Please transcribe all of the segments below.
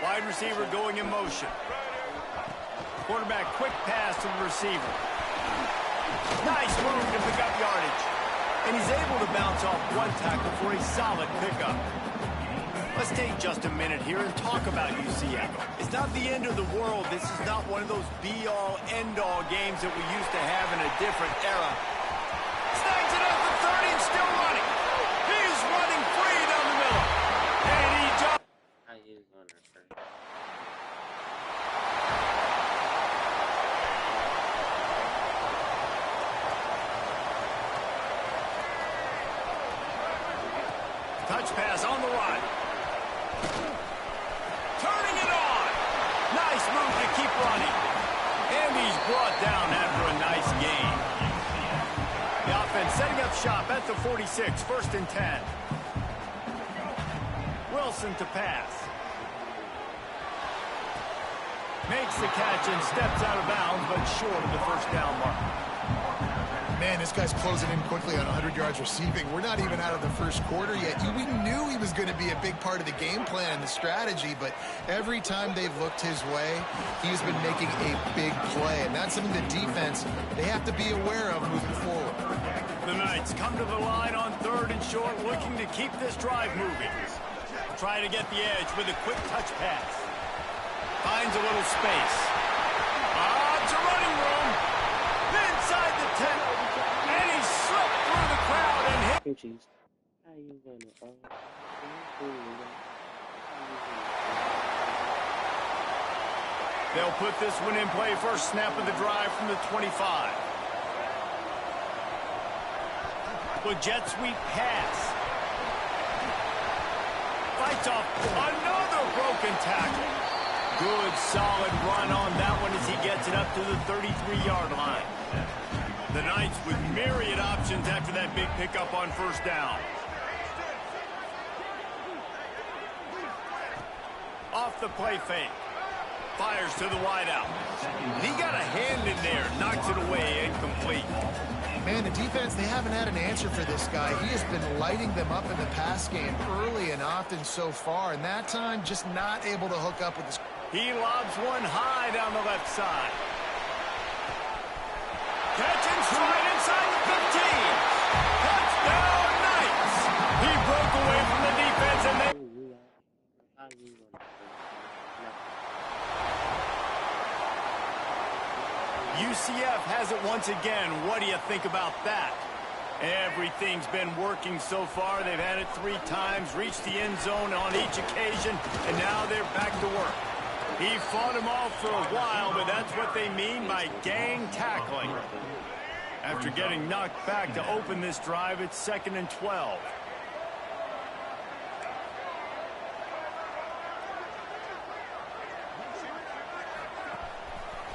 Wide receiver going in motion. Quarterback quick pass to the receiver. Nice move to pick up yardage. And he's able to bounce off one tackle for a solid pickup. Let's take just a minute here and talk about UCF. It's not the end of the world. This is not one of those be-all, end-all games that we used to have in a different era. Snags it at the 30 and still running. He's running free down the middle. And he jumps. Touch pass on the run. Turning it on. Nice move to keep running. And he's brought down after a nice gain. The offense setting up shop at the 46, 1st and 10. Wilson to pass. Makes the catch and steps out of bounds, but short of the first down mark. Man, this guy's closing in quickly on 100 yards receiving. We're not even out of the first quarter yet. We knew he was going to be a big part of the game plan and the strategy, but every time they've looked his way, he's been making a big play. And that's something the defense, they have to be aware of moving forward. The Knights come to the line on 3rd and short, looking to keep this drive moving. Try to get the edge with a quick touch pass. Finds a little space. It's a running room. Inside the 10. And he slipped through the crowd and hit. They'll put this one in play. First snap of the drive from the 25. With jet sweep pass. Fights off another broken tackle. Good, solid run on that one as he gets it up to the 33-yard line. The Knights with myriad options after that big pickup on first down. Off the play fake. Fires to the wideout. He got a hand in there, knocks it away, incomplete. Man, the defense, they haven't had an answer for this guy. He has been lighting them up in the pass game early and often so far, and that time just not able to hook up with his... He lobs one high down the left side. Catch and stride inside the 15. Touchdown, Knights. He broke away from the defense and they... UCF has it once again. What do you think about that? Everything's been working so far. They've had it 3 times, reached the end zone on each occasion, and now they're back to work. He fought him off for a while, but that's what they mean by gang tackling. After getting knocked back to open this drive, it's 2nd and 12.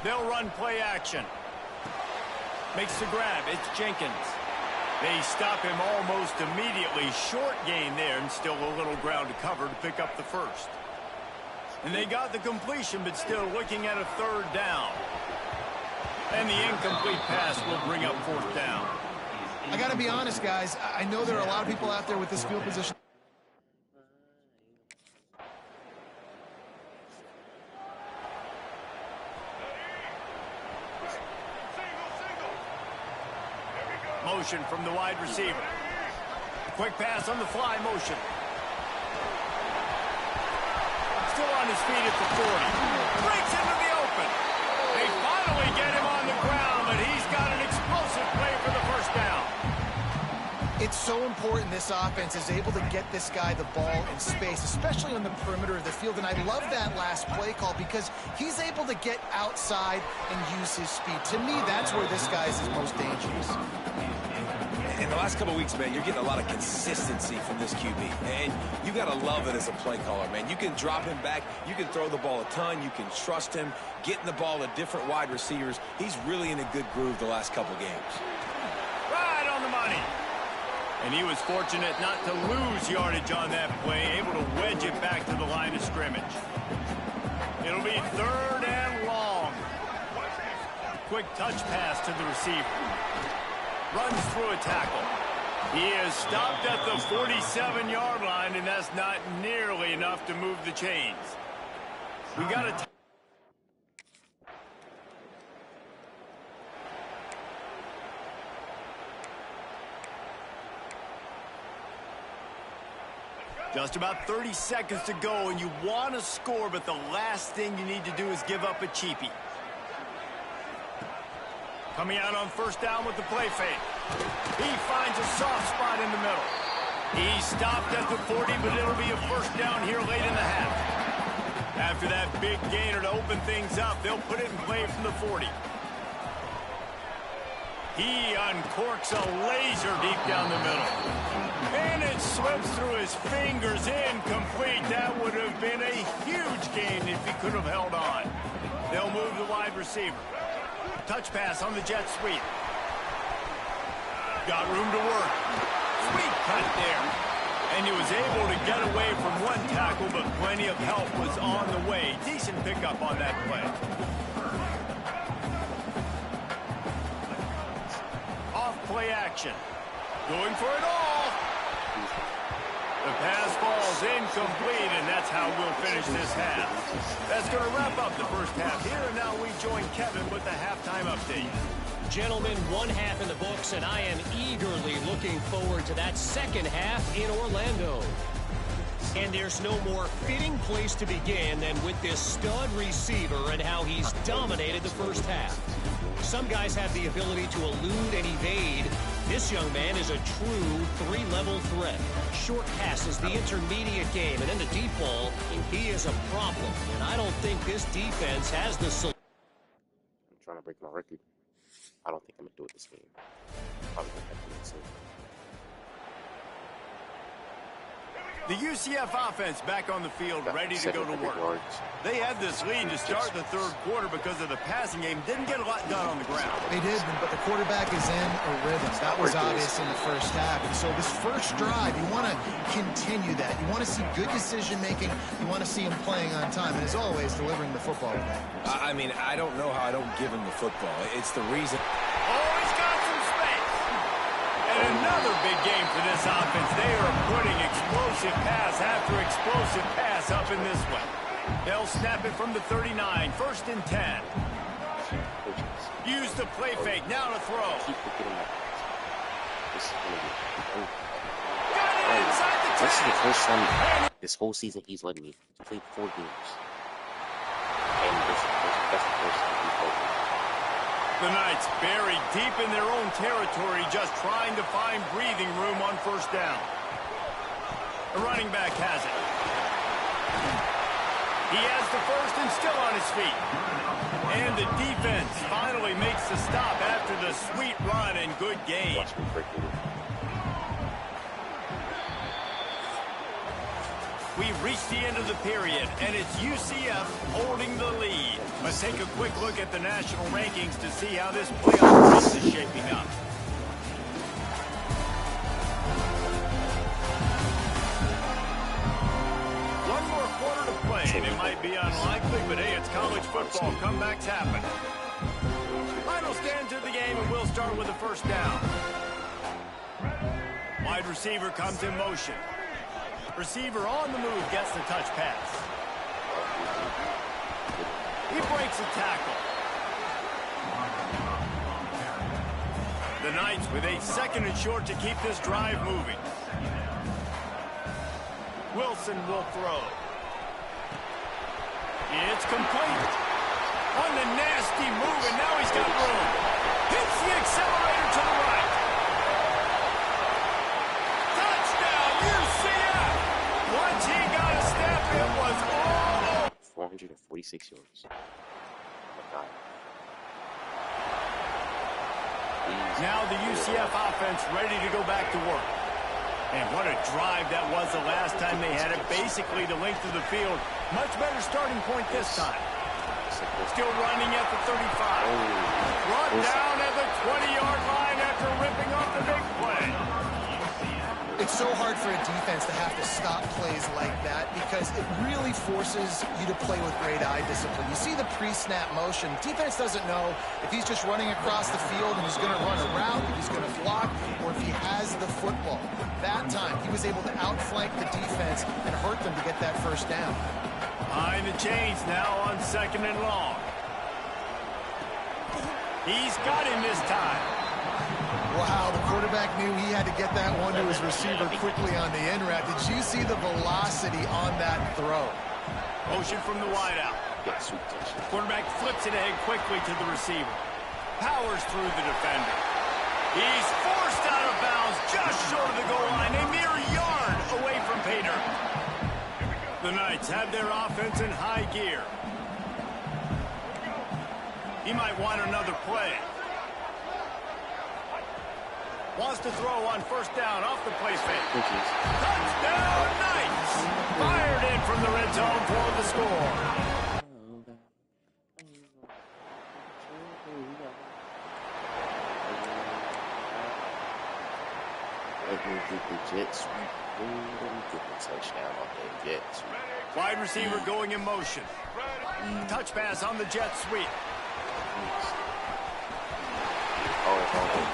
They'll run play action. Makes the grab. It's Jenkins. They stop him almost immediately. Short gain there and still a little ground to cover to pick up the first. And they got the completion, but still looking at a 3rd down. And the incomplete pass will bring up 4th down. I got to be honest, guys. I know there are a lot of people out there with this field position. Motion from the wide receiver. Quick pass on the fly motion. Still on his feet at the 40. Breaks into the open. They finally get him on the ground, but he's got an explosive play for the first down. It's so important this offense is able to get this guy the ball in space, especially on the perimeter of the field. And I love that last play call because he's able to get outside and use his speed. To me, that's where this guy is his most dangerous. In the last couple of weeks, man, you're getting a lot of consistency from this QB. And you got to love it as a play caller, man. You can drop him back. You can throw the ball a ton. You can trust him, getting the ball to different wide receivers. He's really in a good groove the last couple games. Right on the money. And he was fortunate not to lose yardage on that play, able to wedge it back to the line of scrimmage. It'll be 3rd and long. Quick touch pass to the receiver. Runs through a tackle. He is stopped at the 47-yard line, and that's not nearly enough to move the chains. We got to... Just about 30 seconds to go, and you want to score, but the last thing you need to do is give up a cheapie. Coming out on first down with the play fake. He finds a soft spot in the middle. He stopped at the 40, but it'll be a first down here late in the half. After that big gainer to open things up, they'll put it in play from the 40. He uncorks a laser deep down the middle. And it slips through his fingers, incomplete. That would have been a huge gain if he could have held on. They'll move the wide receiver. Touch pass on the jet sweep. Got room to work. Sweep cut there. And he was able to get away from one tackle, but plenty of help was on the way. Decent pickup on that play. Off play action. Going for it all. The pass falls incomplete, and that's how we'll finish this half. That's going to wrap up the first half here, and now we join Kevin with the halftime update. Gentlemen, one half in the books, and I am eagerly looking forward to that second half in Orlando. And there's no more fitting place to begin than with this stud receiver and how he's dominated the first half. Some guys have the ability to elude and evade. This young man is a true three-level threat. Short passes, the intermediate game, and in the deep ball, he is a problem. And I don't think this defense has the solution. I'm trying to break my record. I don't think I'm going to do it this game. Probably going to have to do it soon. The UCF offense back on the field, ready to go to work. They had this lead to start the third quarter because of the passing game. Didn't get a lot done on the ground. They did, but the quarterback is in a rhythm. That was obvious in the first half. And so this first drive, you want to continue that. You want to see good decision-making. You want to see him playing on time. And as always, delivering the football today. I mean, I don't know how I don't give him the football. It's the reason. Oh, he's got some space. And another big game for this offense. They are putting explosive pass after explosive pass up in this one. They'll snap it from the 39, first and 10. Use the play fake, now to throw. Keep forgetting that. This is going to be... Got it inside the 10. This is the first time this whole season he's led me to play 4 games. And that's the first time he's led me. The Knights buried deep in their own territory, just trying to find breathing room on first down. The running back has it. He has the first and still on his feet. And the defense finally makes the stop after the sweet run and good game. Watch me break it. We've reached the end of the period, and it's UCF holding the lead. Let's take a quick look at the national rankings to see how this playoff race is shaping up. One more quarter to play, and it might be unlikely, but hey, it's college football. Comebacks happen. Final stands of the game, and we'll start with a first down. Wide receiver comes in motion. Receiver on the move gets the touch pass. He breaks a tackle. The Knights with a second and short to keep this drive moving. Wilson will throw. It's complete. On the nasty move, and now he's got room. Hits the accelerator to the right. Touchdown, UCF! Once he got a step, it was all over. 446 yards. Oh my God. Now the UCF offense ready to go back to work. And what a drive that was the last time they had it. Basically the length of the field. Much better starting point this time. Still running at the 35. Brought down at the 20-yard line after ripping off the big play. It's so hard for a defense to have to stop plays like that because it really forces you to play with great eye discipline. You see the pre-snap motion. Defense doesn't know if he's just running across the field and he's going to run a route, if he's going to block, or if he has the football. That time, he was able to outflank the defense and hurt them to get that first down. Behind the chains now on 2nd and long. He's got him this time. Wow, the quarterback knew he had to get that one to his receiver quickly on the in route. Did you see the velocity on that throw? Motion from the wideout. Quarterback flips it ahead quickly to the receiver. Powers through the defender. He's forced out of bounds just short of the goal line, a mere yard away from pay dirt. The Knights have their offense in high gear. He might want another play. Wants to throw on 1st down off the play fake. Touchdown Knights! Fired in from the red zone for the score. Let me get the jet sweep. Let me get the touchdown on that jet sweep. Wide receiver going in motion. Touch pass on the jet sweep.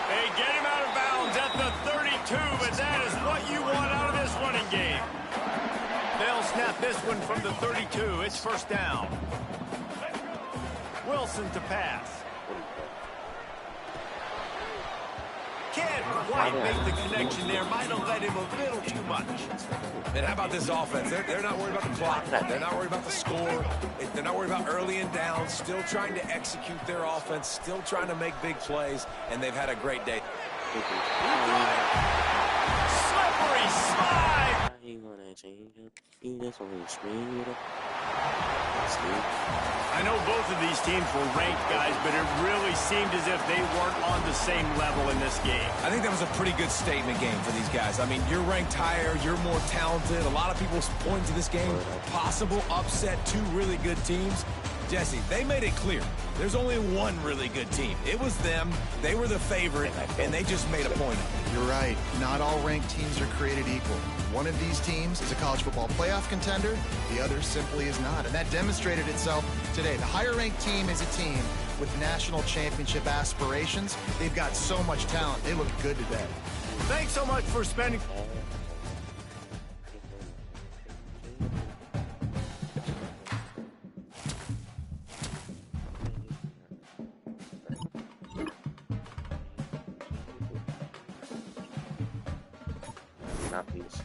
They get him out of bounds at the 32, but that is what you want out of this running game. They'll snap this one from the 32. It's 1st down. Wilson to pass. Can't quite make the connection there. Might have led him a little too much. And how about this offense? They're not worried about the clock. They're not worried about the score. They're not worried about early and down. Still trying to execute their offense. Still trying to make big plays. And they've had a great day. Slippery slide. I know both of these teams were ranked, guys, but it really seemed as if they weren't on the same level in this game. I think that was a pretty good statement game for these guys. I mean, you're ranked higher, you're more talented. A lot of people point to this game, possible upset, 2 really good teams. Jesse, they made it clear. There's only one really good team. It was them. They were the favorite, and they just made a point of it. You're right. Not all ranked teams are created equal. One of these teams is a college football playoff contender. The other simply is not. And that demonstrated itself today. The higher-ranked team is a team with national championship aspirations. They've got so much talent. They look good today. Thanks so much for spending... Not these.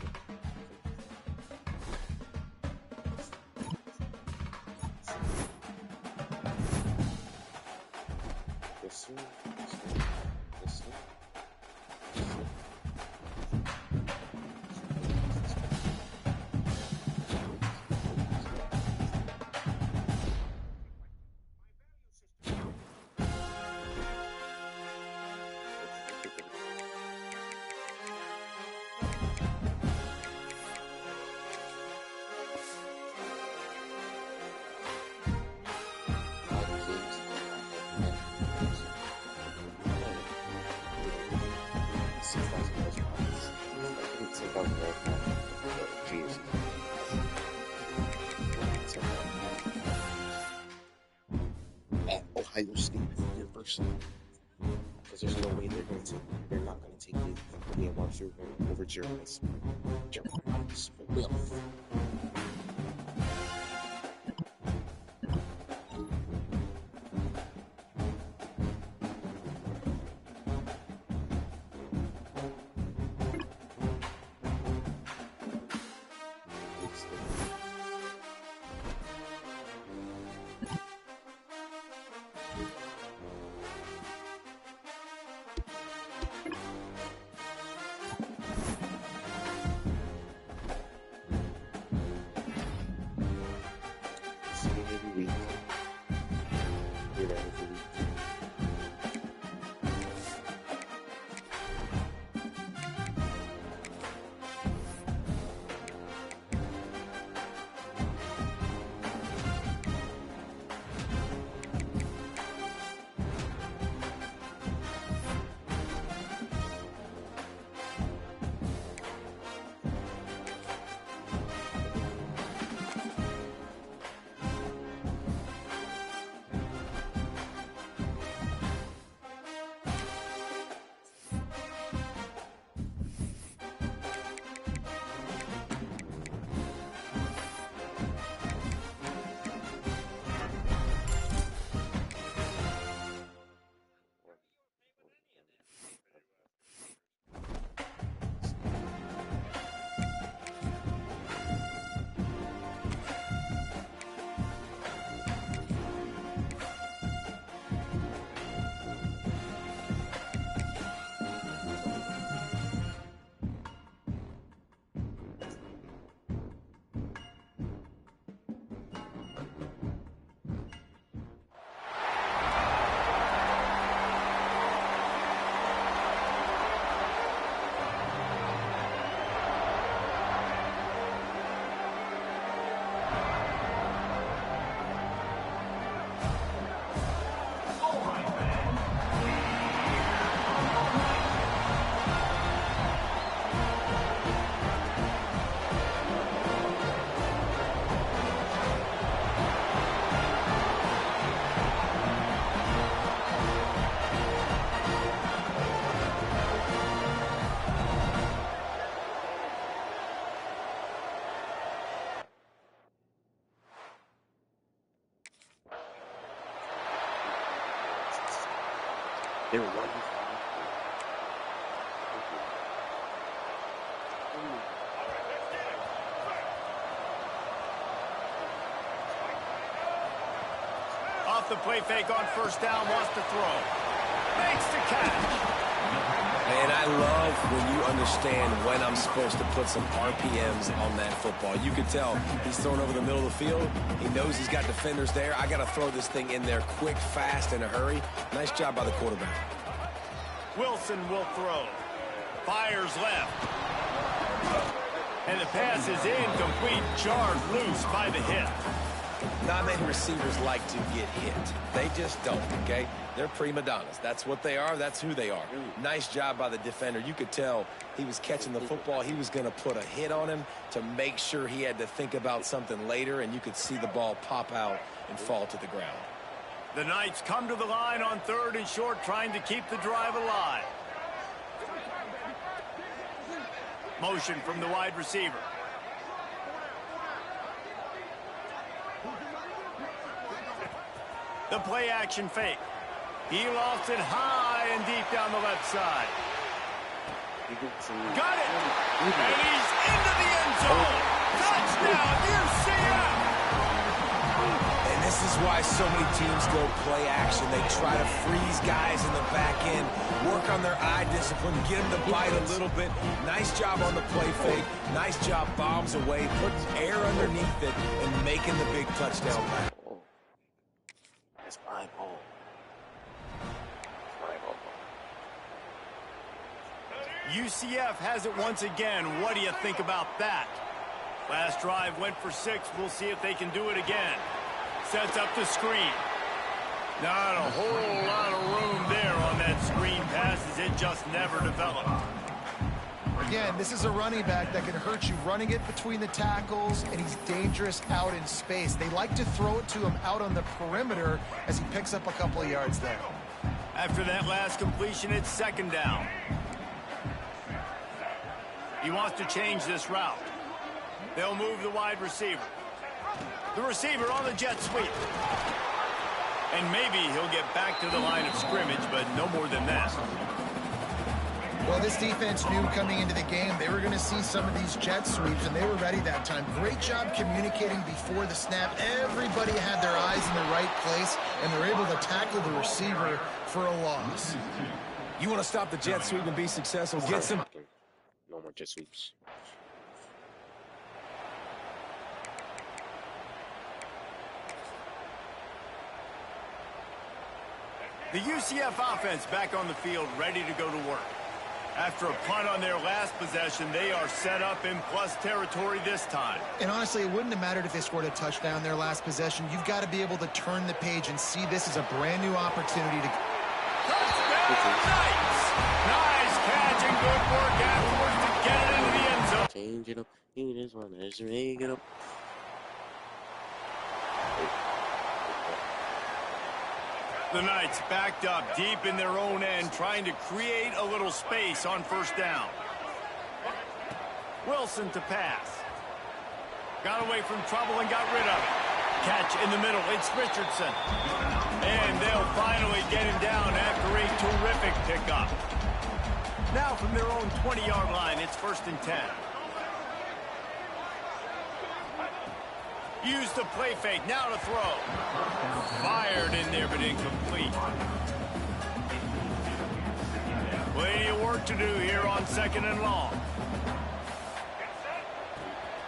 At Ohio State University, because there's no way they're not going to take the Marshall over Jeremy Smith. They're 1. Off the play fake on first down, wants to throw. Makes the catch. Man, I love when you understand when I'm supposed to put some RPMs on that football. You can tell he's throwing over the middle of the field. He knows he's got defenders there. I got to throw this thing in there quick, fast, in a hurry. Nice job by the quarterback. Wilson will throw. Fires left. And the pass is incomplete. Jarred loose by the hit. Not many receivers like to get hit. They just don't, okay? They're prima donnas. That's what they are. That's who they are. Nice job by the defender. You could tell he was catching the football. He was going to put a hit on him to make sure he had to think about something later, and you could see the ball pop out and fall to the ground. The Knights come to the line on 3rd and short, trying to keep the drive alive. Motion from the wide receiver. The play action fake. He lofts it high and deep down the left side. Got it! And he's into the end zone! Touchdown, UCF! And this is why so many teams go play action. They try to freeze guys in the back end, work on their eye discipline, get them to bite a little bit. Nice job on the play fake. Nice job, bombs away, put air underneath it, and making the big touchdown pass. That's my ball. UCF has it once again. What do you think about that? Last drive went for 6. We'll see if they can do it again. Sets up the screen. Not a whole lot of room there on that screen pass as it just never developed. Again, this is a running back that can hurt you running it between the tackles, and he's dangerous out in space. They like to throw it to him out on the perimeter as he picks up a couple of yards there. After that last completion, it's 2nd down. He wants to change this route. They'll move the wide receiver. The receiver on the jet sweep. And maybe he'll get back to the line of scrimmage, but no more than that. Well, this defense knew coming into the game they were going to see some of these jet sweeps, and they were ready that time. Great job communicating before the snap. Everybody had their eyes in the right place, and they're able to tackle the receiver for a loss. You want to stop the jet sweep and be successful? Get some... No more jet sweeps. The UCF offense back on the field, ready to go to work. After a punt on their last possession, they are set up in plus territory this time. And honestly, it wouldn't have mattered if they scored a touchdown their last possession. You've got to be able to turn the page and see this as a brand new opportunity to... Touchdown, Knights! Nice catch and good work afterwards to get it into the end zone. Change it up. You just want to just make it up. The Knights backed up deep in their own end, trying to create a little space on 1st down. Wilson to pass. Got away from trouble and got rid of it. Catch in the middle. It's Richardson. And they'll finally get him down after a terrific pickup. Now from their own 20-yard line, it's 1st and 10. Use the play fake, now to throw. Fired in there, but incomplete. Plenty of work to do here on 2nd and long.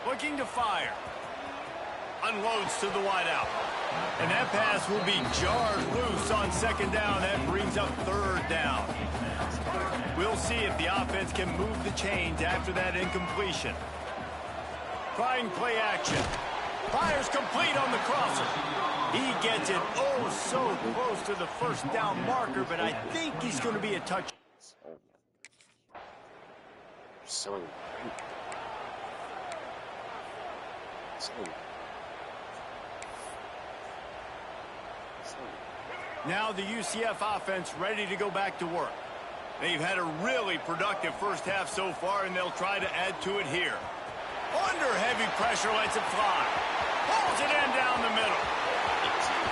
Looking to fire. Unloads to the wideout. And that pass will be jarred loose on 2nd down. That brings up 3rd down. We'll see if the offense can move the chains after that incompletion. Trying play action. Fires complete on the crosser. He gets it oh so close to the 1st down marker, but I think he's going to be a touch. So Now the UCF offense ready to go back to work. They've had a really productive first half so far, and they'll try to add to it here. Under heavy pressure, lets it fly. Pulls it in down the middle.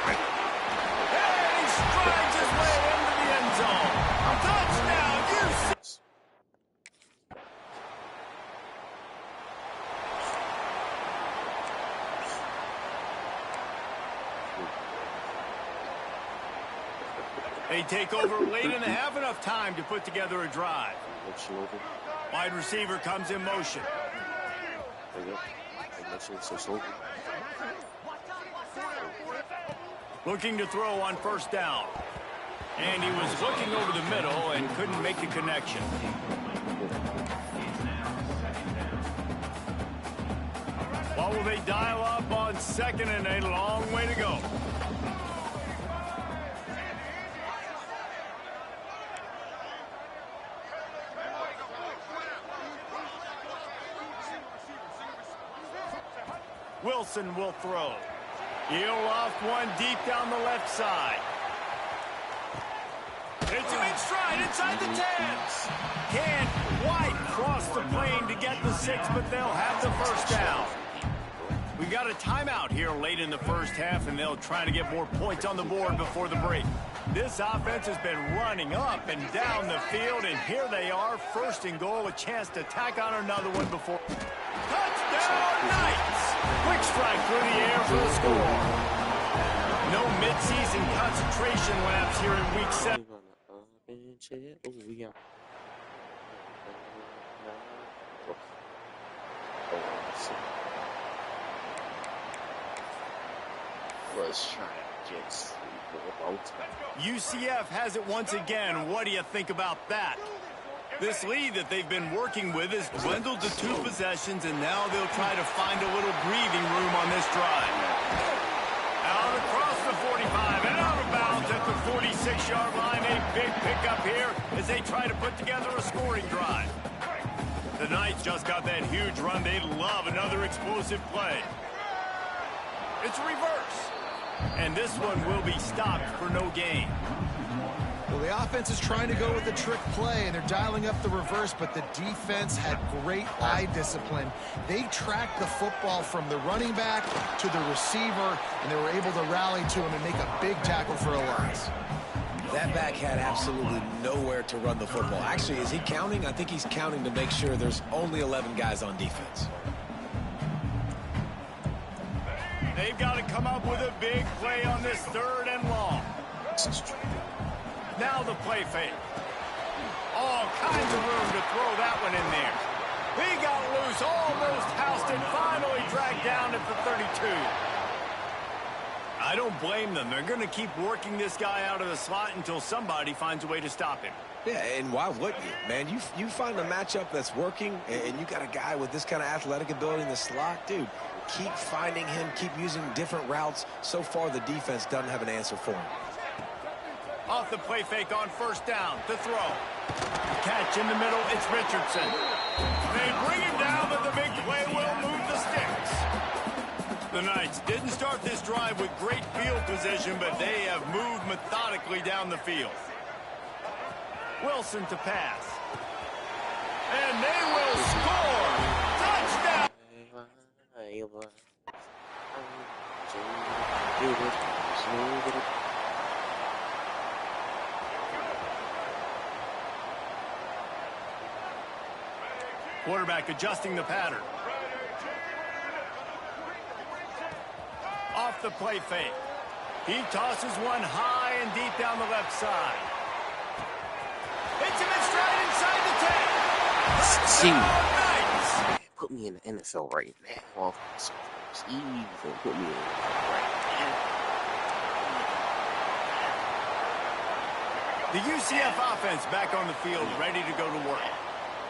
And he strides his way into the end zone. They take over late in the half, enough time to put together a drive. Motion over. Wide receiver comes in motion. There you go. Motion, so it's over. Looking to throw on first down. And he was looking over the middle and couldn't make the connection. What will they dial up on second and a long way to go? Wilson will throw. He'll loft one deep down the left side. It's him in stride inside the 10s. Can't quite cross the plane to get the 6, but they'll have the first down. We got a timeout here late in the first half, and they'll try to get more points on the board before the break. This offense has been running up and down the field, and here they are, first and goal, a chance to tack on another one before. Touchdown, Knights! Quick strike through the air for the score. No midseason concentration laps here in week 7. Oh, we got. Was trying to get sleep. UCF has it once again. What do you think about that? This lead that they've been working with has dwindled to 2 possessions, and now they'll try to find a little breathing room on this drive. Out across the 45 and out of bounds at the 46-yard line. A big pickup here as they try to put together a scoring drive. The Knights just got that huge run. They love another explosive play. It's a reverse. And this one will be stopped for no gain. Well, the offense is trying to go with the trick play, and they're dialing up the reverse, but the defense had great eye discipline. They tracked the football from the running back to the receiver, and they were able to rally to him and make a big tackle for a loss. That back had absolutely nowhere to run the football. Actually, is he counting? I think he's counting to make sure there's only 11 guys on defense. They've got to come up with a big play on this 3rd and long. Now the play fake. All kinds of room to throw that one in there. He got loose, almost housed it, finally dragged down at the 32. I don't blame them. They're going to keep working this guy out of the slot until somebody finds a way to stop him. Yeah, and why wouldn't you? Man, you find a matchup that's working, and you got a guy with this kind of athletic ability in the slot, dude. Keep finding him, keep using different routes. So far, the defense doesn't have an answer for him. Off the play fake on first down to throw. Catch in the middle, it's Richardson. They bring him down, but the big play will move the sticks. The Knights didn't start this drive with great field position, but they have moved methodically down the field. Wilson to pass. And they will score! Touchdown! Quarterback adjusting the pattern. Off the play fake. He tosses one high and deep down the left side. Hits him in stride inside the 10. Nice. Put me in the NFL right now. Even put me in right now. The UCF offense back on the field, ready to go to work.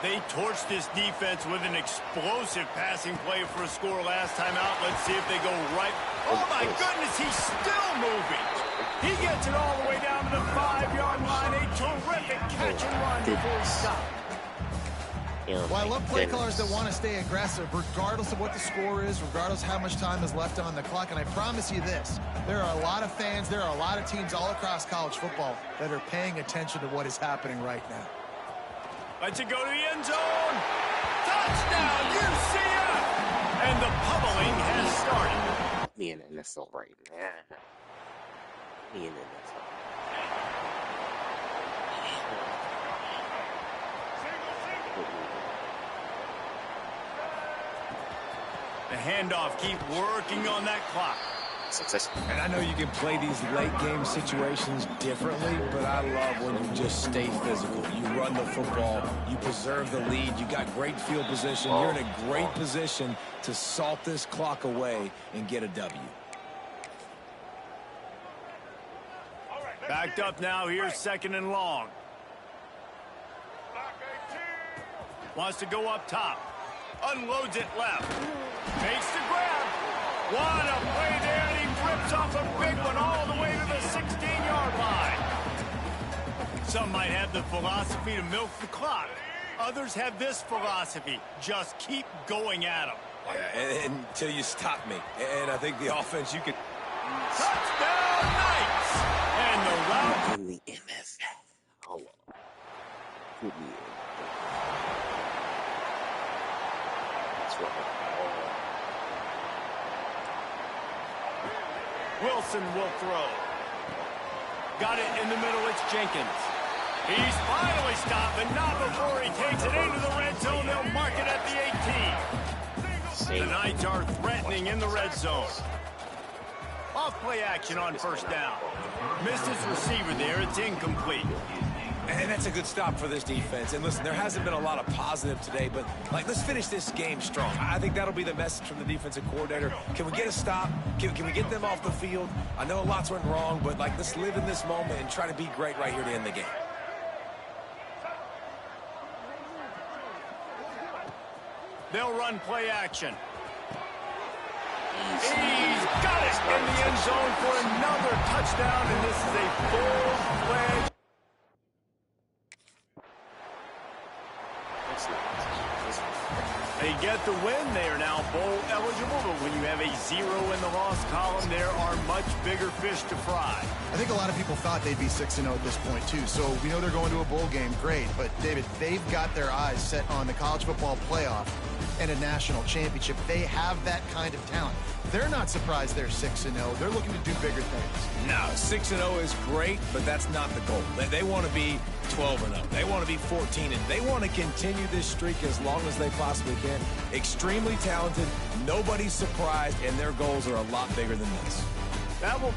They torched this defense with an explosive passing play for a score last time out. Let's see if they go right. Oh, my goodness, he's still moving. He gets it all the way down to the 5-yard line. A terrific catch and run before he stopped. Well, I love play callers that want to stay aggressive, regardless of what the score is, regardless how much time is left on the clock. And I promise you this, there are a lot of fans, there are a lot of teams all across college football that are paying attention to what is happening right now. Lets it go to the end zone. Touchdown, UCF! And the pummeling has started. Put me in the NFL right now. Put me in the NFL. The handoff, keep working on that clock. success. And I know you can play these late game situations differently, but I love when you just stay physical. You run the football, you preserve the lead, you got great field position. You're in a great position to salt this clock away and get a W. Backed up now. Here's 2nd and long. Wants to go up top. Unloads it left. Makes the grab. What a play there, and he rips off a big one all the way to the 16-yard line. Some might have the philosophy to milk the clock. Others have this philosophy. Just keep going at them. Yeah, until you stop me. And I think the offense, you can... Touchdown, Knights! And the route... In the NFL. Hold on. Put me in. That's right. Wilson will throw. Got it in the middle. It's Jenkins. He's finally stopped, and not before he takes it into the red zone. They'll mark it at the 18. The Knights are threatening in the red zone. Off play action on 1st down. Missed his receiver there. It's incomplete. And that's a good stop for this defense. And listen, there hasn't been a lot of positive today, but, let's finish this game strong. I think that'll be the message from the defensive coordinator. Can we get a stop? Can we get them off the field? I know lots went wrong, but, let's live in this moment and try to be great right here to end the game. They'll run play action. He's got it in the end zone for another touchdown, and this is a full-fledged... They get the win. They are now bowl eligible, but when you have a 0 in the loss column, there are much bigger fish to fry. I think a lot of people thought they'd be 6-0 at this point, too. So we know they're going to a bowl game. Great. But, David, they've got their eyes set on the college football playoff and a national championship. They have that kind of talent. They're not surprised they're 6-0. They're looking to do bigger things. No, 6-0 is great, but that's not the goal. They want to be 12-0. They want to be 14, and they want to continue this streak as long as they possibly can. Extremely talented, nobody's surprised, and their goals are a lot bigger than this. That will...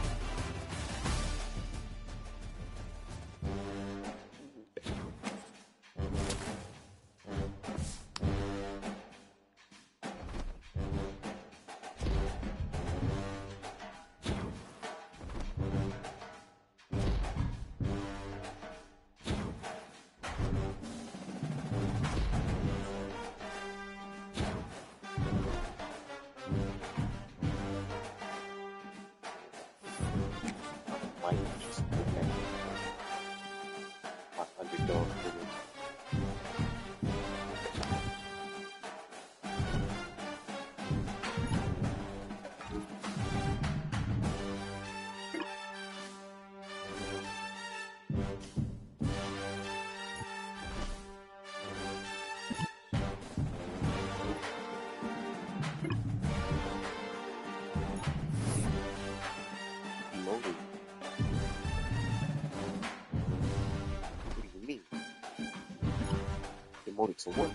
Demoted to what?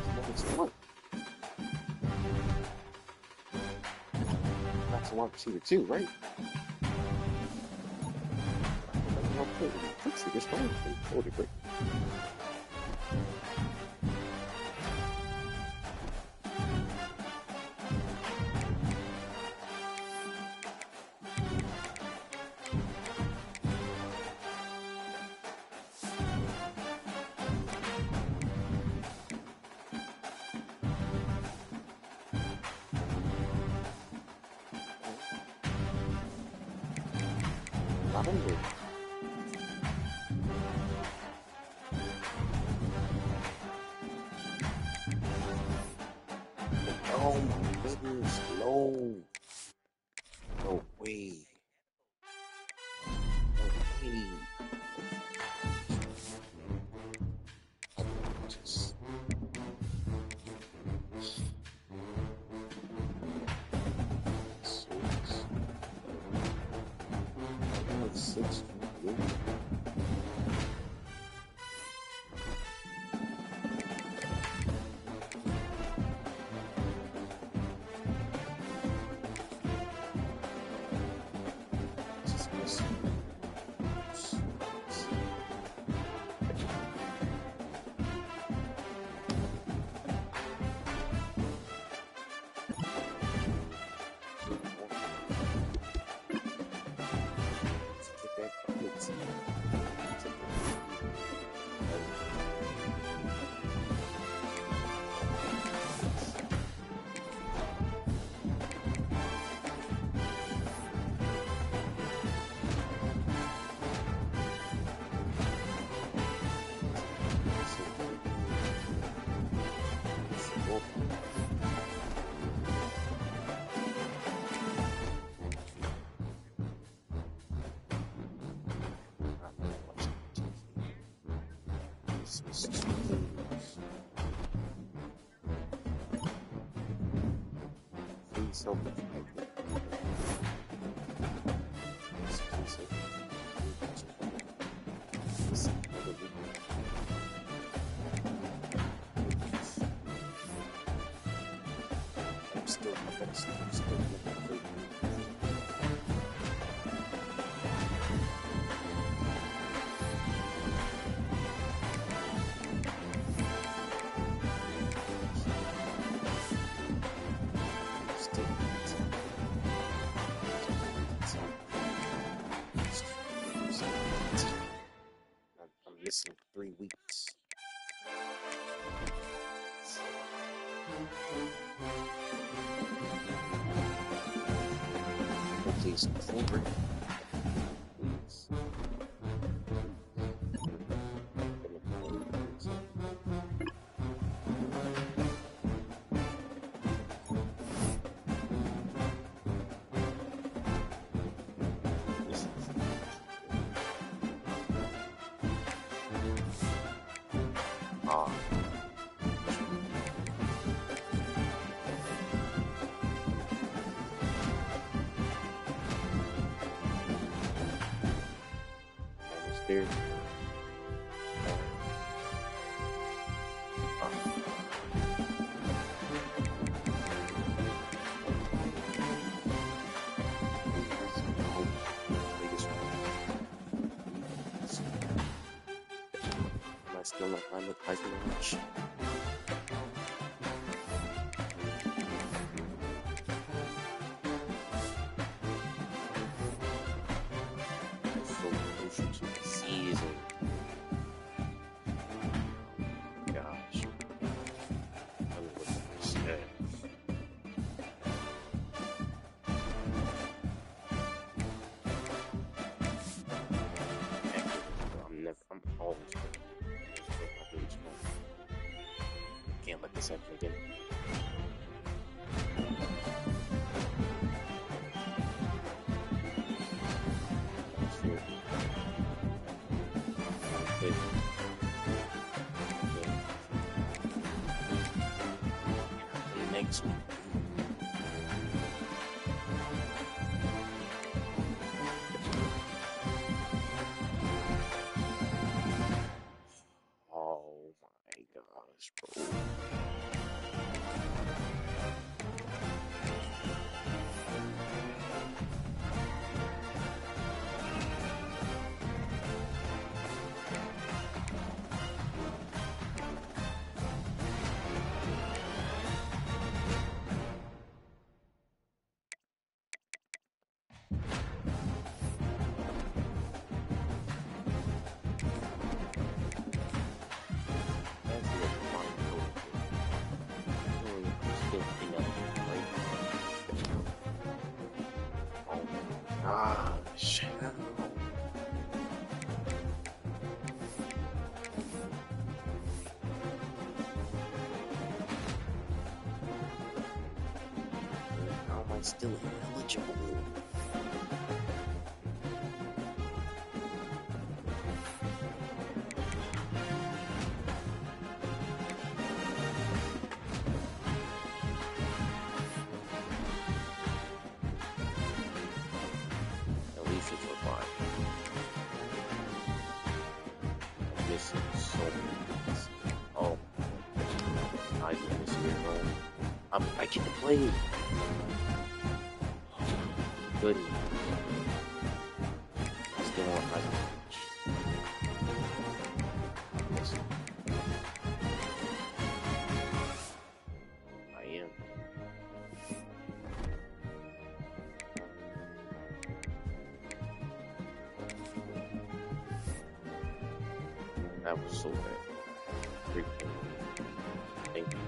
Demoted to what? That's a wide receiver too, right? Fix it, just fine. Hold it, but oh my goodness, no. No way. No way. Just... Six. This is 2 weeks. Please help me. I'm missing 3 weeks. Okay, so 4 weeks. There. Am I still not fine with Hyper Launch? So crucial to the season. Gosh. I don't know what to say. I'm always can't let this happen again. Next week. Oh my gosh, bro. Gosh. How am I still ineligible? At least it's refined. I'm missing so many things. Oh, I do this year, bro. I get to play. Goodness. I still want my match. I am. That was so bad. Thank you.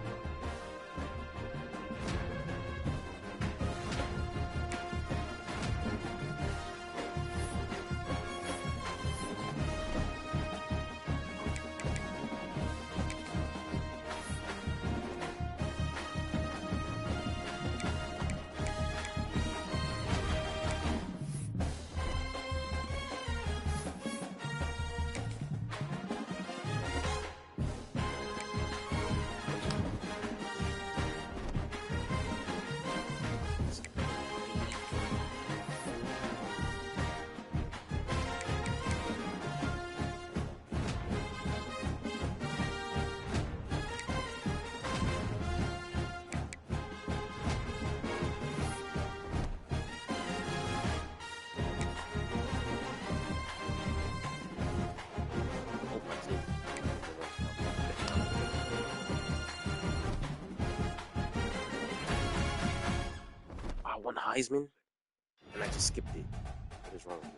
Heisman, and I just skipped it. What is wrong with me?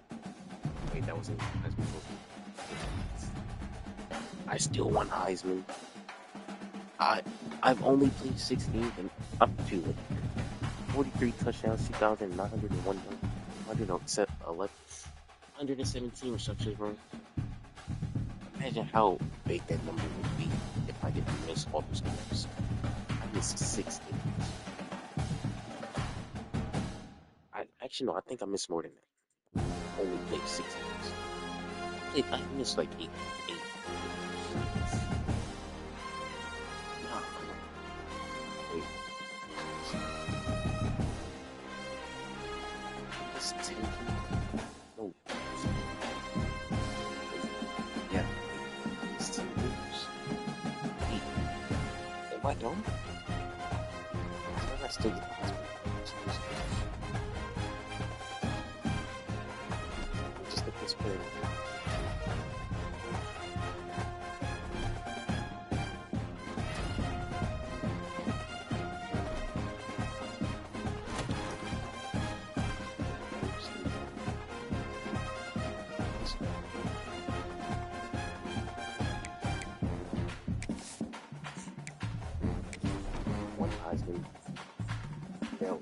Wait, that wasn't Heisman Trophy. I still want Heisman. I've only played 6 games and up to it. 43 touchdowns, 2,901 yards, 117 receptions, bro. Imagine how big that number would be if I didn't miss all those games. I missed 6 games. Actually, no, I think I missed more than that. I only played 6 games. I missed like 8. Nah, wait. It's 10. No. Yeah. It's 10 games. 8. Am I dumb? I still get the hospital. Just look this player. One Heisman failed.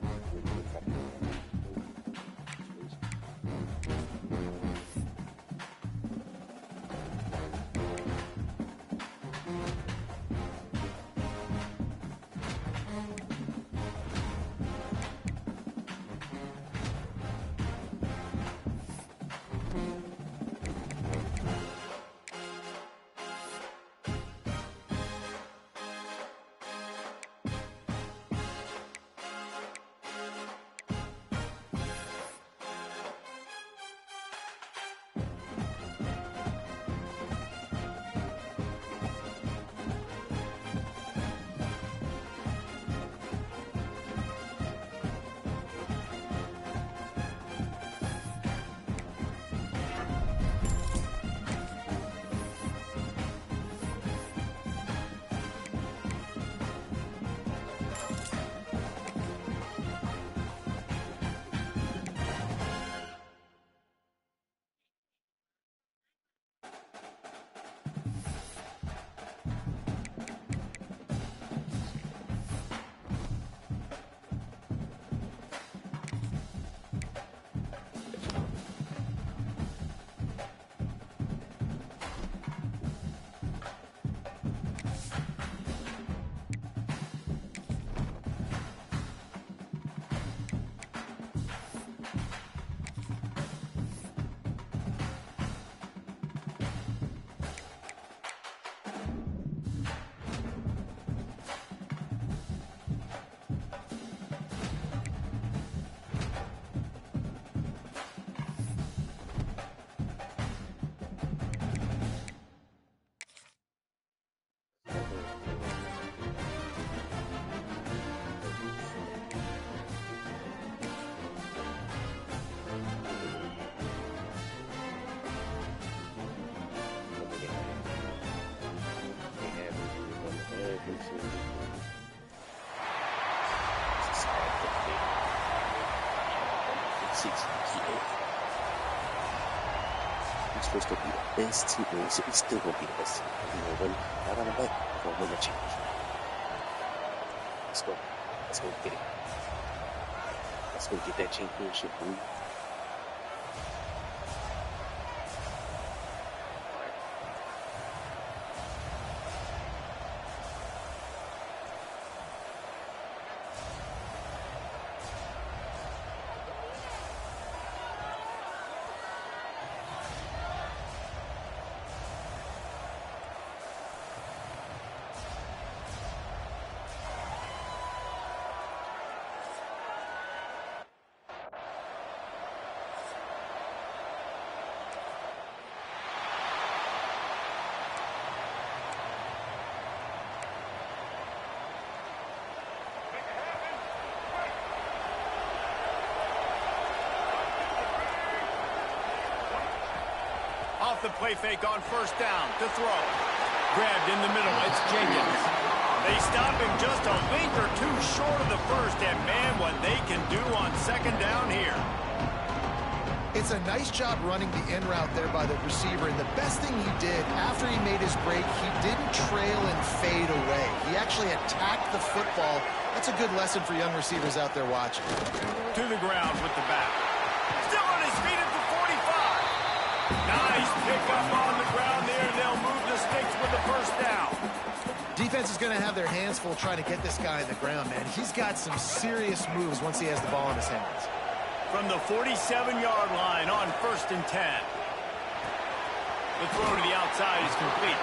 We're supposed to be the best team. We're still gonna be the best team. We're gonna win. Not on the bet. We're gonna win the championship. Let's go. Let's go get it. Let's go get that championship, dude. Off the play fake on first down to throw. Grabbed in the middle. It's Jenkins. They stop him just a link or two short of the first, and man, what they can do on second down here. It's a nice job running the in route there by the receiver, and the best thing he did after he made his break, he didn't trail and fade away. He actually attacked the football. That's a good lesson for young receivers out there watching. To the ground with the back. Still on his feet at the 45. Nice pickup on the ground there. They'll move the sticks with the first down. Defense is going to have their hands full trying to get this guy on the ground, man. He's got some serious moves once he has the ball in his hands. From the 47-yard line on 1st and 10. The throw to the outside is complete.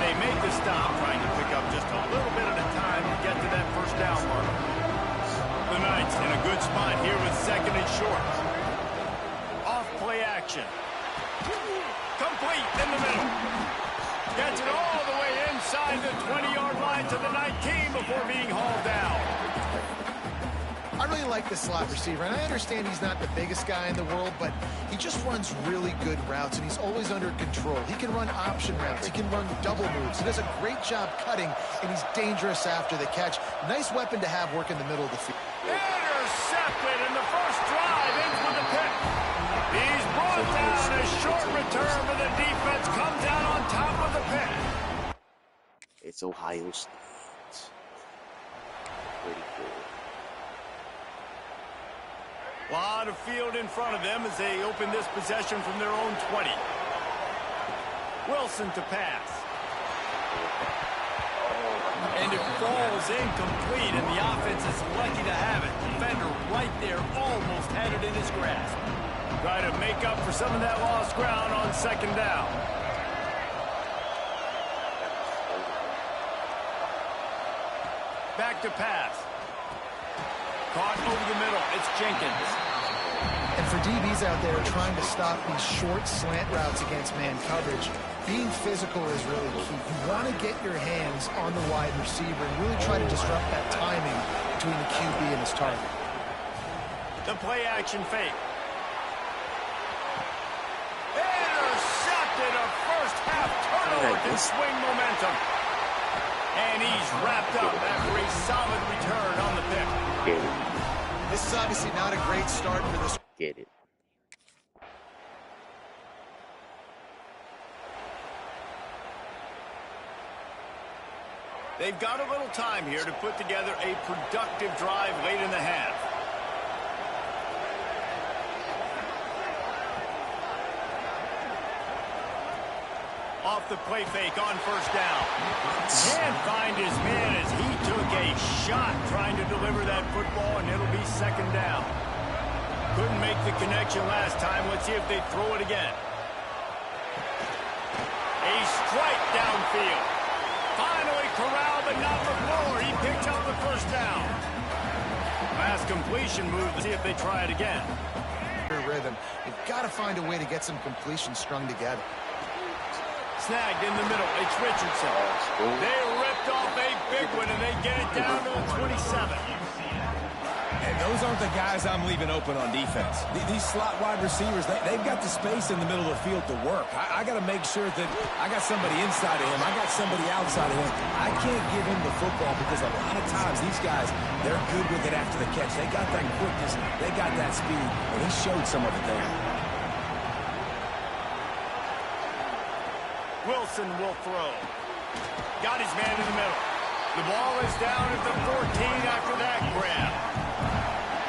They make the stop, trying to pick up just a little bit at a time to get to that first down mark. The Knights in a good spot here with 2nd and short. Off play action. Complete in the middle. Gets it all the way inside the 20-yard line to the 19 before being hauled down. I really like this slot receiver, and I understand he's not the biggest guy in the world, but he just runs really good routes, and he's always under control. He can run option routes. He can run double moves. He does a great job cutting, and he's dangerous after the catch. Nice weapon to have work in the middle of the field. Intercepted, and the first drive ends with a pick. He's brought down. A short return for the defense comes out on top of the pick. It's Ohio State. Pretty cool. Lot of field in front of them as they open this possession from their own 20. Wilson to pass. And it falls incomplete, and the offense is lucky to have it. Defender right there almost had it in his grasp. Try to make up for some of that lost ground on 2nd down. Back to pass. Caught over the middle. It's Jenkins. And for DBs out there trying to stop these short slant routes against man coverage, being physical is really key. You want to get your hands on the wide receiver and really try to disrupt that timing between the QB and his target. The play action fake. Intercepted, a first half turnover can swing momentum. And he's wrapped up after a solid return on the pick. Get it. This is obviously not a great start for this. Get it. They've got a little time here to put together a productive drive late in the half. Off the play fake on 1st down. Can't find his man as he took a shot trying to deliver that football, and it'll be 2nd down. Couldn't make the connection last time. Let's see if they throw it again. A strike downfield. Finally corralled, but not before. He picked up the first down. Last completion move. Let's see if they try it again. Rhythm. You've got to find a way to get some completions strung together. Snagged in the middle. It's Richardson. They ripped off a big one, and they get it down to the 27. And those aren't the guys I'm leaving open on defense. These slot wide receivers, they've got the space in the middle of the field to work. I got to make sure that I got somebody inside of him. I got somebody outside of him. I can't give him the football because a lot of times these guys, they're good with it after the catch. They got that quickness. They got that speed, and he showed some of it there. Wilson will throw. Got his man in the middle. The ball is down at the 14 after that grab.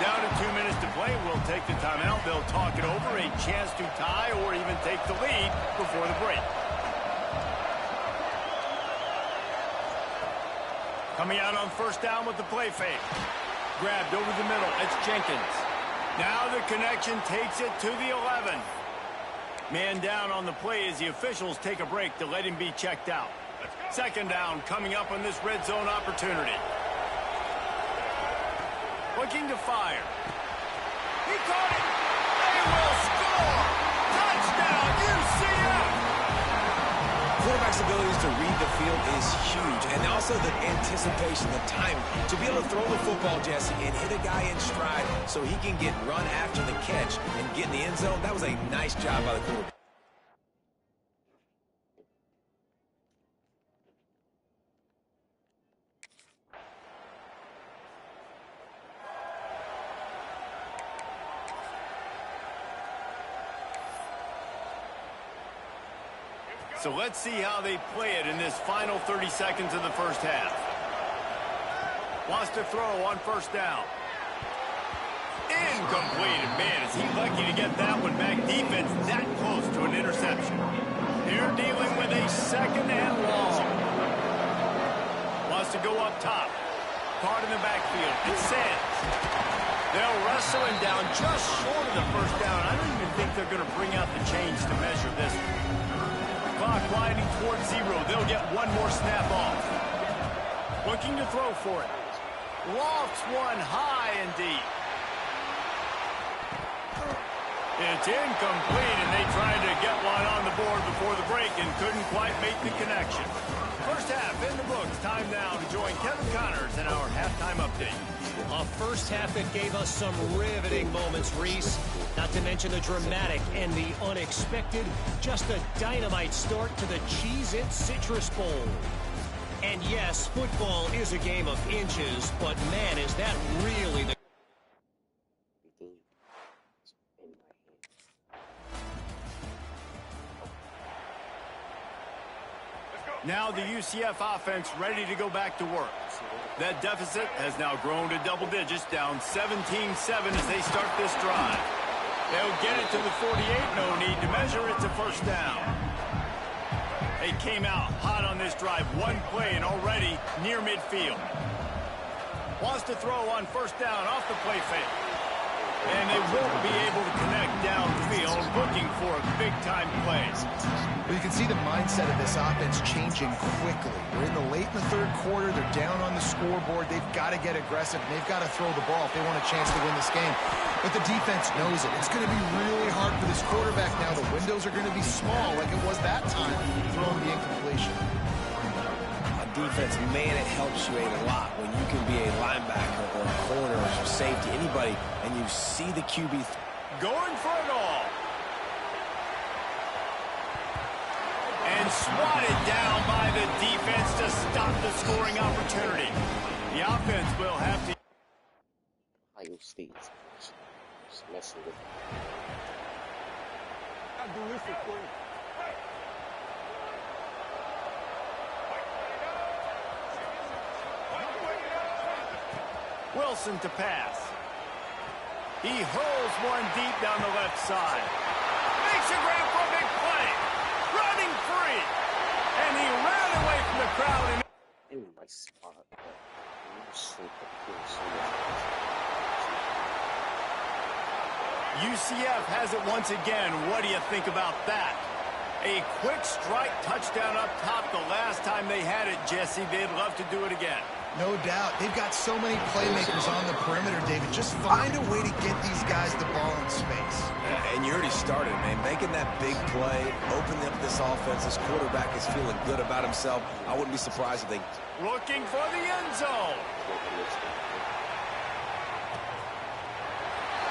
Down to 2 minutes to play. We'll take the timeout. They'll talk it over. A chance to tie or even take the lead before the break. Coming out on 1st down with the play fake. Grabbed over the middle. It's Jenkins. Now the connection takes it to the 11. Man down on the play as the officials take a break to let him be checked out. 2nd down coming up on this red zone opportunity. Looking to fire. He caught it. They will score. Touchdown, UCF. Quarterback's abilities to read the field is huge, and also the anticipation, the timing. To be able to throw the football, Jesse, and hit a guy in stride so he can get run after the catch and get in the end zone, that was a nice job by the quarterback. So let's see how they play it in this final 30 seconds of the first half. Wants to throw on first down. Incomplete. Man, is he lucky to get that one back. Defense that close to an interception. They're dealing with a second and long. Wants to go up top. Caught in the backfield. It's Sands. They'll wrestle him down just short of the first down. I don't even think they're going to bring out the chains to measure this one. Clock winding towards 0. They'll get one more snap off. Looking to throw for it. Lofts one high and deep. It's incomplete, and they tried to get one on the board before the break and couldn't quite make the connection. First half in the books. Time now to join Kevin Connors in our halftime update. A first half that gave us some riveting moments, Reese. Not to mention the dramatic and the unexpected. Just a dynamite start to the Cheez-It Citrus Bowl. And yes, football is a game of inches, but man, is that really the... Now the UCF offense ready to go back to work. That deficit has now grown to double digits, down 17-7 as they start this drive. They'll get it to the 48, no need to measure it to first down. They came out hot on this drive, one play and already near midfield. Wants to throw on first down off the play fake. And they won't be able to connect downfield, looking for a big-time play. Well, you can see the mindset of this offense changing quickly. We're in the late in the third quarter. They're down on the scoreboard. They've got to get aggressive, and they've got to throw the ball if they want a chance to win this game. But the defense knows it. It's going to be really hard for this quarterback now. The windows are going to be small like it was that time, throwing the incompletion. Defense, man, it helps you a lot when you can be a linebacker or a corner or safety, anybody, and you see the QB going for it all. And swatted down by the defense to stop the scoring opportunity. The offense will have to... Ohio State just messing with it. Wilson to pass. He hurls one deep down the left side. Makes a grab for a big play. Running free. And he ran away from the crowd. And In my spot, but you sleep so much. UCF has it once again. What do you think about that? A quick strike touchdown up top the last time they had it, Jesse. They'd love to do it again. No doubt. They've got so many playmakers on the perimeter, David. Just find a way to get these guys the ball in space. And you already started, man. Making that big play, opening up this offense. This quarterback is feeling good about himself. I wouldn't be surprised if they... Looking for the end zone.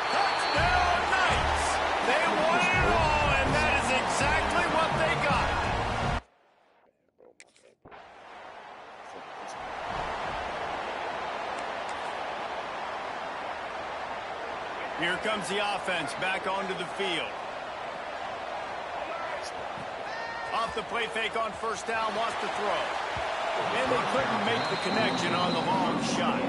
Touchdown, Knights! They won it all, and that is exactly what they got. Here comes the offense back onto the field. Off the play fake on first down, wants to throw. And they couldn't make the connection on the long shot.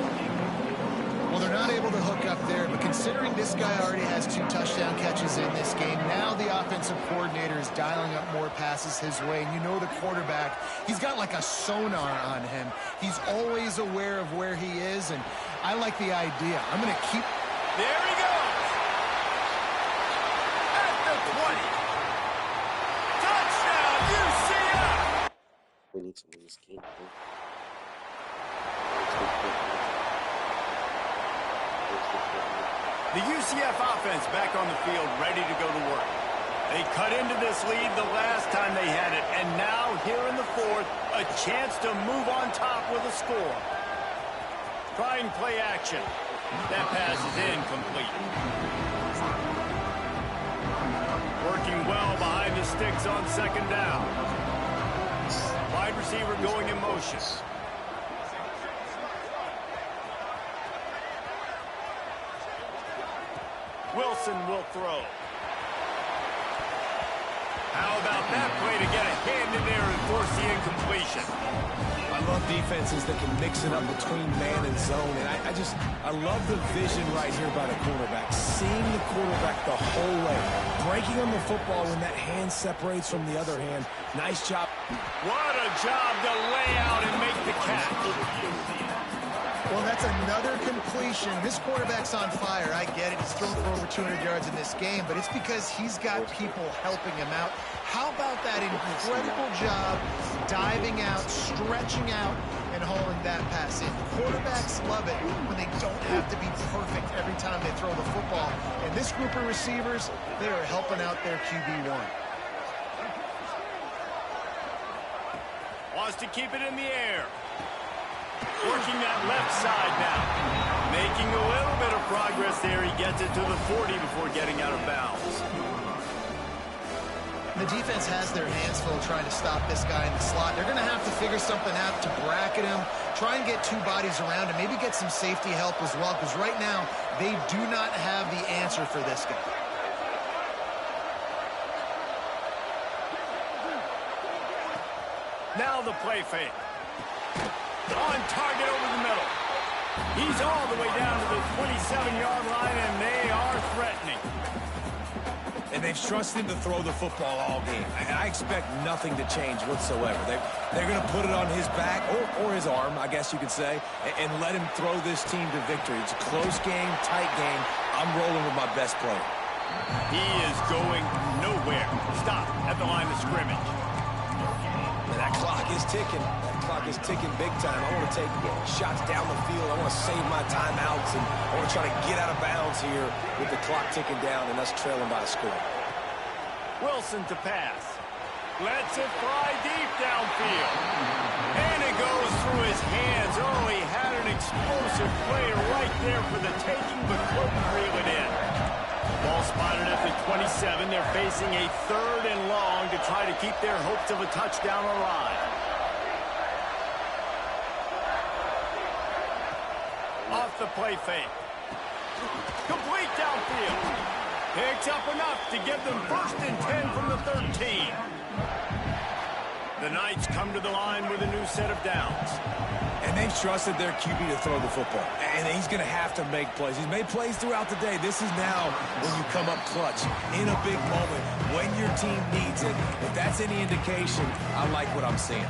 Well, they're not able to hook up there, but considering this guy already has 2 touchdown catches in this game, now the offensive coordinator is dialing up more passes his way. And you know the quarterback, he's got like a sonar on him. He's always aware of where he is, and I like the idea. I'm going to keep... There he goes. At the 20. Touchdown, UCF. We need to win this game, I think. The UCF offense back on the field, ready to go to work. They cut into this lead the last time they had it, and now here in the fourth, a chance to move on top with a score. Trying play action. That pass is incomplete. Working well behind the sticks on second down. Wide receiver going in motion. Wilson will throw. How about that play to get a hand in there and force the incompletion? I love defenses that can mix it up between man and zone, and I love the vision right here by the quarterback, seeing the quarterback the whole way, breaking on the football when that hand separates from the other hand. Nice job. What a job to lay out and make the catch. Well, that's another completion. This quarterback's on fire. I get it. He's thrown for over 200 yards in this game, but it's because he's got people helping him out. How about that incredible job diving out, stretching out, and hauling that pass in? Quarterbacks love it when they don't have to be perfect every time they throw the football. And this group of receivers, they are helping out their QB1. Wants to keep it in the air. Working that left side now. Making a little bit of progress there. He gets it to the 40 before getting out of bounds. The defense has their hands full trying to stop this guy in the slot. They're going to have to figure something out to bracket him, try and get two bodies around him, maybe get some safety help as well, because right now they do not have the answer for this guy. Now the play fake. On target over the middle. He's all the way down to the 27-yard line, and they are threatening. And they've trusted him to throw the football all game. And I expect nothing to change whatsoever. They're going to put it on his back, or his arm, I guess you could say, and let him throw this team to victory. It's a close game, tight game. I'm rolling with my best player. He is going nowhere. Stop at the line of scrimmage. And that clock is ticking. That clock is ticking big time. I want to take shots down the field. I want to save my timeouts, and I want to try to get out of bounds here with the clock ticking down and us trailing by a score. Wilson to pass. Lets it fly deep downfield. And it goes through his hands. Oh, he had an explosive player right there for the taking, but couldn't reel it in. Ball spotted at the 27. They're facing a 3rd and long to try to keep their hopes of a touchdown alive. Off the play fake. Complete downfield. Picks up enough to give them 1st and 10 from the 13. The Knights come to the line with a new set of downs. And they've trusted their QB to throw the football. And he's going to have to make plays. He's made plays throughout the day. This is now when you come up clutch in a big moment when your team needs it. If that's any indication, I like what I'm seeing.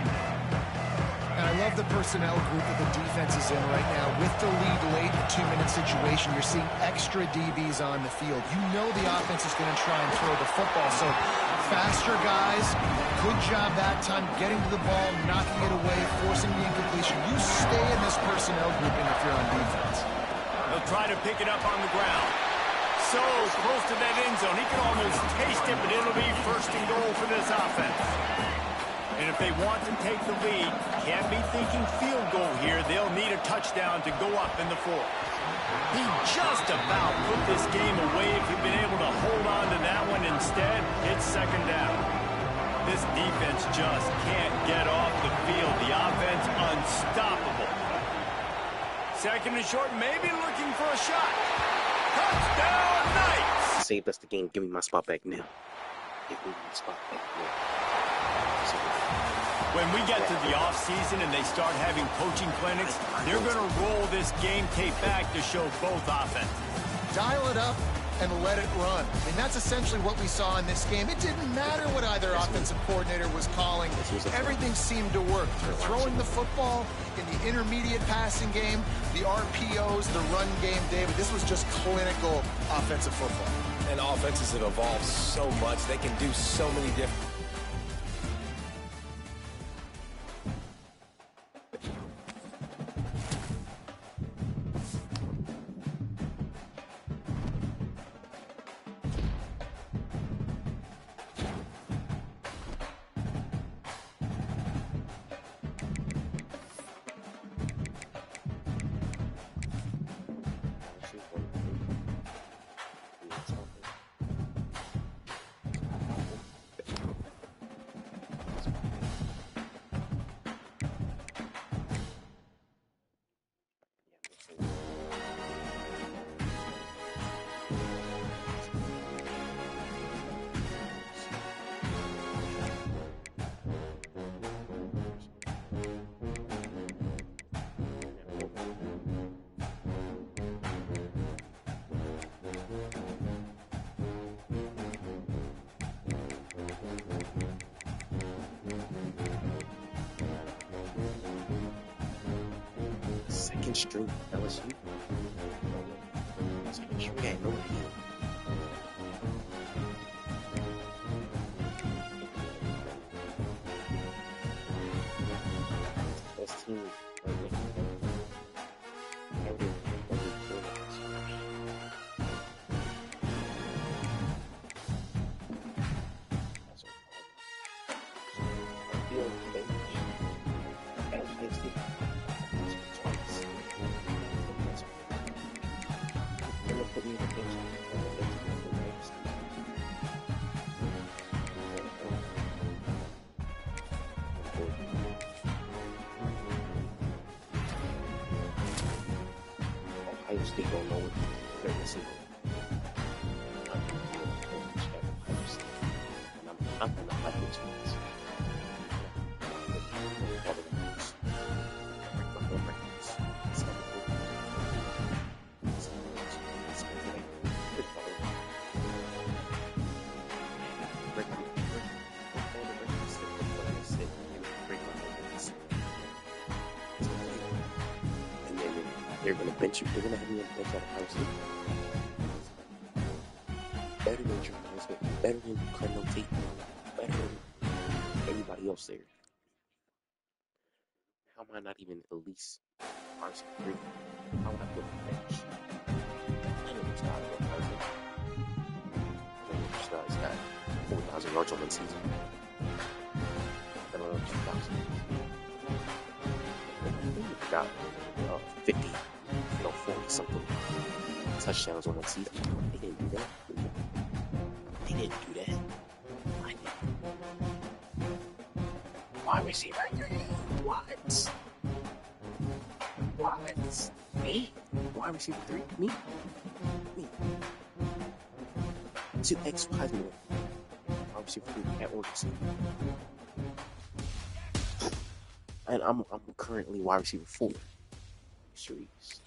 And I love the personnel group that the defense is in right now. With the lead late in a 2-minute situation, you're seeing extra DBs on the field. You know the offense is going to try and throw the football. So faster guys, good job that time getting to the ball, knocking it away, forcing the incompletion. You stay in this personnel grouping if you're on defense. They'll try to pick it up on the ground. So close to that end zone. He can almost taste it, but it'll be 1st and goal for this offense. And if they want to take the lead, can't be thinking field goal here. They'll need a touchdown to go up in the 4th. He just about put this game away if he'd been able to hold on to that one. Instead, it's 2nd down. This defense just can't get off the field. The offense unstoppable. 2nd and short, maybe looking for a shot. Touchdown, Knights! Saved us the game. Give me my spot back now. Give me my spot back now. When we get to the offseason and they start having coaching clinics, they're going to roll this game tape back to show both offenses. Dial it up and let it run. And that's essentially what we saw in this game. It didn't matter what either offensive coordinator was calling. Everything seemed to work. Throwing the football in the intermediate passing game, the RPOs, the run game, David, this was just clinical offensive football. And offenses have evolved so much. They can do so many different... second string LSU. Second string at no deal. Best team right now. Ohio State don't know what they're missing. And I'm not gonna like this ones. They're gonna bench you. They're gonna have you on the bench at Ohio State. Better than Drew Heisman, better than Kendall Tate, better than anybody else there. How am I not even at least RC3? How would I put on the bench? None of these guys are perfect. None of these guys got 4,000 yards on one season. None of them 2,000. They got 50. 40 something touchdowns on one season. They didn't do that. They didn't do that. I did. Wide receiver. What? Me? Wide receiver 3? Me? 2 X Heisman. Wide receiver 3 at Oregon State. And I'm currently wide receiver 4. Series.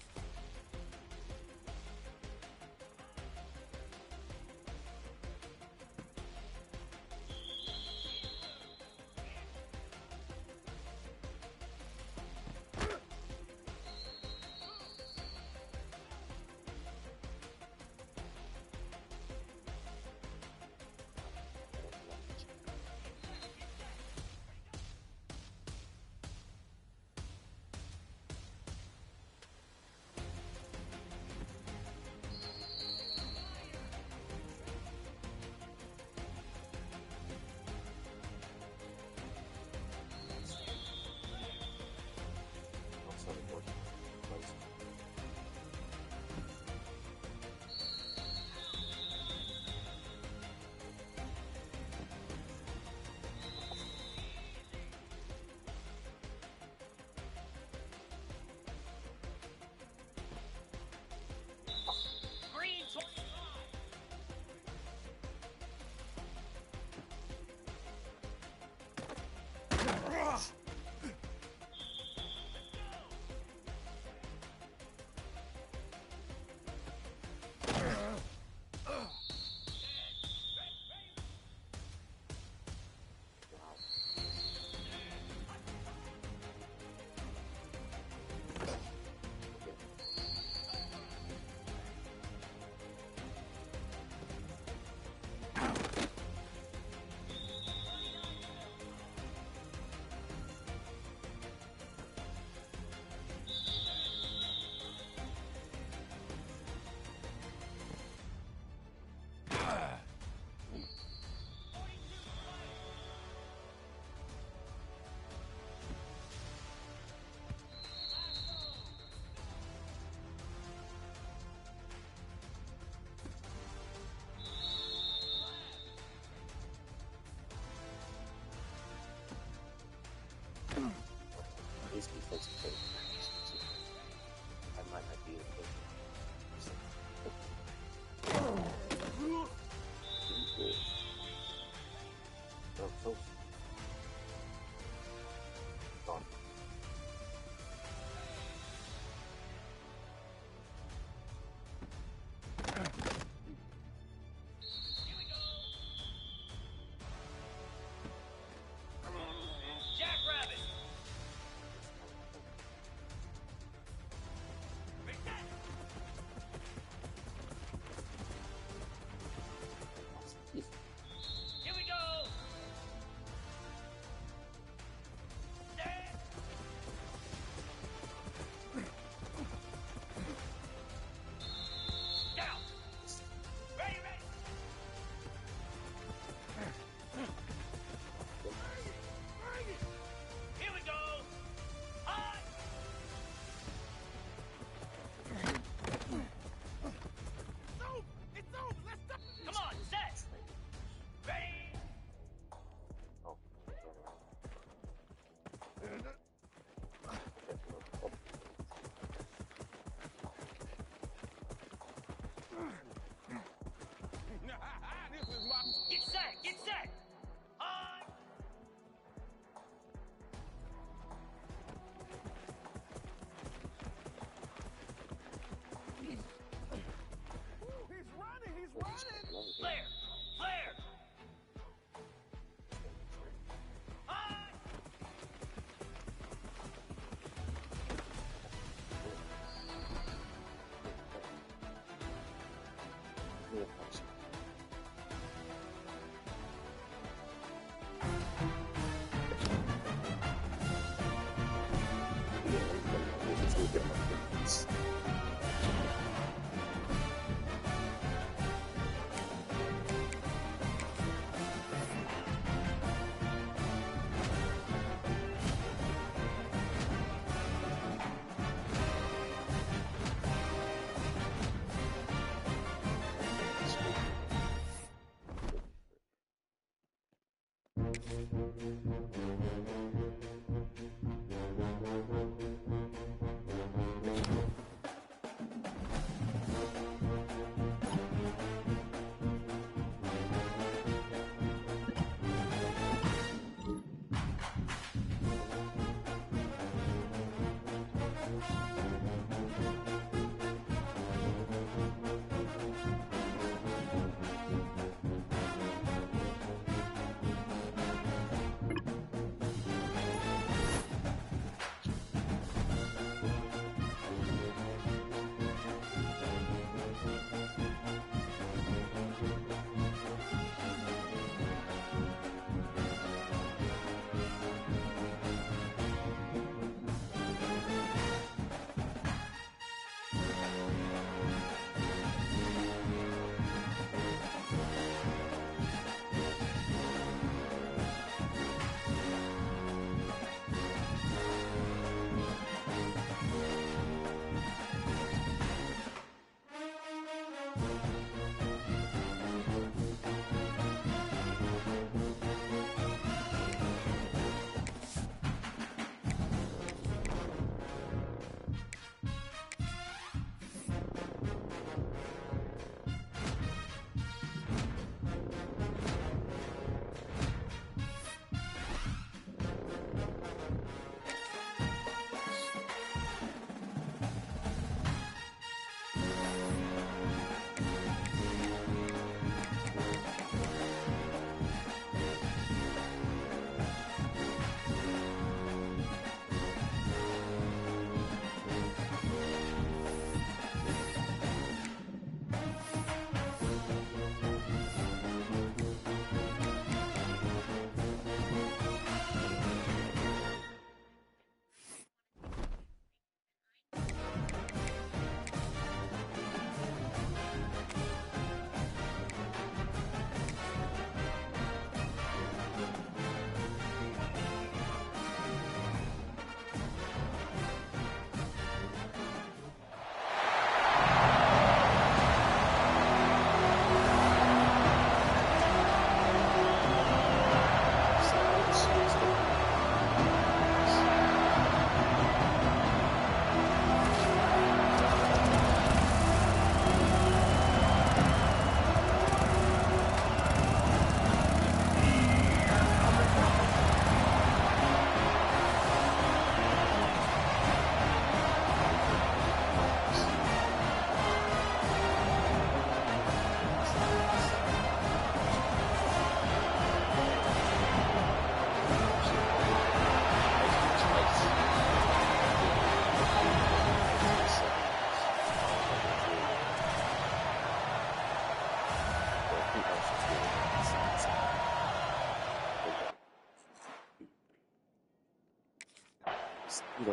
Who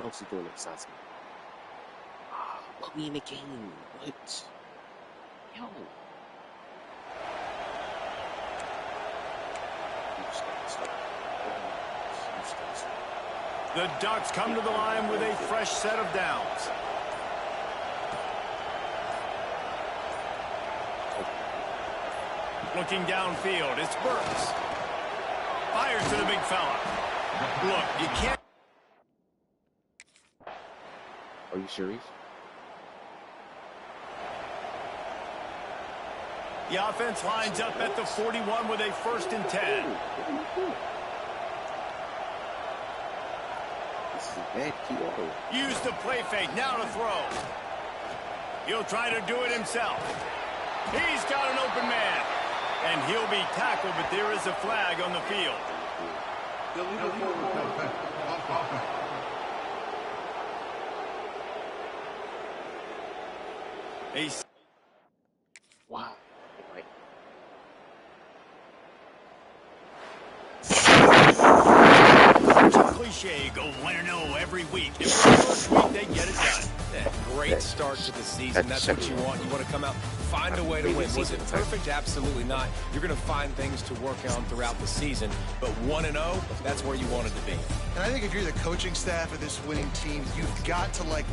else is doing it besides me? Put me in the game. What? Yo. The Ducks come to the line with a fresh set of downs. Looking downfield, it's Burks. Fires to the big fella. Look, you can't... Are you serious? The offense lines up at the 41 with a 1st and 10. This is a bad QO. Use the play fake, now to throw. He'll try to do it himself. He's got an open man. And he'll be tackled, but there is a flag on the field. Wow. Right. Cliche, go 1-0 every week. If it's the first week, they get it done. Yeah, great start to the season. That's what you want. You want to come out, find a way to win. Was it perfect? Absolutely not. You're going to find things to work on throughout the season. But 1-0, that's where you wanted to be. And I think if you're the coaching staff of this winning team, you've got to like...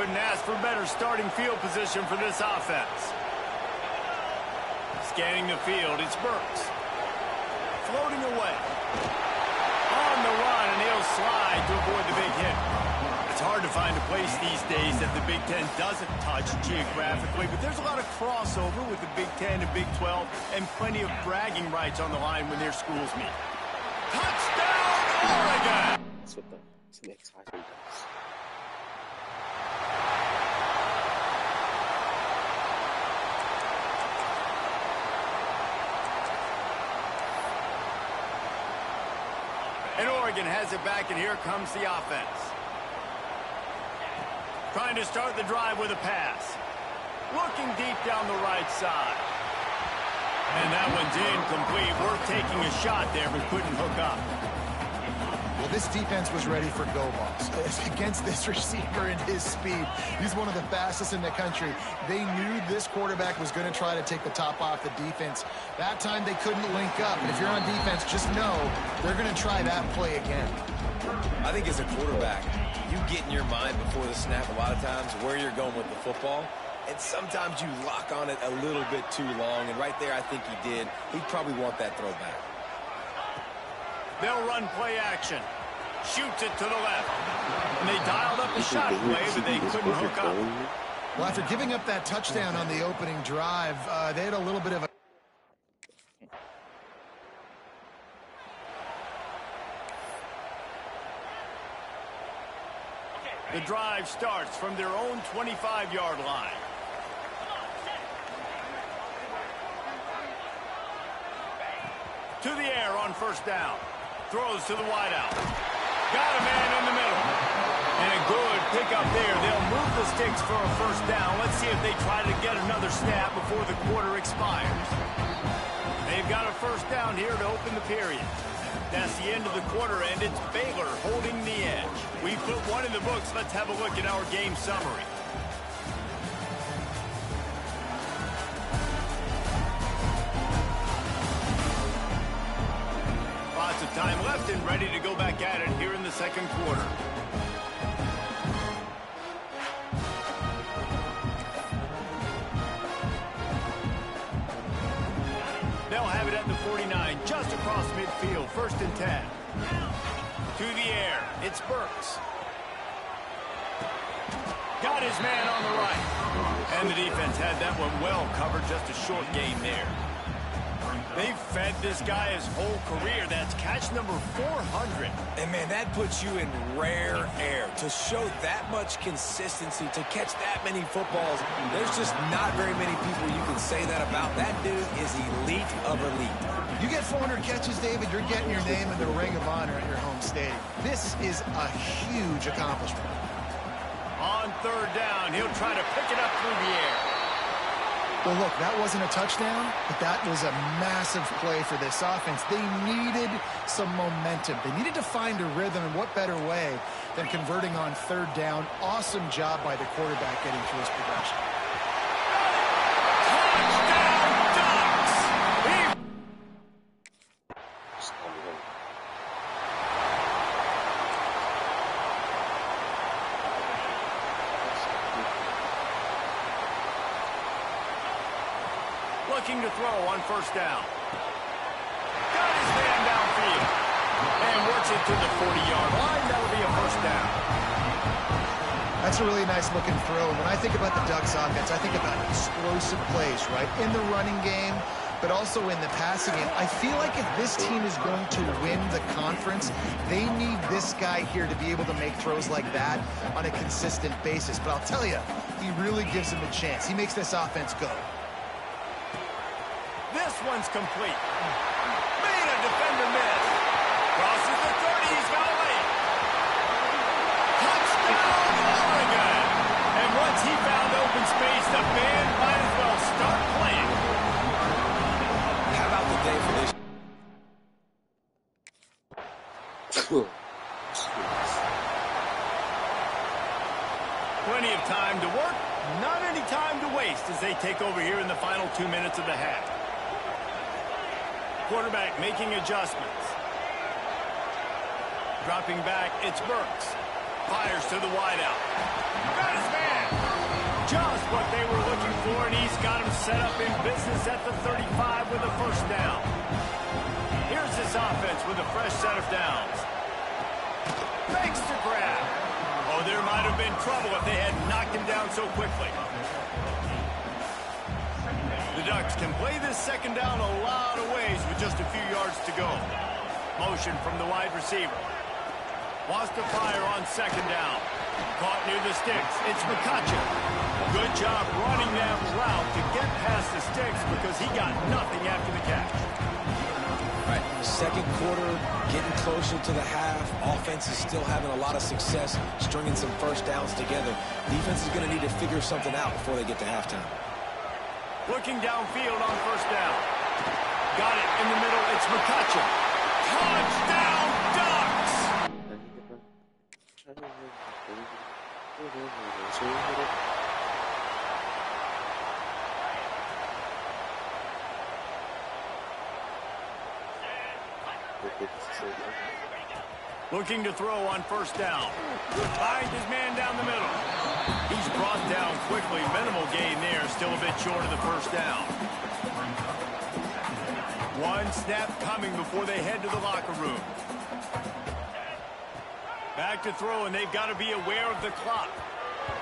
Couldn't ask for better starting field position for this offense. Scanning the field, it's Burks. Floating away. On the run, and he'll slide to avoid the big hit. It's hard to find a place these days that the Big Ten doesn't touch geographically, but there's a lot of crossover with the Big Ten and Big 12 and plenty of bragging rights on the line when their schools meet. Touchdown, Oregon! That's what some excitement does. And Oregon has it back, and here comes the offense. Trying to start the drive with a pass. Looking deep down the right side. And that one's incomplete. Worth taking a shot there, but couldn't hook up. Well, this defense was ready for go balls. Against this receiver and his speed, he's one of the fastest in the country. They knew this quarterback was going to try to take the top off the defense. That time they couldn't link up. And if you're on defense, just know they're going to try that play again. I think as a quarterback, you get in your mind before the snap a lot of times where you're going with the football. And sometimes you lock on it a little bit too long. And right there, I think he did. He'd probably want that throw back. They'll run play action. Shoots it to the left. And they dialed up the shot play, but they couldn't hook up. Well, after giving up that touchdown on the opening drive, they had a little bit of a... The drive starts from their own 25-yard line. To the air on first down. Throws to the wideout. Got a man in the middle. And a good pickup there. They'll move the sticks for a first down. Let's see if they try to get another snap before the quarter expires. They've got a first down here to open the period. That's the end of the quarter, and it's Baylor holding the edge. We put one in the books. Let's have a look at our game summary. Lots of time left and ready to go back at it here in the second quarter. They'll have it at the 49, just across midfield, 1st and 10. To the air, it's Burks. Got his man on the right. And the defense had that one well covered, just a short gain there. They've fed this guy his whole career. That's catch number 400. And, man, that puts you in rare air. To show that much consistency, to catch that many footballs, there's just not very many people you can say that about. That dude is elite of elite. You get 400 catches, David, you're getting your name in the Ring of Honor at your home stadium. This is a huge accomplishment. On third down, he'll try to pick it up through the air. Well, look, that wasn't a touchdown, but that was a massive play for this offense. They needed some momentum. They needed to find a rhythm, and what better way than converting on third down. Awesome job by the quarterback getting through his progression. Touchdown, Ducks! Looking to throw on first down. Got his man downfield. And works it to the 40-yard line. That'll be a first down. That's a really nice looking throw. When I think about the Ducks offense, I think about explosive plays, right? In the running game, but also in the passing game. I feel like if this team is going to win the conference, they need this guy here to be able to make throws like that on a consistent basis. But I'll tell you, he really gives him a chance. He makes this offense go. This one's complete. Made a defender miss. Crosses the 30. He's got a lane. Touchdown, Oregon. And once he found open space, the band might as well start playing. How about the day for this? Plenty of time to work. Not any time to waste as they take over here in the final 2 minutes of the half. Quarterback making adjustments. Dropping back, it's Burks. Fires to the wideout. Got his man. Just what they were looking for, and he's got him set up in business at the 35 with a first down. Here's this offense with a fresh set of downs. Makes the grab. Oh, there might have been trouble if they had knocked him down so quickly. The Ducks can play this second down a lot of ways with just a few yards to go. Motion from the wide receiver. Wants to fire on second down. Caught near the sticks. It's McCutcheon. Good job running that route to get past the sticks because he got nothing after the catch. Right, second quarter, getting closer to the half. Offense is still having a lot of success stringing some first downs together. Defense is going to need to figure something out before they get to halftime. Looking downfield on first down. Got it in the middle. It's McCutcheon. Touchdown, Ducks! Looking to throw on first down. Finds his man down the middle. He's brought down quickly. Minimal gain there. Still a bit short of the first down. One snap coming before they head to the locker room. Back to throw, and they've got to be aware of the clock.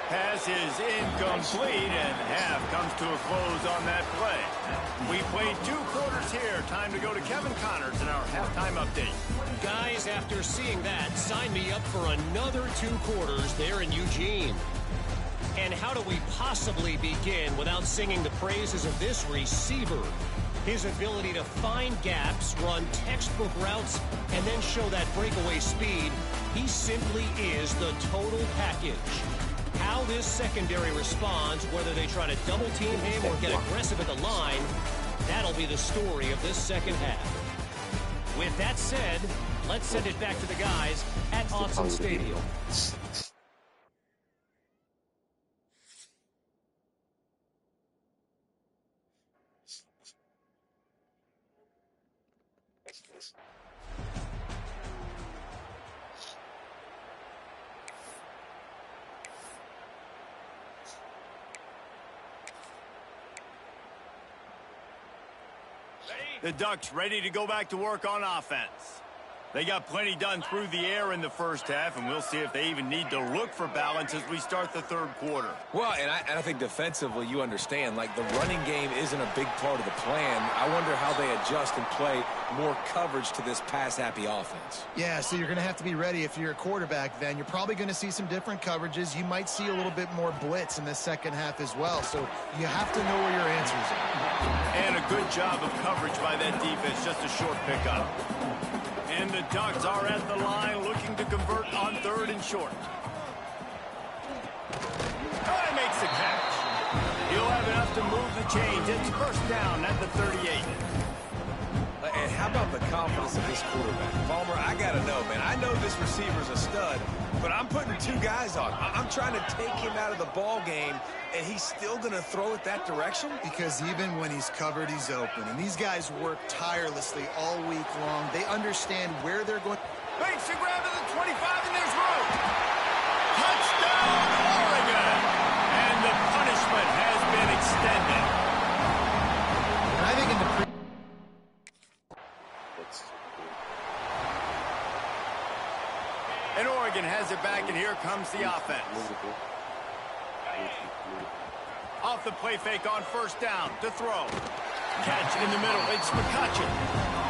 Pass is incomplete, and half comes to a close on that play. We played 2 quarters here. Time to go to Kevin Connors in our halftime update. Guys, after seeing that, sign me up for another 2 quarters there in Eugene. And how do we possibly begin without singing the praises of this receiver? His ability to find gaps, run textbook routes, and then show that breakaway speed. He simply is the total package. How this secondary responds, whether they try to double-team him or get aggressive at the line, that'll be the story of this second half. With that said, let's send it back to the guys at Autzen Stadium. The Ducks ready to go back to work on offense. They got plenty done through the air in the first half, and we'll see if they even need to look for balance as we start the third quarter. Well, and I think defensively, you understand, like the running game isn't a big part of the plan. I wonder how they adjust and play more coverage to this pass-happy offense. Yeah, so you're going to have to be ready if you're a quarterback then. You're probably going to see some different coverages. You might see a little bit more blitz in the second half as well, so you have to know where your answers are. And a good job of coverage by that defense, just a short pickup. And the Ducks are at the line looking to convert on third and short. Try makes the catch. He'll have enough to move the chains. It's first down at the 38. And how about the confidence of this quarterback? Palmer, I got to know, man. I know this receiver's a stud, but I'm putting 2 guys on. I'm trying to take him out of the ball game, and he's still going to throw it that direction? Because even when he's covered, he's open. And these guys work tirelessly all week long. They understand where they're going. Makes the grab at the 25, and there's room. Touchdown, Oregon! And the punishment has been extended. And I think in the And Oregon has it back, and here comes the offense. Off the play fake on first down to throw. Catch in the middle. It's McCutcheon.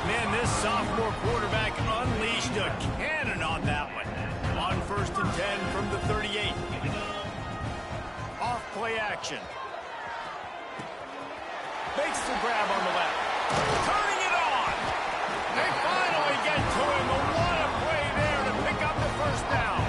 Man, this sophomore quarterback unleashed a cannon on that one. On first and 10 from the 38. Off play action. Makes the grab on the left. Turning it on. They finally get to him. What a play there to pick up the first down.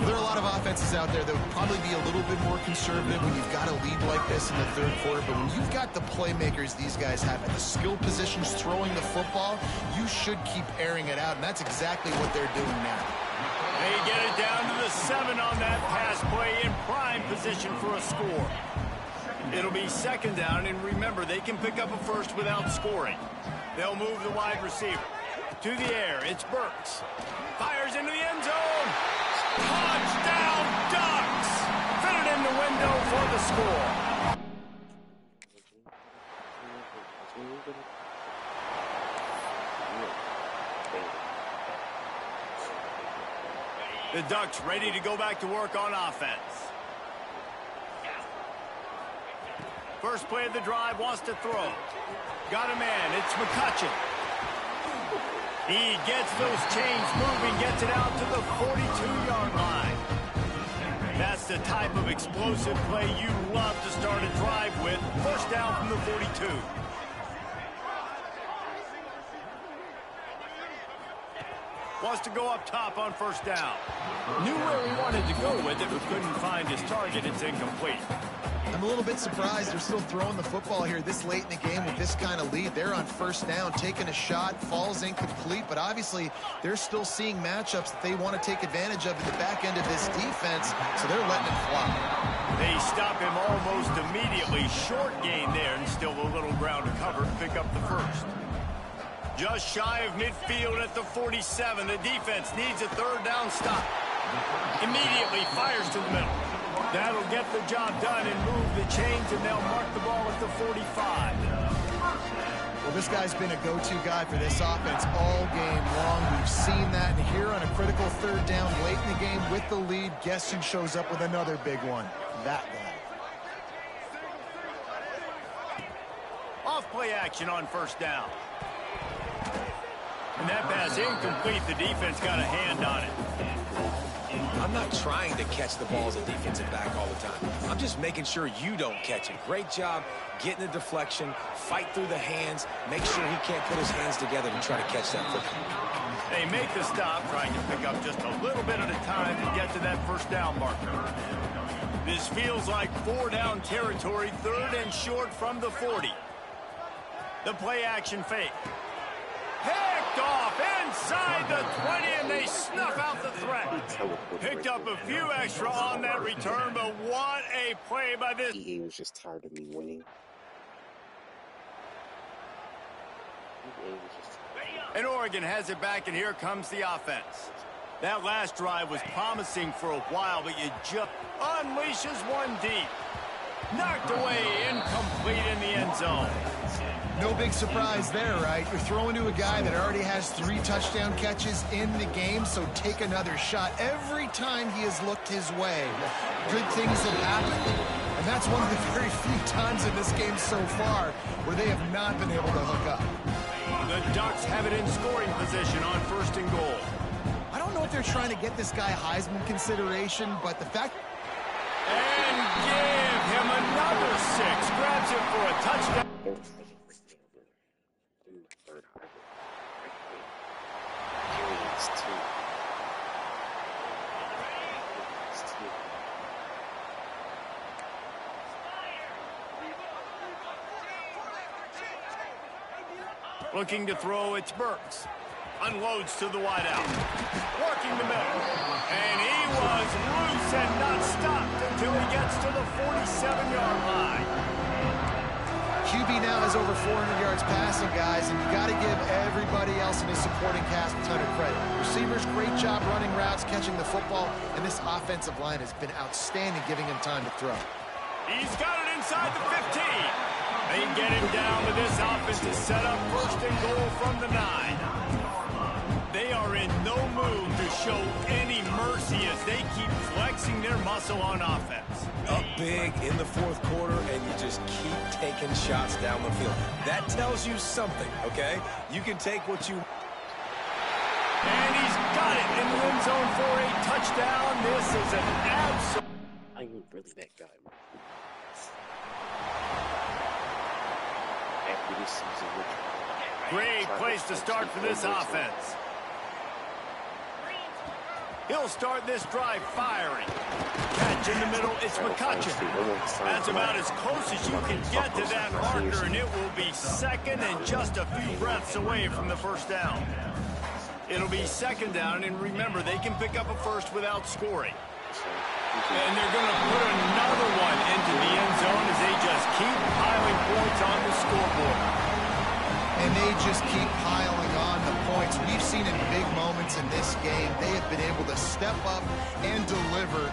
There are a lot of offenses out there that would probably be a little bit more conservative when you've got a lead like this in the third quarter. But when you've got the playmakers these guys have at the skill positions throwing the football, you should keep airing it out. And that's exactly what they're doing now. They get it down to the 7 on that pass play in prime position for a score. It'll be second down, and remember, they can pick up a first without scoring. They'll move the wide receiver. To the air, it's Burks. Fires into the end zone. Touchdown Ducks! Fitted in the window for the score. The Ducks ready to go back to work on offense. First play of the drive, wants to throw. Got a man, it's McCutcheon. He gets those chains moving, gets it out to the 42-yard line. That's the type of explosive play you love to start a drive with. First down from the 42. Wants to go up top on first down. Knew where he wanted to go with it, but couldn't find his target. It's incomplete. I'm a little bit surprised they're still throwing the football here this late in the game with this kind of lead. They're on first down, taking a shot, falls incomplete, but obviously they're still seeing matchups that they want to take advantage of in the back end of this defense, so they're letting it fly. They stop him almost immediately. Short gain there, and still a little ground to cover to pick up the first. Just shy of midfield at the 47. The defense needs a third down stop. Immediately fires to the middle. That'll get the job done and move the chains, and they'll mark the ball at the 45. Well, this guy's been a go-to guy for this offense all game long. We've seen that, and here on a critical third down late in the game with the lead, guess who shows up with another big one? That guy. Off play action on first down. And that pass incomplete. The defense got a hand on it. I'm not trying to catch the ball as a defensive back all the time. I'm just making sure you don't catch it. Great job getting the deflection, fight through the hands, make sure he can't put his hands together to try to catch that football. They make the stop, trying to pick up just a little bit at a time to get to that first down marker. This feels like 4-down territory, third and short from the 40. The play action fake. Picked off inside the 20, and they snuff out the threat. Picked up a few extra on that return, but what a play by this. He was just tired of me winning. And Oregon has it back, and here comes the offense. That last drive was promising for a while, but you just unleashes one deep. Knocked away, incomplete in the end zone. No big surprise there, right? You're throwing to a guy that already has 3 touchdown catches in the game, so take another shot. Every time he has looked his way, good things have happened. And that's one of the very few times in this game so far where they have not been able to hook up. The Ducks have it in scoring position on first and goal. I don't know if they're trying to get this guy Heisman consideration, but the fact... And give him another 6. Grabs it for a touchdown. Looking to throw, it's Burks. Unloads to the wideout. Working the middle. And he was loose and not stopped until he gets to the 47-yard line. QB now has over 400 yards passing, guys, and you got to give everybody else in his supporting cast a ton of credit. Receivers, great job running routes, catching the football, and this offensive line has been outstanding, giving him time to throw. He's got it inside the 15. They get him down to this offense to set up first and goal from the 9. They are in no mood to show any mercy as they keep flexing their muscle on offense. Up big in the fourth quarter, and you just keep taking shots down the field. That tells you something, okay? You can take what you... And he's got it in the end zone for a touchdown. This is an absolute... I ain't really that guy, man. After this season, great place to start for this offense. He'll start this drive firing. Catch in the middle, it's McCutcheon. That's about as close as you can get to that marker, and it will be second and just a few breaths away from the first down. It'll be second down, and remember, they can pick up a first without scoring. And they're going to put another one into the end zone as they just keep piling points on the scoreboard. And they just keep piling on the points. We've seen in big moments in in this game. They have been able to step up and deliver.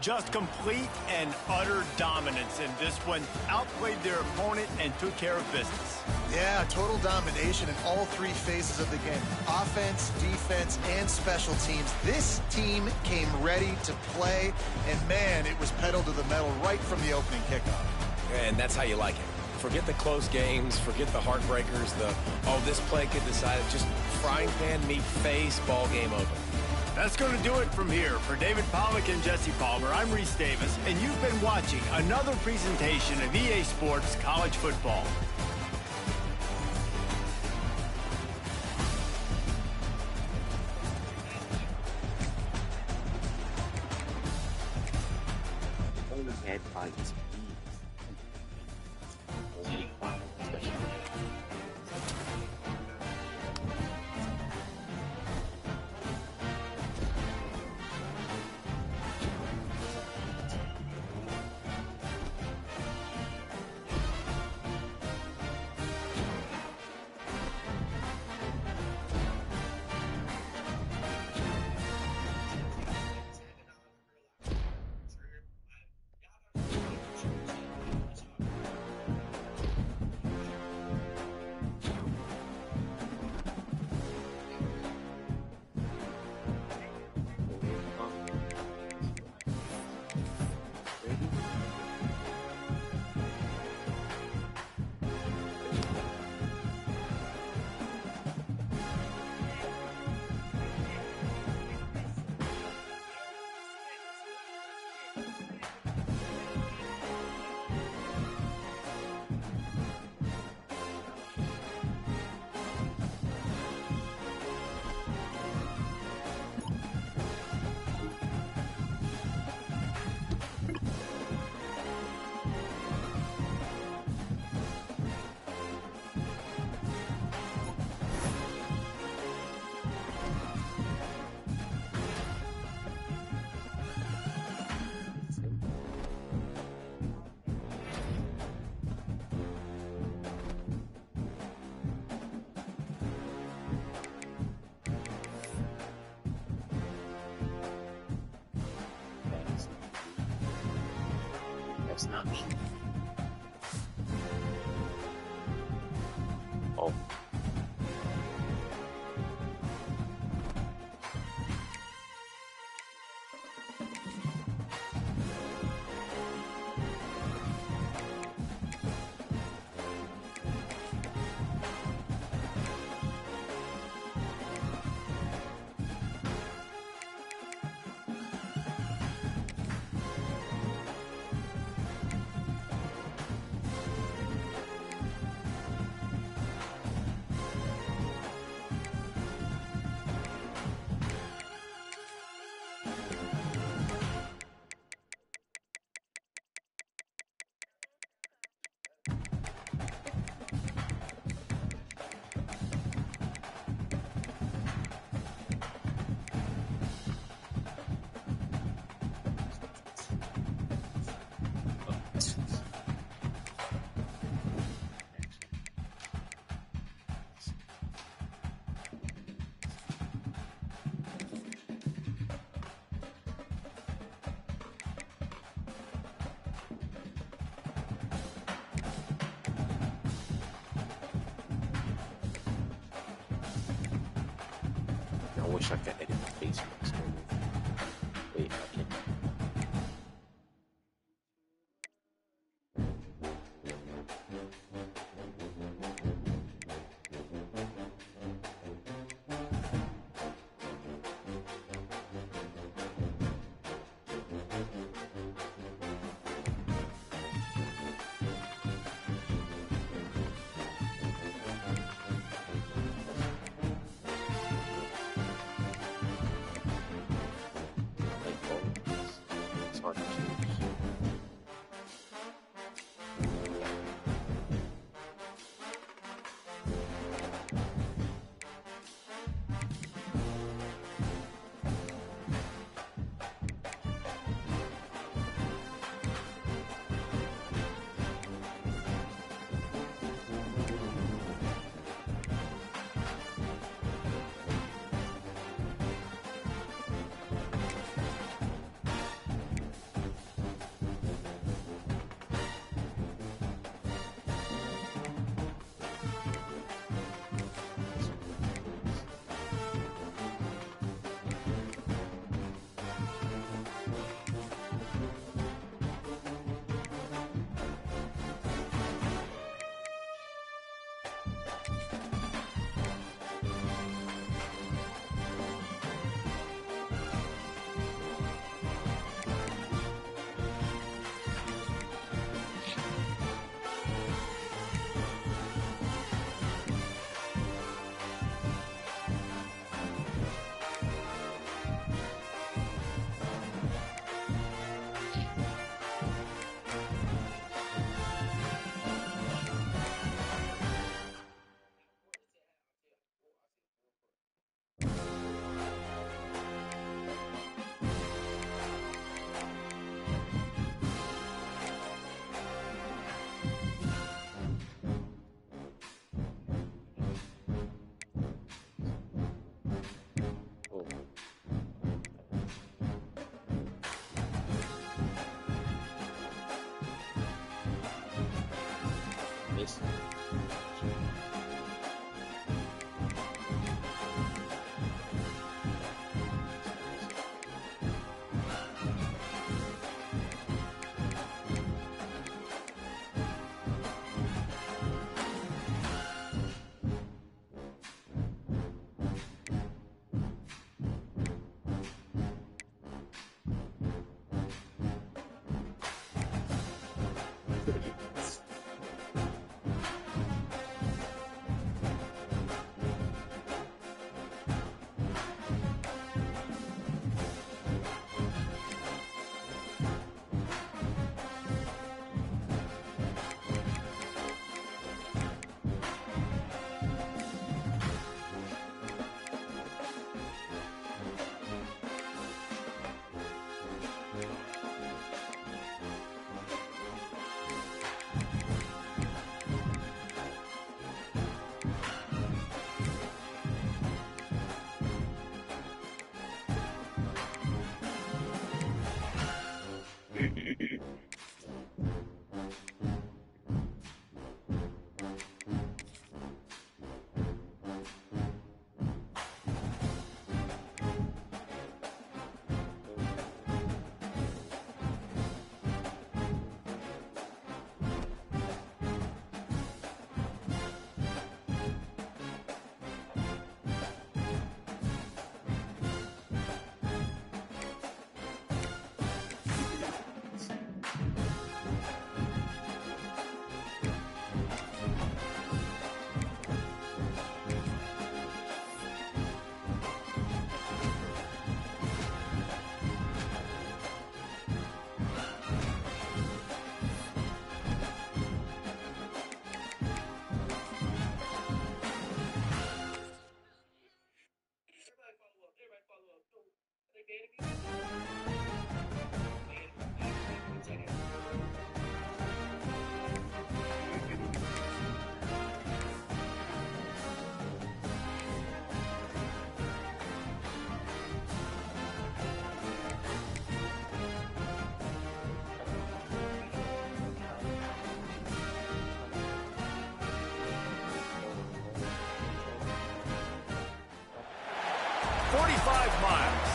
Just complete and utter dominance in this one. Outplayed their opponent and took care of business. Yeah, total domination in all three phases of the game. Offense, defense, and special teams. This team came ready to play, and man, it was pedal to the metal right from the opening kickoff. And that's how you like it. Forget the close games, forget the heartbreakers, this play could decide it. Just frying pan, meat face, ball game over. That's going to do it from here. For David Pollack and Jesse Palmer, I'm Reese Davis, and you've been watching another presentation of EA Sports College Football. Only had 5 speeds. Only 5 special. That's not me. Oh. I wish I could edit the face mask. Wait, I can't. miss.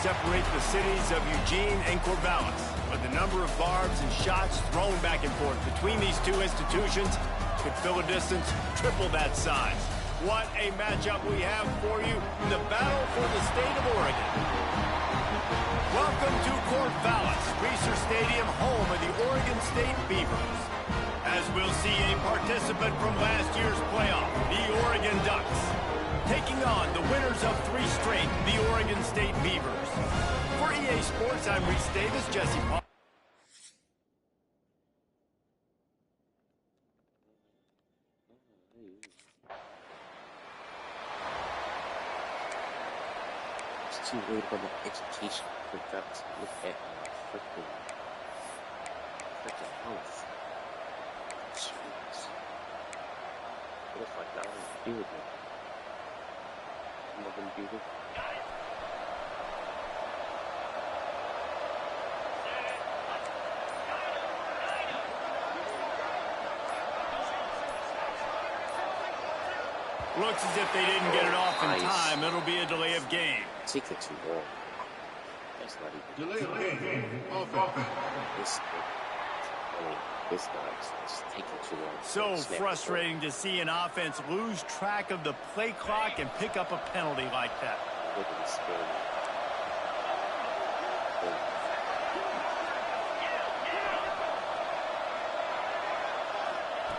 Separate the cities of Eugene and Corvallis, but the number of barbs and shots thrown back and forth between these two institutions could fill a distance triple that size. What a matchup we have for you in the battle for the state of Oregon. Welcome to Corvallis, Reser Stadium, home of the Oregon State Beavers. As we'll see a participant from last year's playoff, the Oregon Ducks, taking on the winners of 3 straight, the Oregon State Beavers. For EA Sports, I'm Reese Davis, Jesse Paul. It's too late about my education. Forgot to look at my freaking health. Jeez. What if I got a building? I'm not gonna do this. Looks as if they didn't get it off in time. It'll be a delay of game. Taking too long. That's not even. Delay of game. This guy's taking too long. So frustrating to see an offense lose track of the play clock and pick up a penalty like that. Look at this game.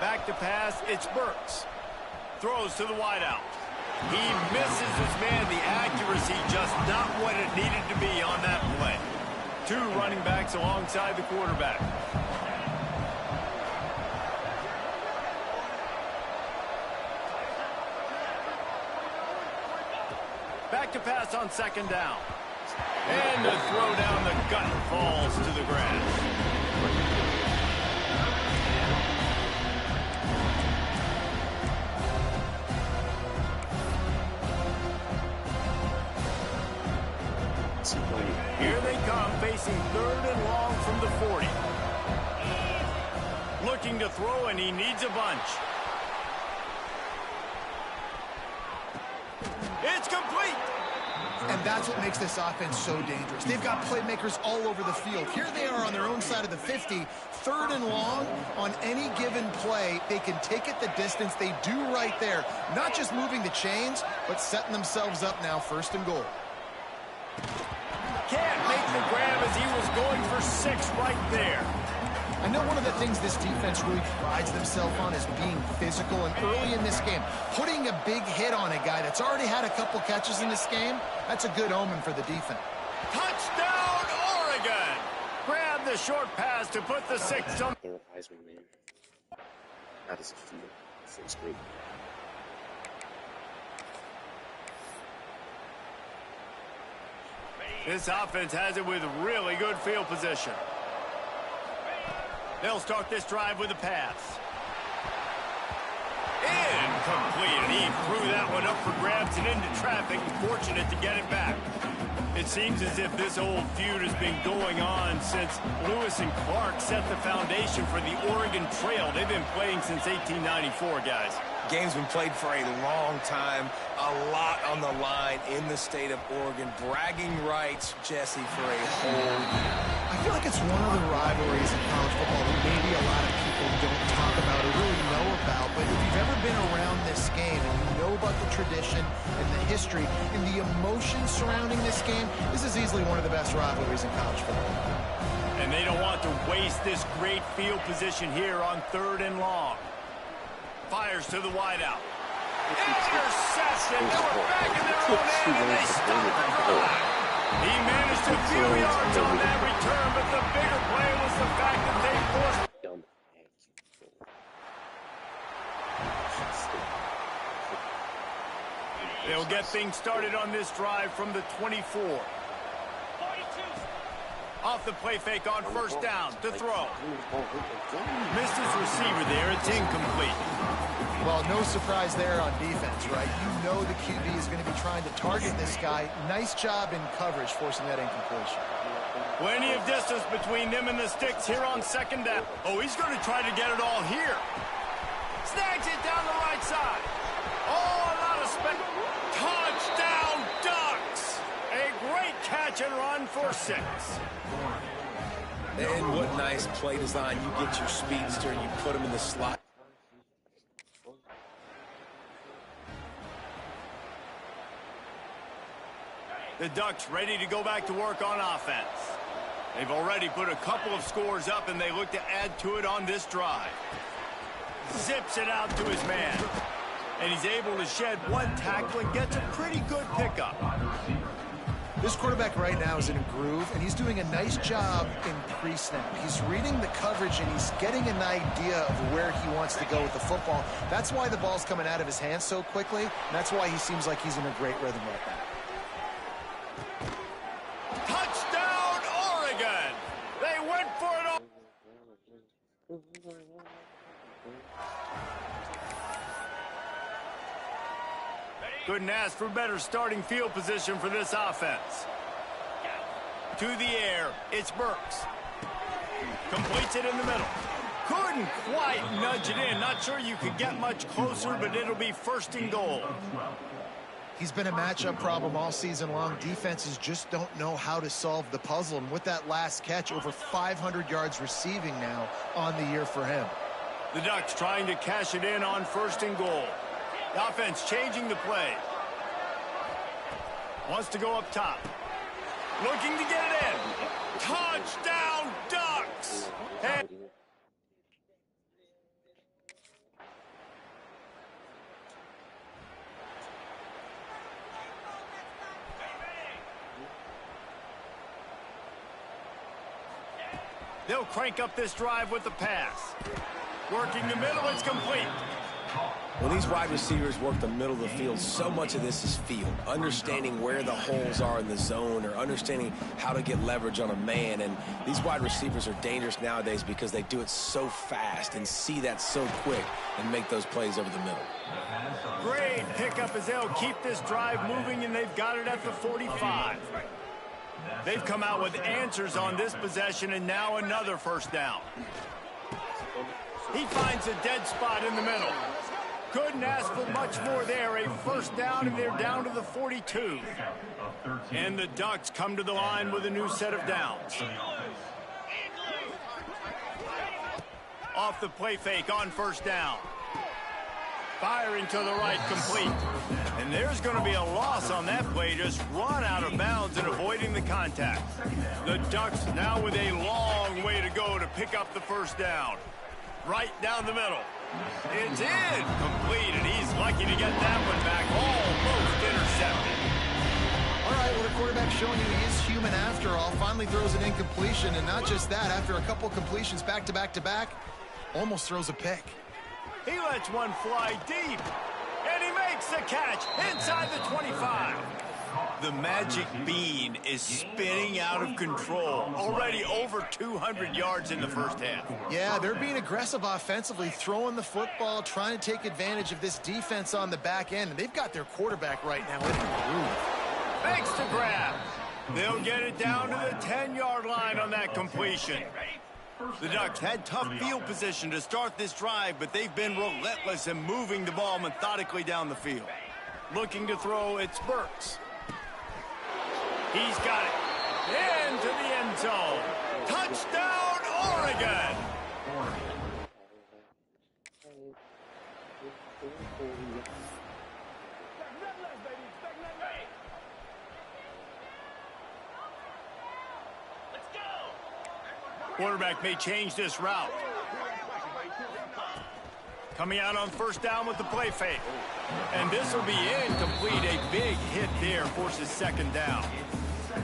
Back to pass, it's Burks. Throws to the wideout. He misses his man. The accuracy just not what it needed to be on that play. 2 running backs alongside the quarterback. Back to pass on 2nd down. And the throw down the gut falls to the grass. Here they come, facing 3rd and long from the 40. Looking to throw, and he needs a bunch. It's complete. And that's what makes this offense so dangerous. They've got playmakers all over the field. Here they are on their own side of the 50, 3rd and long. On any given play, they can take it the distance. They do right there. Not just moving the chains, but setting themselves up now 1st and goal. Can't make the grab as he was going for 6 right there. I know one of the things this defense really prides themselves on is being physical, and early in this game, putting a big hit on a guy that's already had a couple catches in this game, that's a good omen for the defense. Touchdown, Oregon! Grab the short pass to put the 6 on. They're a Heisman, man. How does it feel? It feels great. This offense has it with really good field position. They'll start this drive with a pass. Incomplete, and he threw that one up for grabs and into traffic. Fortunate to get it back. It seems as if this old feud has been going on since Lewis and Clark set the foundation for the Oregon Trail. They've been playing since 1894, guys. Game's been played for a long time, a lot on the line in the state of Oregon. Bragging rights, Jesse, for a whole year. I feel like it's one of the rivalries in college football that maybe a lot of people don't talk about or really know about, but if you've ever been around this game and you know about the tradition and the history and the emotion surrounding this game, this is easily one of the best rivalries in college football. And they don't want to waste this great field position here on 3rd and long. Fires to the wideout. Interception. They were back in their own end, and they stopped the drive. He managed a few yards on that return, but the bigger play was the fact that they forced. They'll get things started on this drive from the 24. Off the play fake on 1st down to throw. Missed his receiver there. It's incomplete. Well, no surprise there on defense, right? You know the QB is going to be trying to target this guy. Nice job in coverage forcing that incompletion. Plenty of distance between them and the sticks here on 2nd down. Oh, he's going to try to get it all here. Snags it down the right side. Oh, a lot of space. Touchdown, Ducks! A great catch and run for 6. And what nice play design. You get your speedster, you put him in the slot. The Ducks ready to go back to work on offense. They've already put a couple of scores up, and they look to add to it on this drive. Zips it out to his man. And he's able to shed 1 tackle and gets a pretty good pickup. This quarterback right now is in a groove, and he's doing a nice job in pre-snap. He's reading the coverage, and he's getting an idea of where he wants to go with the football. That's why the ball's coming out of his hands so quickly, and that's why he seems like he's in a great rhythm right now. Touchdown, Oregon! They went for it all. Couldn't ask for better starting field position for this offense. To the air, it's Burks. Completes it in the middle. Couldn't quite nudge it in. Not sure you could get much closer, but it'll be 1st and goal. He's been a matchup problem all season long. Defenses just don't know how to solve the puzzle. And with that last catch, over 500 yards receiving now on the year for him. The Ducks trying to cash it in on 1st and goal. The offense changing the play. Wants to go up top. Looking to get it in. Touchdown, Ducks! And they'll crank up this drive with the pass. Working the middle, it's complete. When these wide receivers work the middle of the field, so much of this is field. Understanding where the holes are in the zone or understanding how to get leverage on a man. And these wide receivers are dangerous nowadays because they do it so fast and see that so quick and make those plays over the middle. Great pickup as they'll keep this drive moving, and they've got it at the 45. They've come out with answers on this possession, and now another 1st down. He finds a dead spot in the middle. Couldn't ask for much more there. A first down, and they're down to the 42. And the Ducks come to the line with a new set of downs. Off the play fake on first down. Firing to the right, complete. And there's going to be a loss on that play, just run out of bounds and avoiding the contact. The Ducks now with a long way to go to pick up the first down. Right down the middle. It's in, complete, and he's lucky to get that one back, almost intercepted. All right, well, the quarterback showing you he is human after all. Finally throws an incompletion, and not just that, after a couple completions back to back to back, almost throws a pick. He lets one fly deep, and he makes the catch inside the 25. The magic bean is spinning out of control. Already over 200 yards in the first half. Yeah, they're being aggressive offensively, throwing the football, trying to take advantage of this defense on the back end, and they've got their quarterback right now in the groove. Makes the grab. They'll get it down to the 10-yard line on that completion. The Ducks had tough field position to start this drive, but they've been relentless in moving the ball methodically down the field. Looking to throw, it's Burks. He's got it. Into the end zone. Touchdown, Oregon! Quarterback may change this route. Coming out on first down with the play fake. And this will be incomplete. A big hit there forces second down.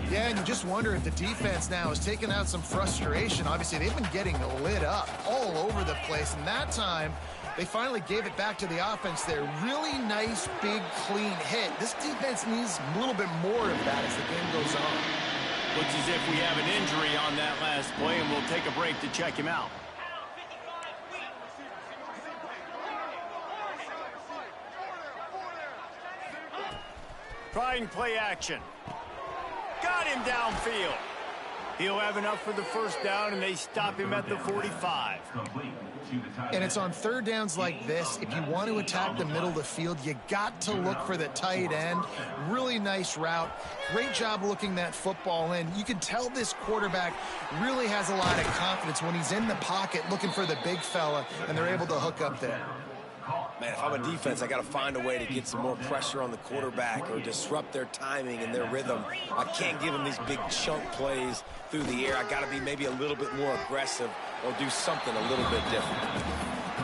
Yeah, and you just wonder if the defense now is taking out some frustration. Obviously, they've been getting lit up all over the place. And that time, they finally gave it back to the offense there. Really nice, big, clean hit. This defense needs a little bit more of that as the game goes on. Looks as if we have an injury on that last play, and we'll take a break to check him out. Trying play action. Got him downfield. He'll have enough for the first down, and they stop him at the 45. And it's on third downs like this. If you want to attack the middle of the field, you got to look for the tight end. Really nice route. Great job looking that football in. You can tell this quarterback really has a lot of confidence when he's in the pocket looking for the big fella, and they're able to hook up there. Man, if I'm a defense, I got to find a way to get some more pressure on the quarterback or disrupt their timing and their rhythm. I can't give them these big chunk plays through the air. I got to be maybe a little bit more aggressive or do something a little bit different.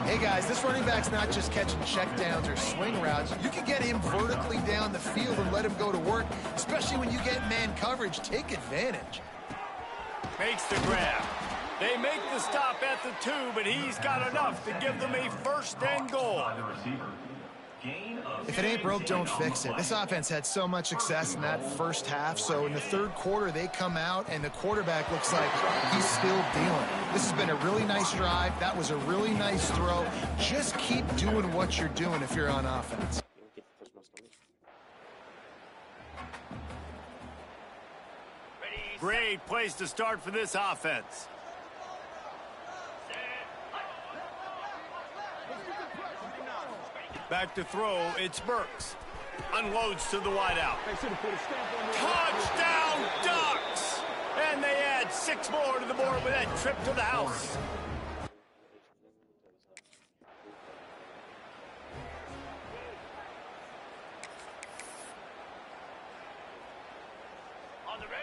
Hey, guys, this running back's not just catching checkdowns or swing routes. You can get him vertically down the field and let him go to work, especially when you get man coverage. Take advantage. Makes the grab. They make the stop at the 2, but he's got enough to give them a first and goal. If it ain't broke, don't fix it. This offense had so much success in that first half, so in the third quarter, they come out, and the quarterback looks like he's still dealing. This has been a really nice drive. That was a really nice throw. Just keep doing what you're doing if you're on offense. Great place to start for this offense. Back to throw, it's Burks. Unloads to the wideout. Touchdown, Ducks! And they add 6 more to the board with that trip to the house.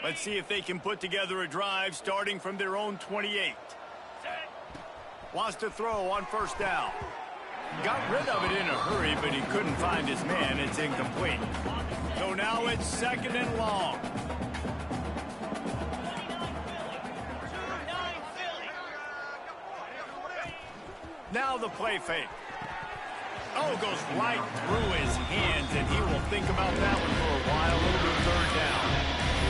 Let's see if they can put together a drive starting from their own 28. Wants to throw on first down. Got rid of it in a hurry, but he couldn't find his man. It's incomplete. So now it's second and long. Now the play fake. Oh, goes right through his hands, and he will think about that one for a while. A little bit third down.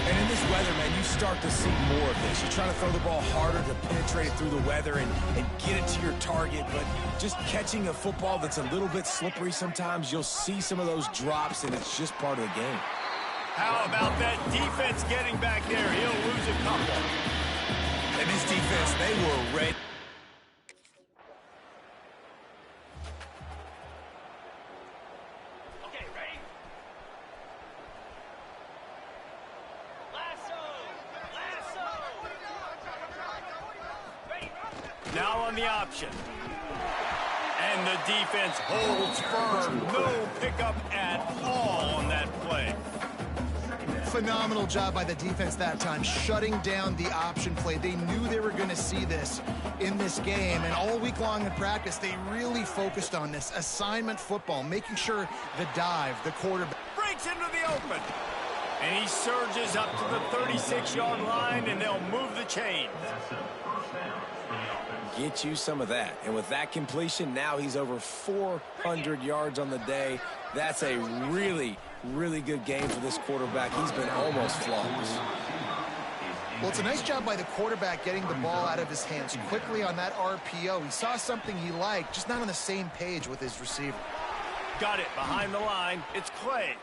And in this weather, man, you start to see more of this. You're trying to throw the ball harder to penetrate through the weather and get it to your target, but just catching a football that's a little bit slippery sometimes, you'll see some of those drops, and it's just part of the game. How about that defense getting back there? He'll lose a couple. And this defense, they were ready. Now on the option. And the defense holds firm. No pickup at all on that play. Phenomenal job by the defense that time, shutting down the option play. They knew they were going to see this in this game, and all week long in practice, they really focused on this assignment football, making sure the dive, the quarterback Breaks into the open. And he surges up to the 36-yard line, and they'll move the chains. Get you some of that. And with that completion, now he's over 400 yards on the day. That's a really, really good game for this quarterback. He's been almost flawless. Well, it's a nice job by the quarterback getting the ball out of his hands quickly on that RPO. He saw something he liked, just not on the same page with his receiver. Got it behind the line. It's Clay.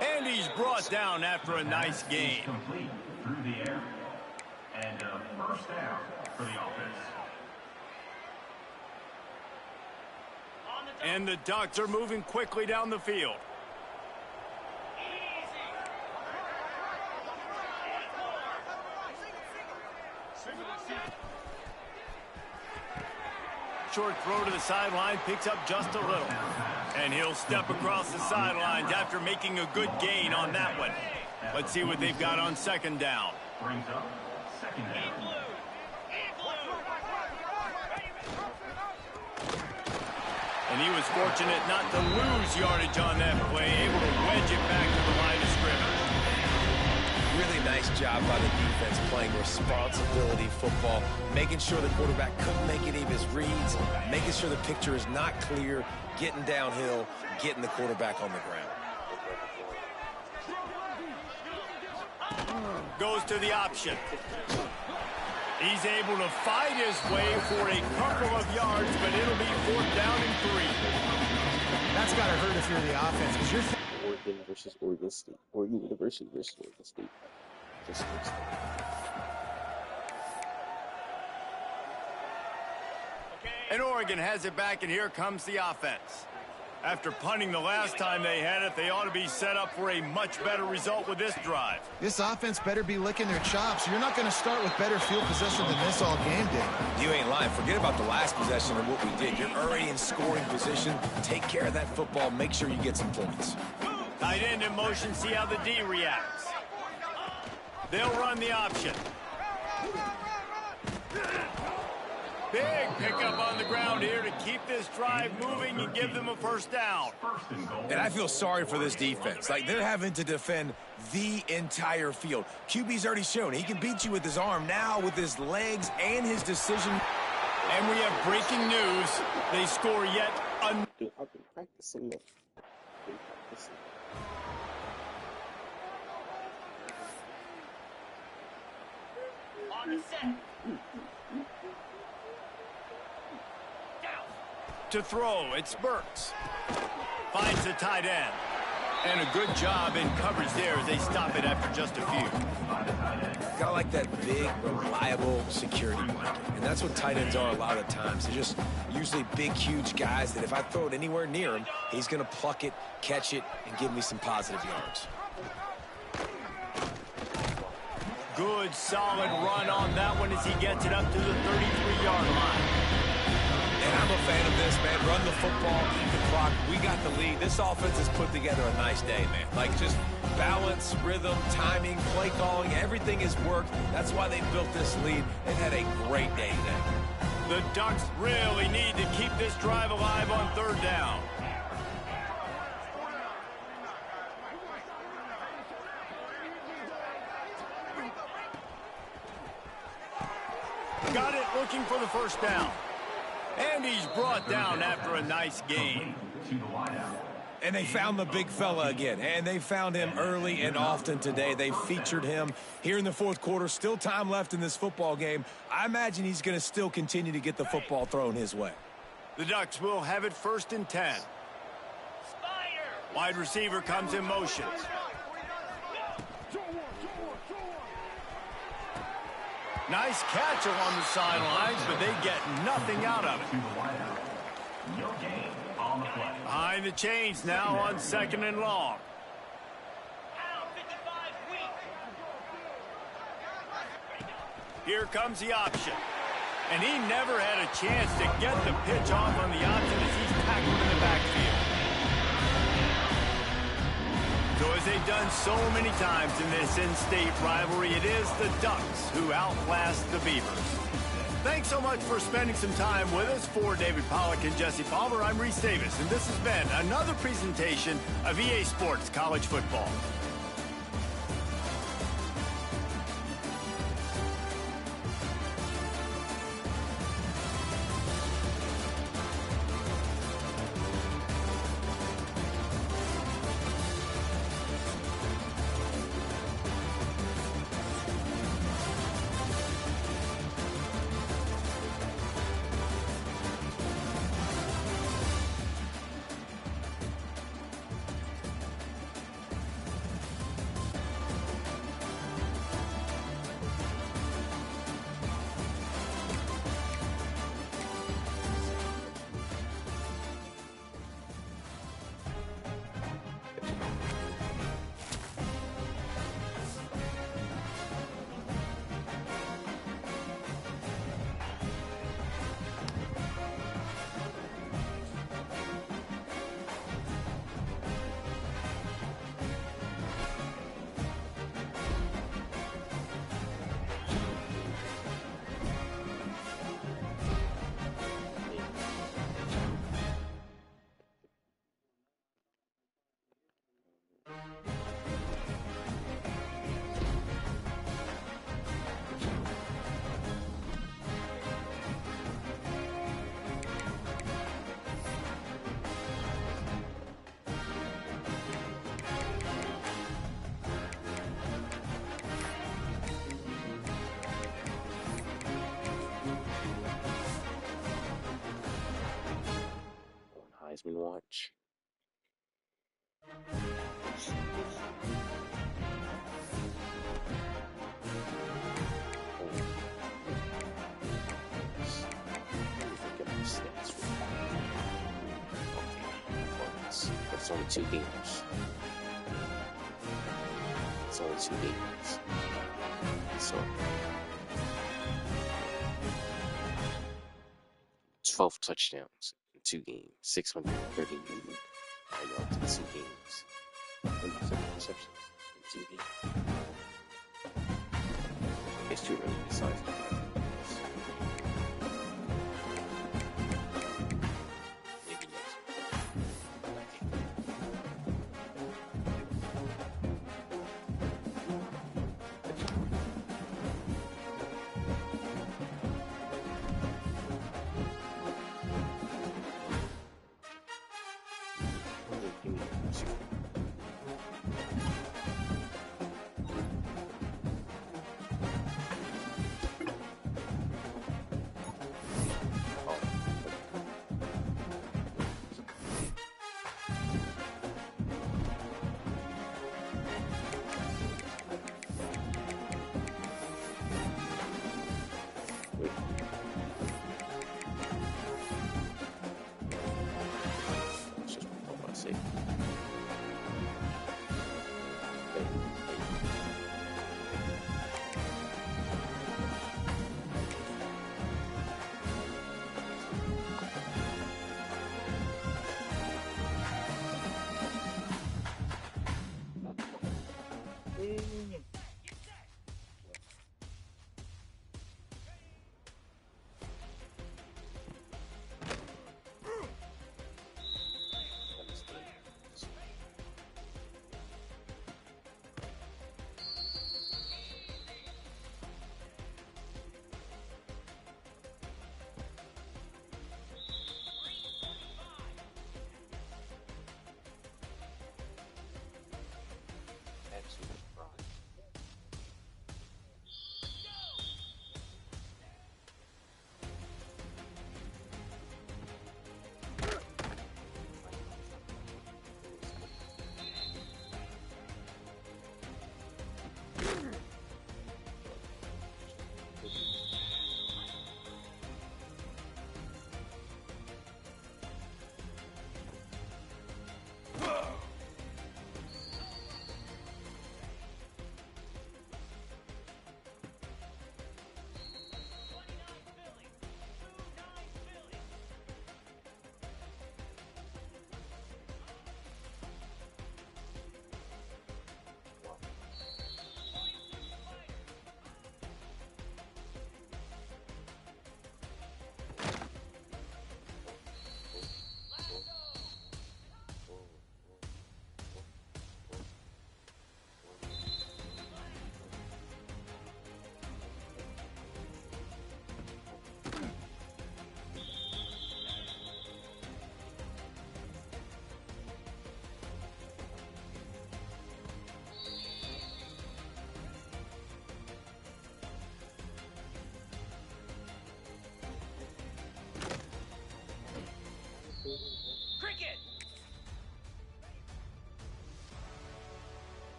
And he's brought down after a nice game. Complete through the air. And first down for the offense. And the Ducks are moving quickly down the field. Short throw to the sideline, picks up just a little. And he'll step across the sidelines after making a good gain on that one. Let's see what they've got on second down. Brings up second down. And he was fortunate not to lose yardage on that play, able to wedge it back to the line of scrimmage. Really nice job by the defense playing responsibility football, making sure the quarterback couldn't make any of his reads, making sure the picture is not clear, getting downhill, getting the quarterback on the ground. Goes to the option. He's able to fight his way for a couple of yards, but it'll be 4th down and 3. That's got to hurt if you're the offense, because you're Oregon versus Oregon State. Oregon University versus Oregon State. Just mixed up. And Oregon has it back, and here comes the offense. After punting the last time they had it, they ought to be set up for a much better result with this drive. This offense better be licking their chops. You're not going to start with better field possession than this all game day. You ain't lying. Forget about the last possession and what we did. You're already in scoring position. Take care of that football. Make sure you get some points. Tight end in motion, see how the D reacts. They'll run the option. Big pickup on the ground here to keep this drive moving and give them a first down. And I feel sorry for this defense. Like, they're having to defend the entire field. QB's already shown he can beat you with his arm. Now with his legs and his decision. And we have breaking news. They score yet another. Dude, I've been practicing this. On the set. To throw, it's Burks. Finds the tight end. And a good job in coverage there as they stop it after just a few. Got like that big, reliable security blanket. And that's what tight ends are a lot of times. They're just usually big, huge guys that if I throw it anywhere near him, he's going to pluck it, catch it, and give me some positive yards. Good, solid run on that one as he gets it up to the 33-yard line. And I'm a fan of this, man. Run the football, eat the clock. We got the lead. This offense has put together a nice day, man. Like, just balance, rhythm, timing, play calling, everything has worked. That's why they built this lead. They've had a great day today. The Ducks really need to keep this drive alive on 3rd down. Got it, looking for the first down. And he's brought down after a nice gain. And they found the big fella again. And they found him early and often today. They featured him here in the 4th quarter. Still time left in this football game. I imagine he's going to still continue to get the football thrown his way. The Ducks will have it 1st and 10. Wide receiver comes in motion. Nice catch along the sidelines, but they get nothing out of it. Behind the chains now on 2nd and long. Here comes the option. And he never had a chance to get the pitch off on the option as he's tackled in the backfield. So as they've done so many times in this in-state rivalry, it is the Ducks who outlast the Beavers. Thanks so much for spending some time with us. For David Pollack and Jesse Palmer, I'm Reese Davis, and this has been another presentation of EA Sports College Football. Heisman watch. That's only 2 games. It's only 2 games. So 12 touchdowns in 2 games, 630 yards in 2 games, 107 receptions in 2 games. It's too early to decide. Maybe next.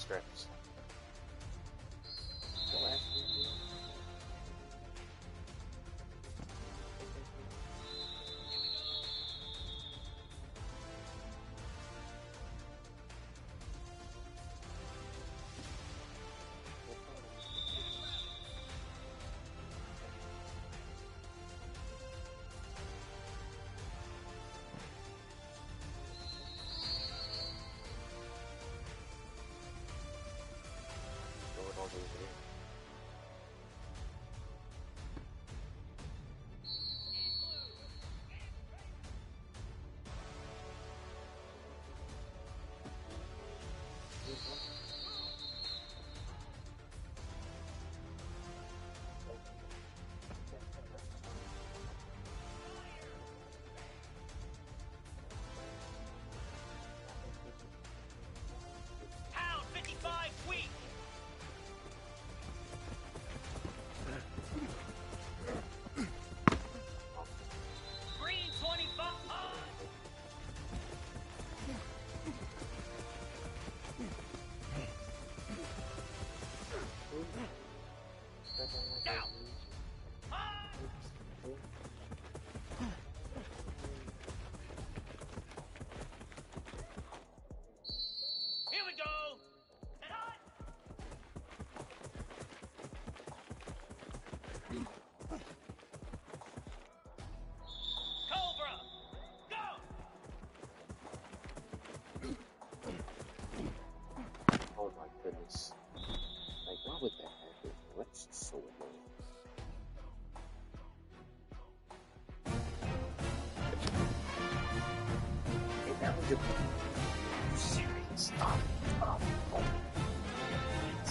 scraps. So actually, throw it all the way there. Pound 55 weak. Green 25. Down. Here we go. And on. Cobra. Go. Oh my goodness. Like, why would that happen? That's just so annoying. Hey, that was you serious? Stop. Stop. Oh. Yes.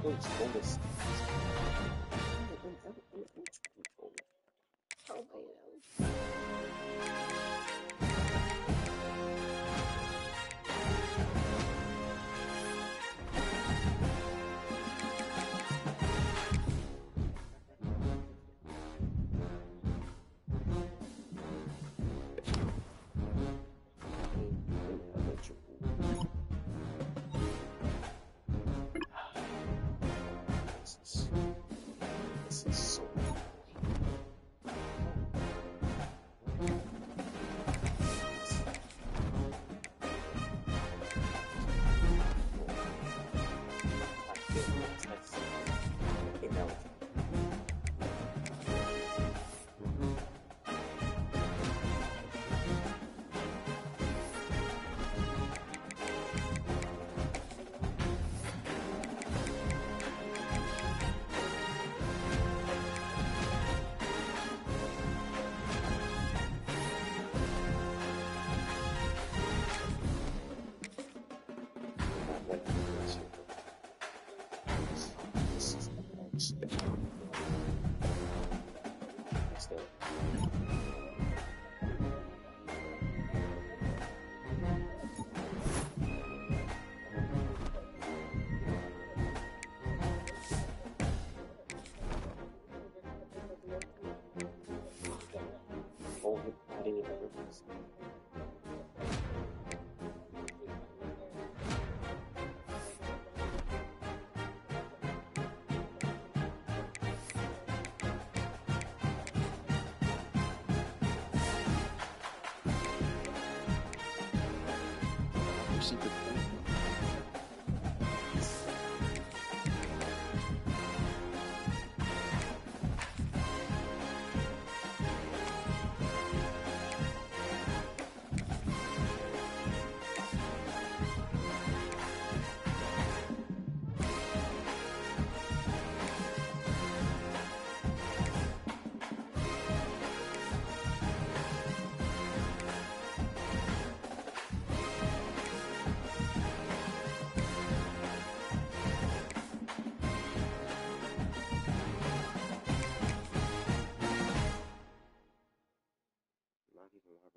Those bonus. Oh, man. This is so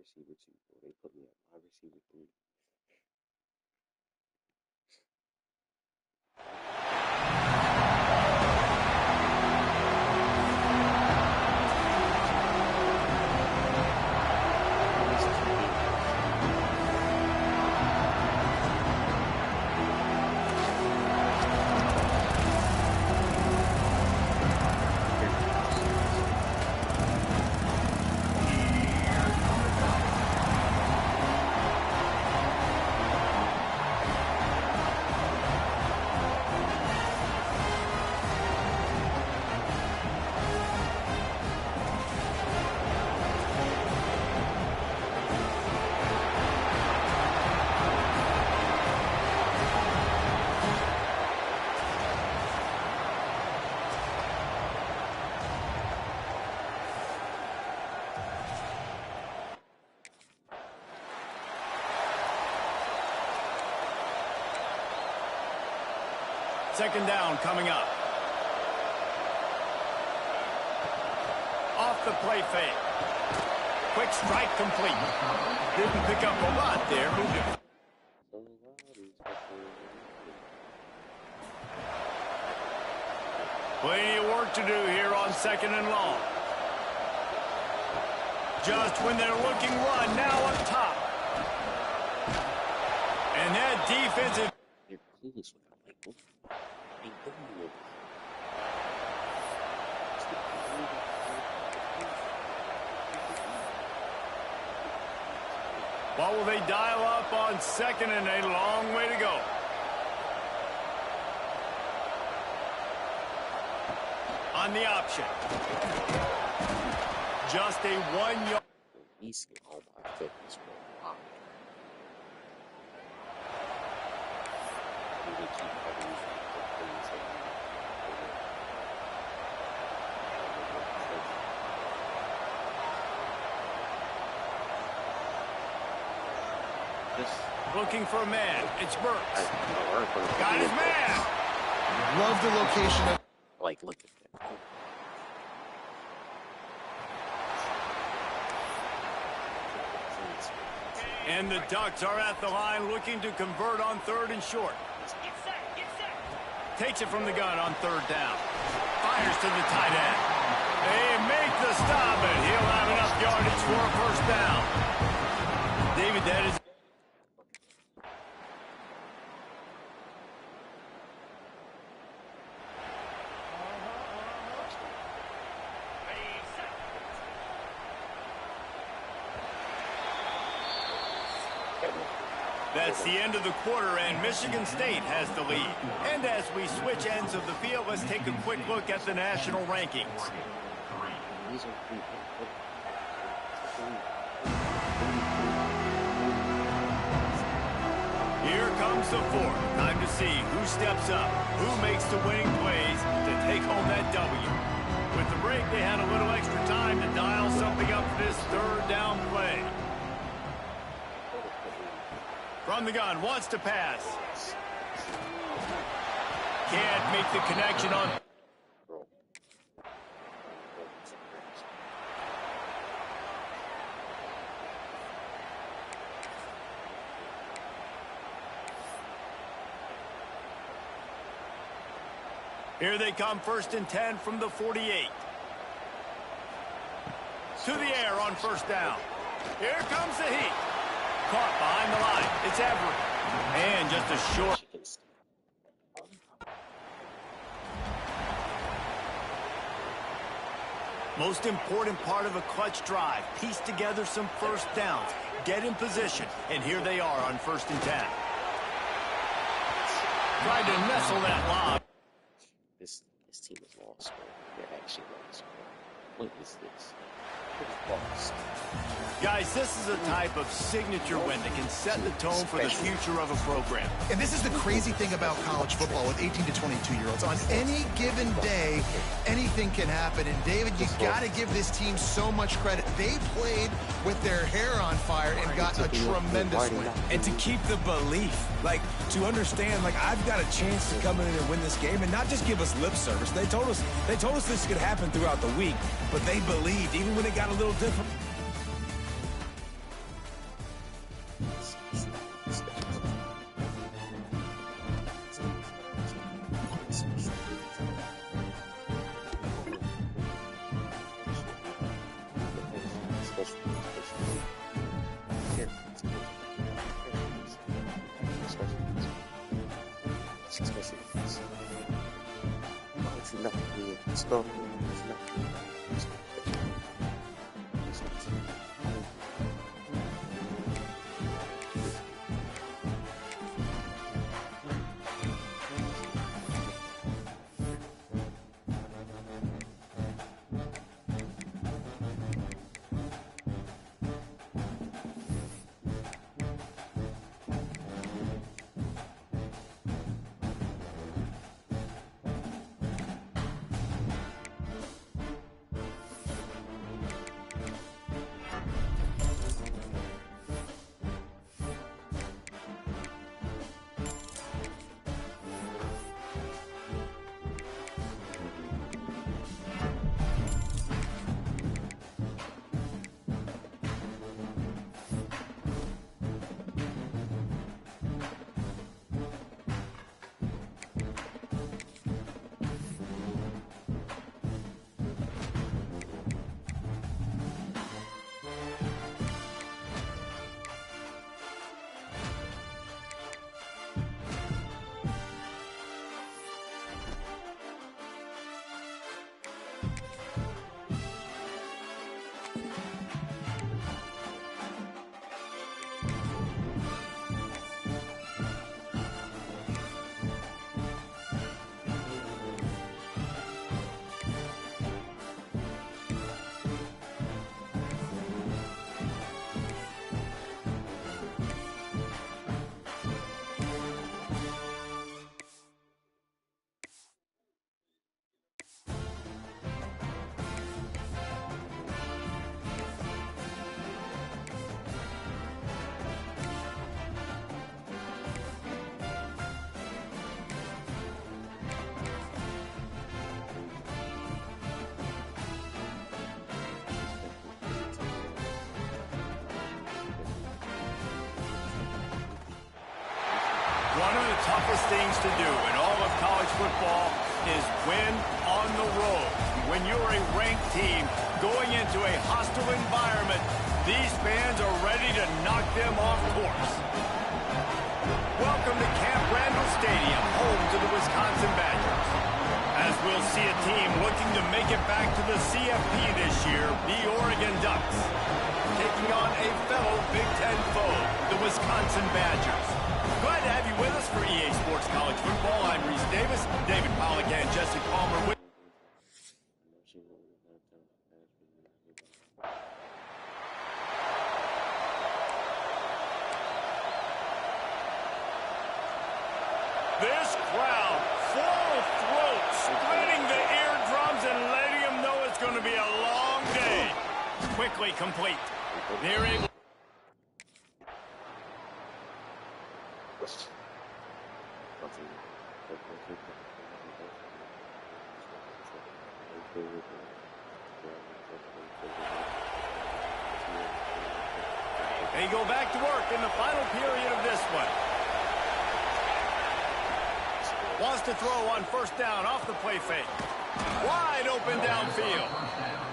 receiver 2, boy. They put me at wide receiver 3. Second down coming up. Off the play fake. Quick strike complete. Didn't pick up a lot there. Moved it. Plenty of work to do here on second and long. Just when they're looking run, now up top. And that defensive... You're clueless without Michael. I know you. What will they dial up on second and a long way to go? On the option. Just a 1 yard. He's oh my goodness, bro. Wow. Really keep everything. Looking for a man. It's Burks. Got his man. Love the location of... Like, look at that. And the Ducks are at the line looking to convert on third and short. Takes it from the gun on third down. Fires to the tight end. They make the stop, and he'll have enough yardage for a first down. David, that is... That's the end of the quarter, and Michigan State has the lead. And as we switch ends of the field, let's take a quick look at the national rankings. Here comes the fourth. Time to see who steps up, who makes the winning plays to take home that W. With the break, they had a little extra time to dial something up for this third down play. From the gun, wants to pass. Can't make the connection on... Here they come, 1st and 10 from the 48. To the air on first down. Here comes the heat. Caught behind the line. It's Everett. And just a short... Most important part of a clutch drive. Piece together some first downs. Get in position. And here they are on 1st and 10. Tried to nestle that lob. This team is lost, bro. They're actually lost, bro. What is this? Lost. Guys, this is a type of signature win that can set the tone for the future of a program. And this is the crazy thing about college football with 18 to 22-year-olds. On any given day, anything can happen. And, David, you got to give this team so much credit. They played with their hair on fire and got a tremendous win. And to keep the belief, like, to understand, like, I've got a chance to come in and win this game and not just give us lip service. They told us this could happen throughout the week, but they believed, even when it got a little different. One of the toughest things to do in all of college football is win on the road. When you're a ranked team going into a hostile environment, these fans are ready to knock them off course. Welcome to Camp Randall Stadium, home to the Wisconsin Badgers. As we'll see a team looking to make it back to the CFP this year, the Oregon Ducks, taking on a fellow Big Ten foe, the Wisconsin Badgers. Glad to have you with us for EA Sports College Football. I'm Reese Davis, David Pollack and Jesse Palmer with this crowd, full throat, splitting the eardrums and letting them know it's going to be a long day. Quickly complete. They're able. They go back to work in the final period of this one. Wants to throw on first down off the play fake. Wide open downfield.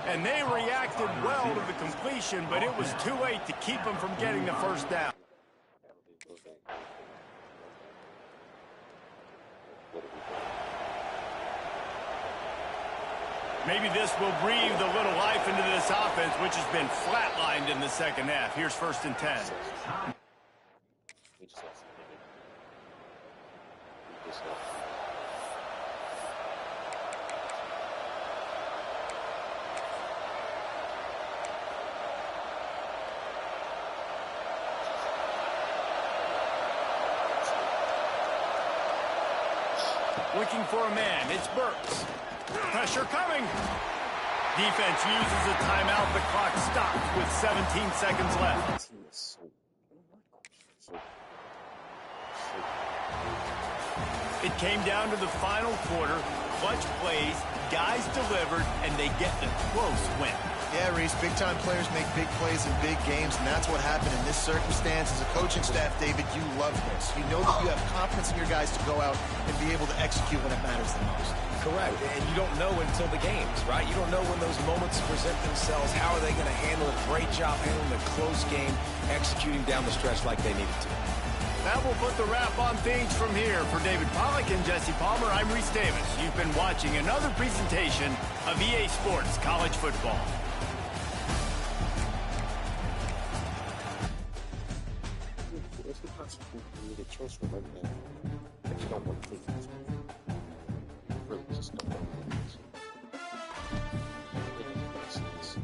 And they reacted well to the completion, but it was too late to keep them from getting the first down. Maybe this will breathe a little life into this offense, which has been flatlined in the second half. Here's 1st and 10. Looking for a man. It's Burks. Pressure coming. Defense uses a timeout. The clock stops with 17 seconds left. It came down to the final quarter. Clutch plays, guys delivered, and they get the close win. Yeah, Reese, big-time players make big plays in big games, and that's what happened in this circumstance. As a coaching staff, David, you love this. You know that you have confidence in your guys to go out and be able to execute when it matters the most. Correct, and you don't know until the games, right? You don't know when those moments present themselves. How are they going to handle it? Great job handling a close game, executing down the stretch like they needed to. That will put the wrap on things from here. For David Pollack and Jesse Palmer, I'm Reese Davis. You've been watching another presentation of EA Sports College Football. But you don't want to think this way. Really, just don't want to think this way. It makes sense.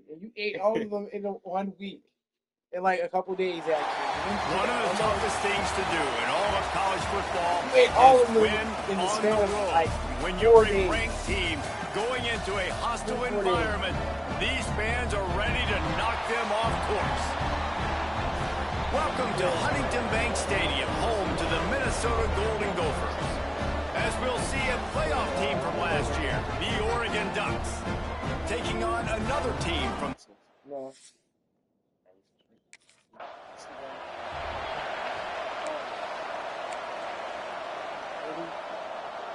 And you ate all of them in 1 week. In like a couple days, actually. One of the toughest things to do in all of college football You ate all is of them win in the on span the of road. like When 4 you're a days. ranked team going into a hostile 4 days. environment, these fans are ready to knock them off course. Welcome to Huntington Bank Stadium, home to the Minnesota Golden Gophers. As we'll see a playoff team from last year, the Oregon Ducks, taking on another team from... No.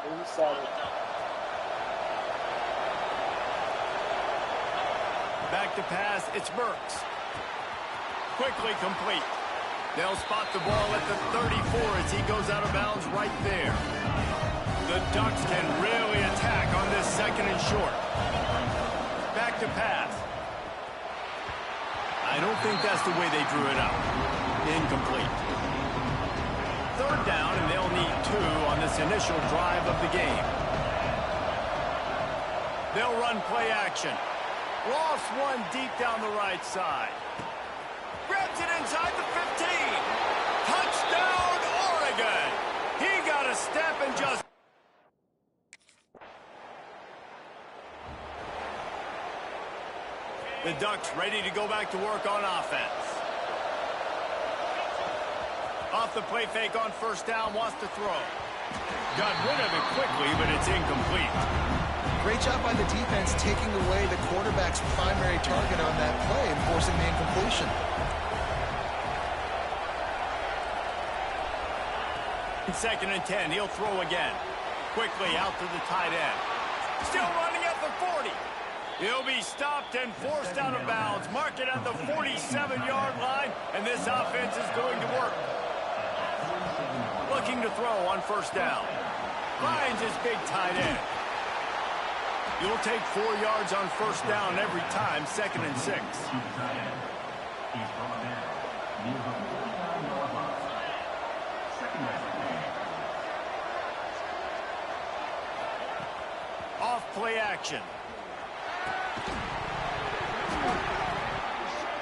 Maybe Saturday. Back to pass, it's Burks. Quickly complete. They'll spot the ball at the 34 as he goes out of bounds right there. The Ducks can really attack on this second and short. Back to pass. I don't think that's the way they drew it up. Incomplete. Third down, and they'll need 2 on this initial drive of the game. They'll run play action. Lost one deep down the right side. Grabs it inside the 15. Touchdown, Oregon. He got a step and just... The Ducks ready to go back to work on offense. Off the play fake on first down, wants to throw. Got rid of it quickly, but it's incomplete. Great job by the defense taking away the quarterback's primary target on that play and forcing the incompletion. Second and 10, he'll throw again. Quickly out to the tight end. Still running at the 40. He'll be stopped and forced out of bounds. Mark it at the 47-yard line, and this offense is going to work. Looking to throw on first down. Finds his big tight end. You'll take 4 yards on first down every time, second and 6. Off play action.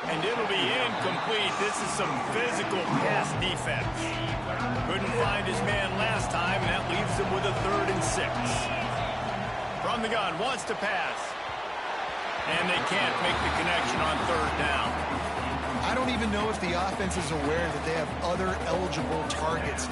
And it'll be incomplete. This is some physical pass defense. Couldn't find his man last time, and that leaves him with a 3rd and 6. From the gun, wants to pass. And they can't make the connection on 3rd down. I don't even know if the offense is aware that they have other eligible targets.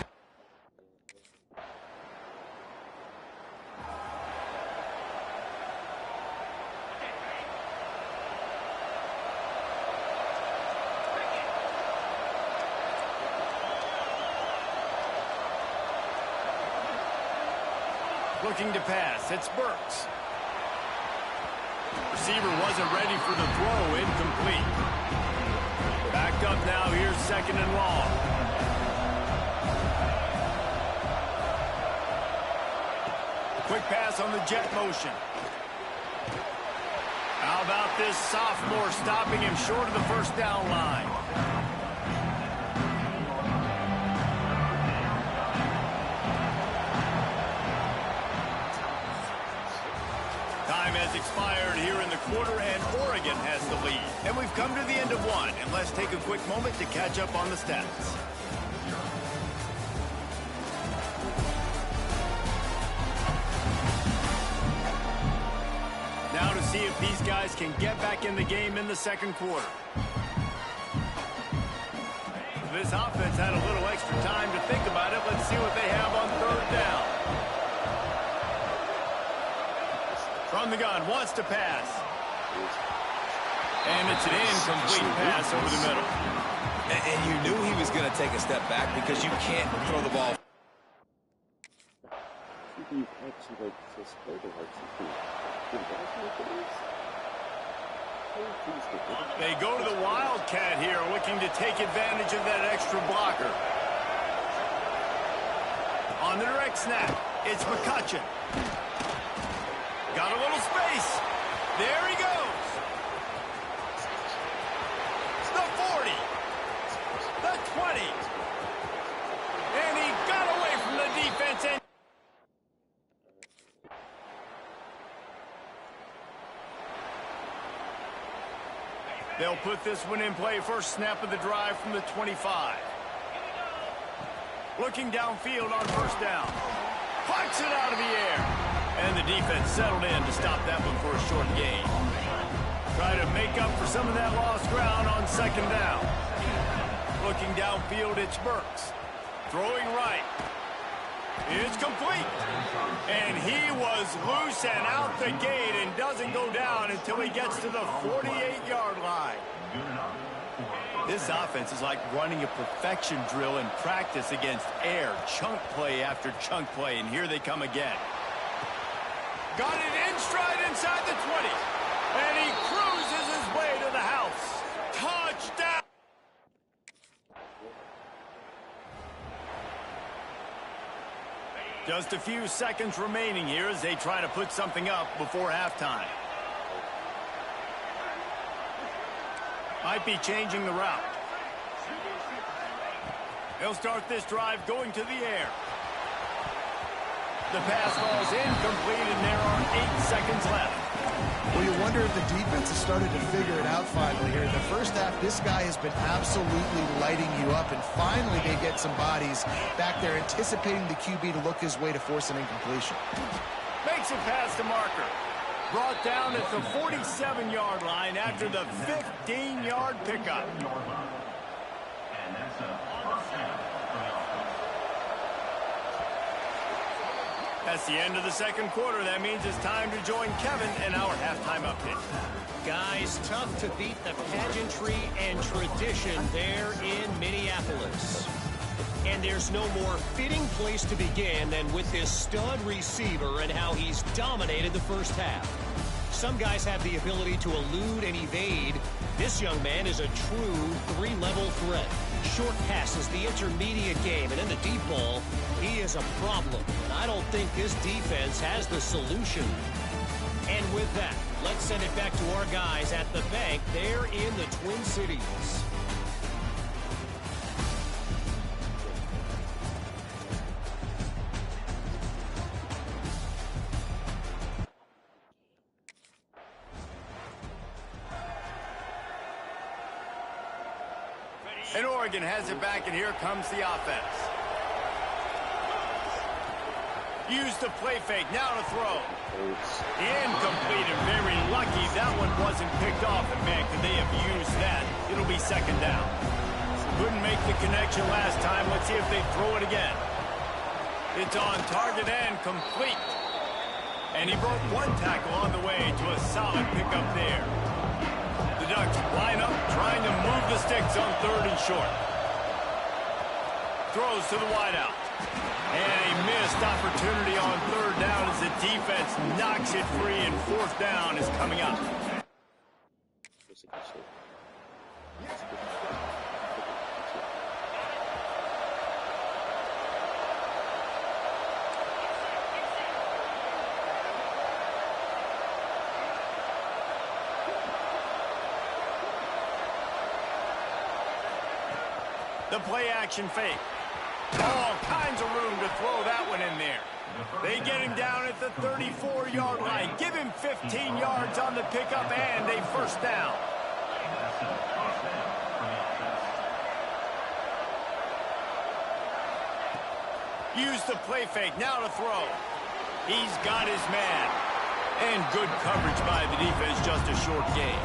Looking to pass, it's Burks. Receiver wasn't ready for the throw, incomplete. Backed up now, here's 2nd and long. Quick pass on the jet motion. How about this sophomore stopping him short of the first down line? Time has expired here in the quarter, and Oregon has the lead. And we've come to the end of one, and let's take a quick moment to catch up on the stats. These guys can get back in the game in the second quarter. This offense had a little extra time to think about it. Let's see what they have on third down. From the gun, wants to pass. And it's an incomplete pass over the middle. And you knew he was going to take a step back because you can't throw the ball. They go to the Wildcat here, looking to take advantage of that extra blocker. On the direct snap, it's McCutcheon. Got a little space. There he goes. The 40. The 20. And he got away from the defense. And they'll put this one in play. First snap of the drive from the 25. Looking downfield on first down. Plucks it out of the air. And the defense settled in to stop that one for a short gain. Try to make up for some of that lost ground on second down. Looking downfield, it's Burks. Throwing right. It's complete. And he was loose and out the gate and doesn't go down until he gets to the 48-yard line. This offense is like running a perfection drill in practice against air. Chunk play after chunk play, and here they come again. Got it in stride inside the 20. And he cruises his way to the house. Touchdown! Just a few seconds remaining here as they try to put something up before halftime. Might be changing the route. They'll start this drive going to the air. The pass falls incomplete, and there are 8 seconds left. Well, you wonder if the defense has started to figure it out finally here. In the first half, this guy has been absolutely lighting you up, and finally they get some bodies back there anticipating the QB to look his way to force an incompletion. Makes it past the marker. Brought down at the 47-yard line after the 15-yard pickup. And that's a first down for the offense. That's the end of the second quarter. That means it's time to join Kevin in our halftime update. Guys, tough to beat the pageantry and tradition there in Minneapolis. And there's no more fitting place to begin than with this stud receiver and how he's dominated the first half. Some guys have the ability to elude and evade. This young man is a true 3-level threat. Short passes, the intermediate game, and in the deep ball, he is a problem. And I don't think this defense has the solution. And with that, let's send it back to our guys at the bank there in the Twin Cities. And Oregon has it back, and here comes the offense. Use the play fake, now to throw. Incomplete and very lucky that one wasn't picked off. And man, could they have used that? It'll be second down. Couldn't make the connection last time. Let's see if they throw it again. It's on target and complete. And he broke one tackle on the way to a solid pickup there. The Ducks line up, trying to move the sticks on third and short. Throws to the wideout. And a missed opportunity on third down as the defense knocks it free, and fourth down is coming up. The play action fake. All kinds of room to throw that one in there. They get him down at the 34-yard line. Give him 15 yards on the pickup and a first down. That's a first down for the offense. Use the play fake, now to throw. He's got his man. And good coverage by the defense, just a short gain.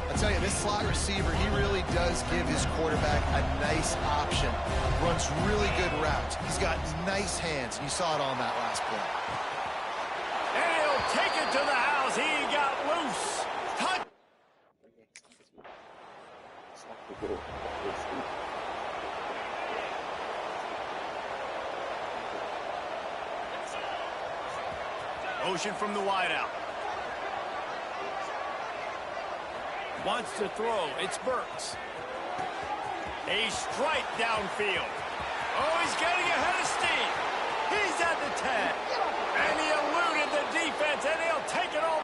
I tell you, this slot receiver, he really does give his quarterback a nice option. Runs really good routes. He's got nice hands. You saw it on that last play. And he'll take it to the house. He got loose. Touch. Motion from the wideout. Wants to throw. It's Burks. A strike downfield. Oh, he's getting ahead of steam. He's at the 10. And he eluded the defense, and he'll take it all.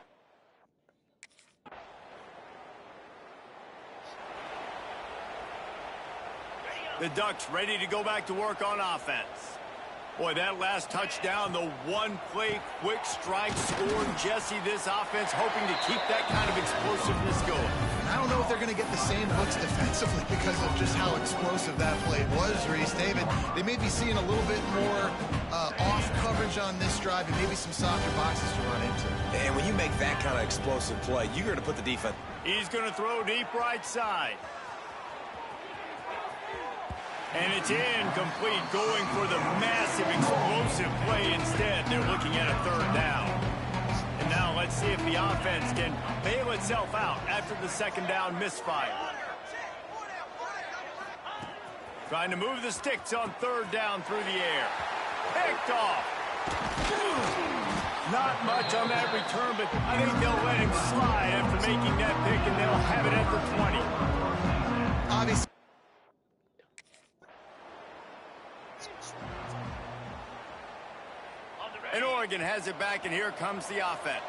The Ducks ready to go back to work on offense. Boy, that last touchdown, the one-play quick strike scored. Jesse, this offense hoping to keep that kind of explosiveness going. I don't know if they're going to get the same looks defensively because of just how explosive that play was, Reese. David, they may be seeing a little bit more off coverage on this drive and maybe some softer boxes to run into. And when you make that kind of explosive play, you're going to put the defense. He's going to throw deep right side. And it's incomplete, going for the massive explosive play instead. They're looking at a third down. And now let's see if the offense can bail itself out after the second down misfire. Trying to move the sticks on third down through the air. Picked off. Not much on that return, but I think they'll let him slide after making that pick, and they'll have it at the 20. Obviously. And Oregon has it back, and here comes the offense.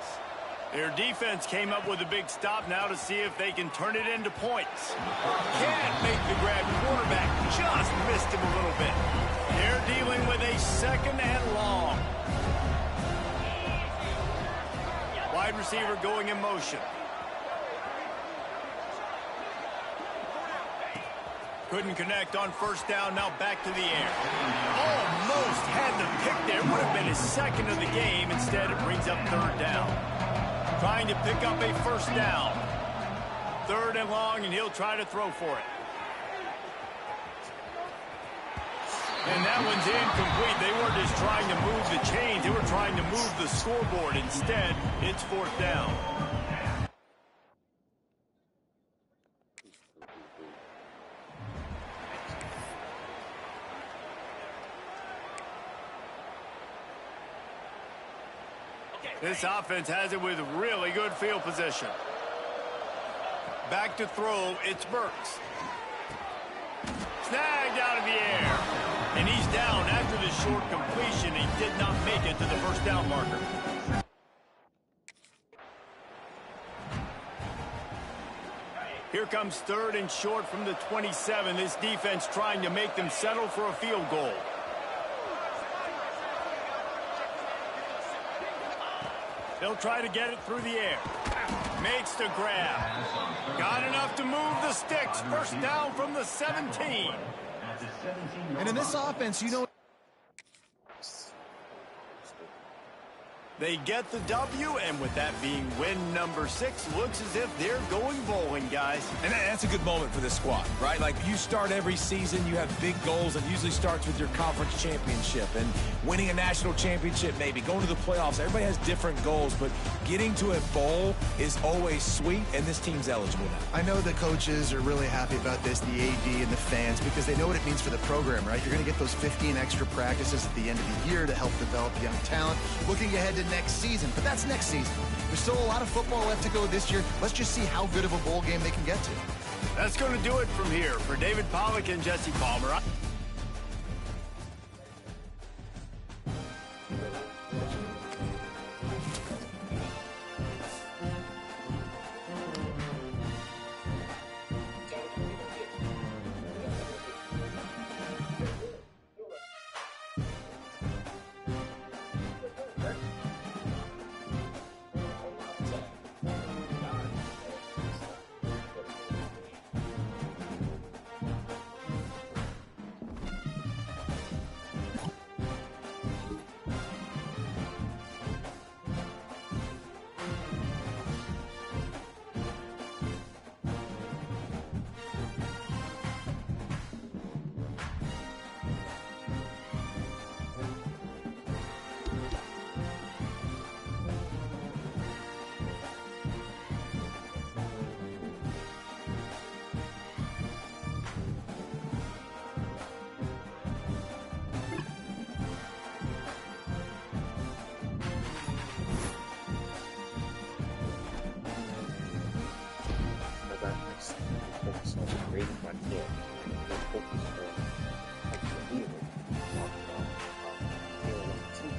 Their defense came up with a big stop now to see if they can turn it into points. Can't make the grab. Quarterback just missed him a little bit. They're dealing with a second and long. Wide receiver going in motion. Couldn't connect on first down, now back to the air. Almost had the pick there. Would have been his second of the game. Instead, it brings up third down. Trying to pick up a first down. Third and long, and he'll try to throw for it. And that one's incomplete. They weren't just trying to move the chains. They were trying to move the scoreboard. Instead, it's fourth down. This offense has it with really good field position. Back to throw, it's Burks. Snagged out of the air. And he's down after the short completion. He did not make it to the first down marker. Here comes third and short from the 27. This defense trying to make them settle for a field goal. They'll try to get it through the air. Makes the grab. Got enough to move the sticks. First down from the 17. And in this offense, you know, they get the W, and with that being win number 6, looks as if they're going bowling, guys. And that's a good moment for this squad, right? Like, you start every season, you have big goals. It usually starts with your conference championship and winning a national championship, maybe going to the playoffs. Everybody has different goals, but getting to a bowl is always sweet, and this team's eligible now. I know the coaches are really happy about this, the AD and the fans, because they know what it means for the program, right? You're going to get those 15 extra practices at the end of the year to help develop young talent. Looking ahead to next season, but that's next season. There's still a lot of football left to go this year. Let's just see how good of a bowl game they can get to. That's going to do it from here. For David Pollack and Jesse Palmer. again, we'll focus on ideally on feeling on the team.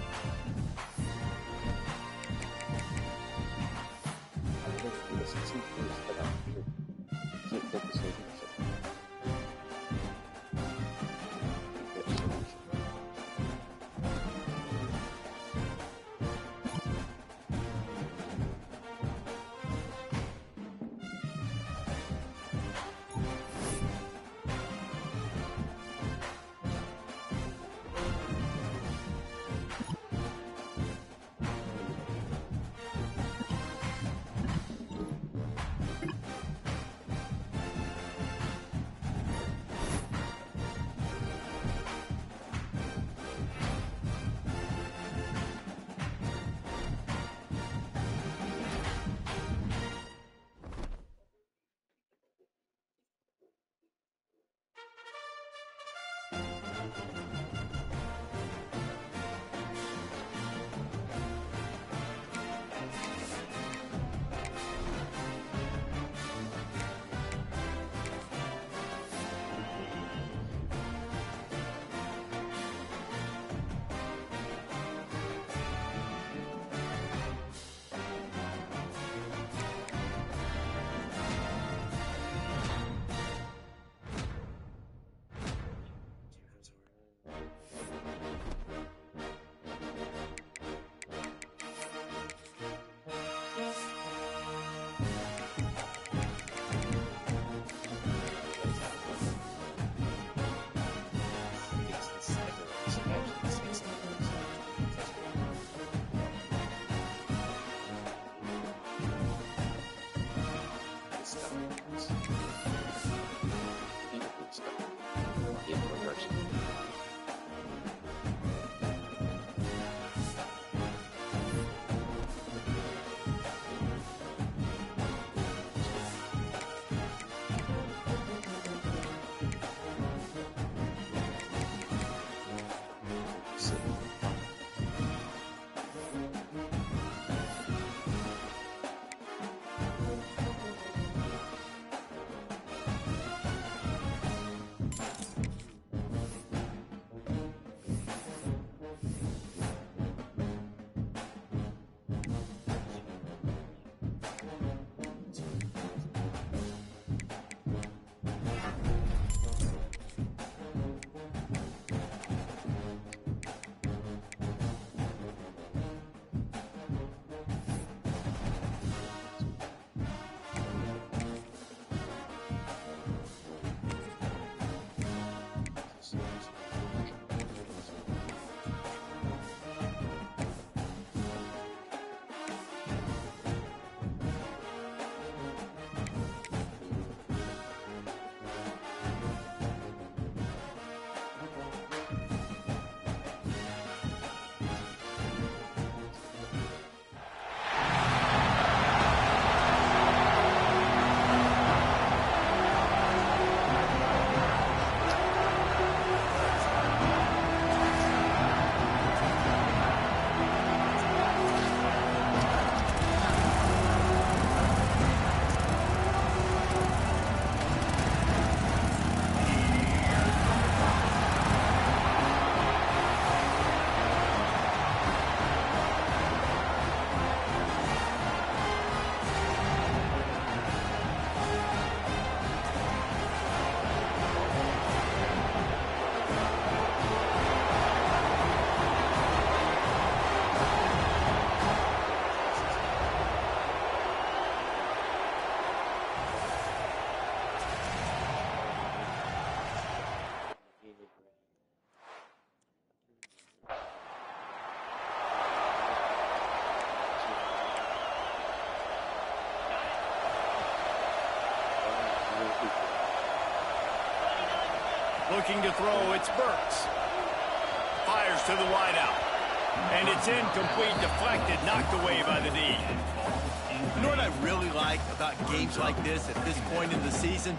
I think this is two things that I'm here. Keep focusing on leadership. Looking to throw, it's Burks. Fires to the wideout. And it's incomplete, deflected, knocked away by the D. You know what I really like about games like this at this point in the season?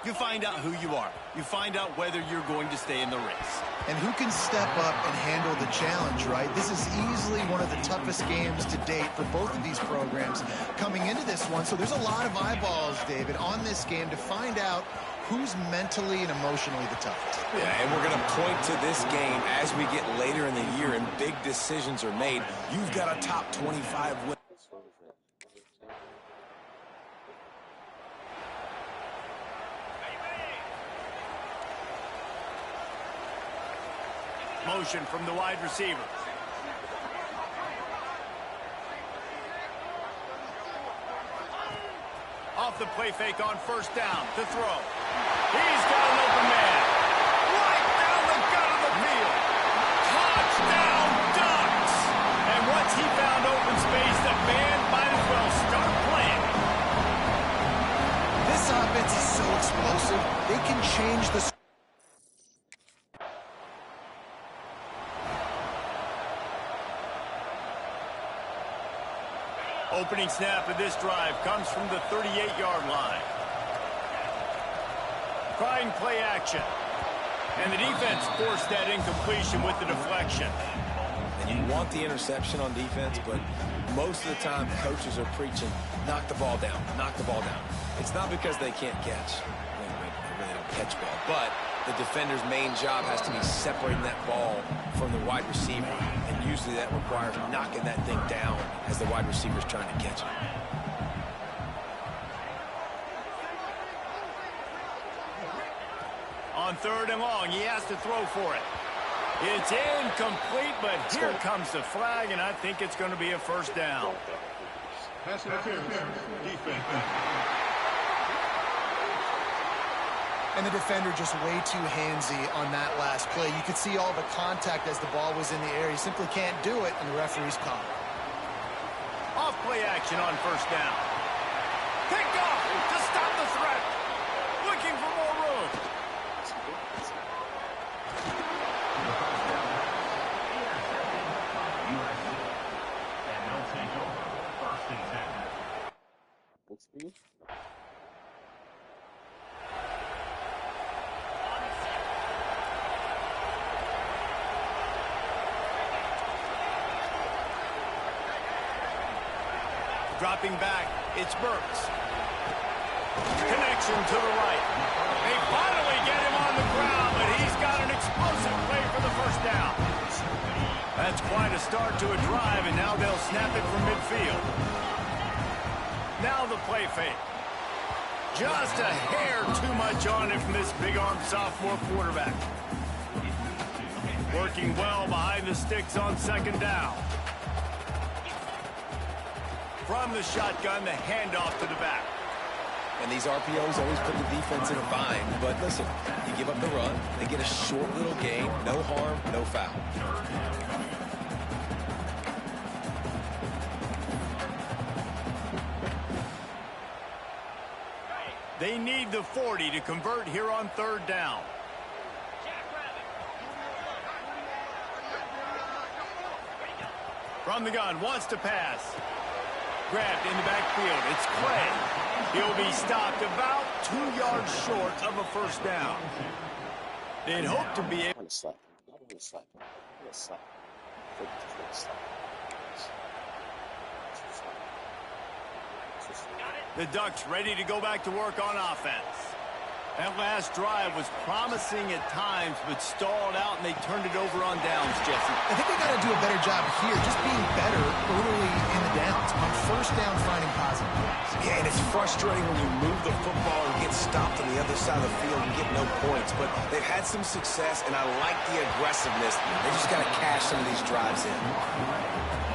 You find out who you are. You find out whether you're going to stay in the race. And who can step up and handle the challenge, right? This is easily one of the toughest games to date for both of these programs coming into this one. So there's a lot of eyeballs, David, on this game to find out who's mentally and emotionally the toughest. Yeah, and we're going to point to this game as we get later in the year and big decisions are made. You've got a top 25 win. Motion from the wide receiver. Off the play fake on first down to throw. He's got an open man. Right down the gut of the field. Touchdown Ducks! And once he found open space, the band might as well start playing. This offense is so explosive, they can change the... Opening snap of this drive comes from the 38-yard line. Trying play action. And the defense forced that incompletion with the deflection. And you want the interception on defense, but most of the time coaches are preaching, knock the ball down, knock the ball down. It's not because they can't catch. They really don't catch ball. But the defender's main job has to be separating that ball from the wide receiver. And usually that requires knocking that thing down as the wide receiver's trying to catch it. On third and long, he has to throw for it. It's incomplete, but here comes the flag, and I think it's going to be a first down. Pass interference. Defense. And the defender just way too handsy on that last play. You could see all the contact as the ball was in the air. He simply can't do it, and the referee's caught. Off play action on first down. Picked off to stop the threat. Looking for more room. And they'll take over. First and 10. Looks for you. Dropping back, it's Burks. Connection to the right. They finally get him on the ground, but he's got an explosive play for the first down. That's quite a start to a drive, and now they'll snap it from midfield. Now the play fake. Just a hair too much on it from this big-armed sophomore quarterback. Working well behind the sticks on second down. From the shotgun, the handoff to the back. And these RPOs always put the defense in a bind. But listen, you give up the run, they get a short little gain, no harm, no foul. They need the 40 to convert here on third down. From the gun, wants to pass. Grabbed in the backfield. It's Clay. He'll be stopped about 2 yards short of a first down. They'd hope to be able... I want to slap him. I want to slap him. I want to slap him. I want to slap him. The Ducks ready to go back to work on offense. That last drive was promising at times, but stalled out, and they turned it over on downs, Jesse. I think they got to do a better job here, just being better early in the downs. On first down, finding positive plays. Yeah, and it's frustrating when you move the football and get stopped on the other side of the field and get no points. But they've had some success, and I like the aggressiveness. They just got to cash some of these drives in.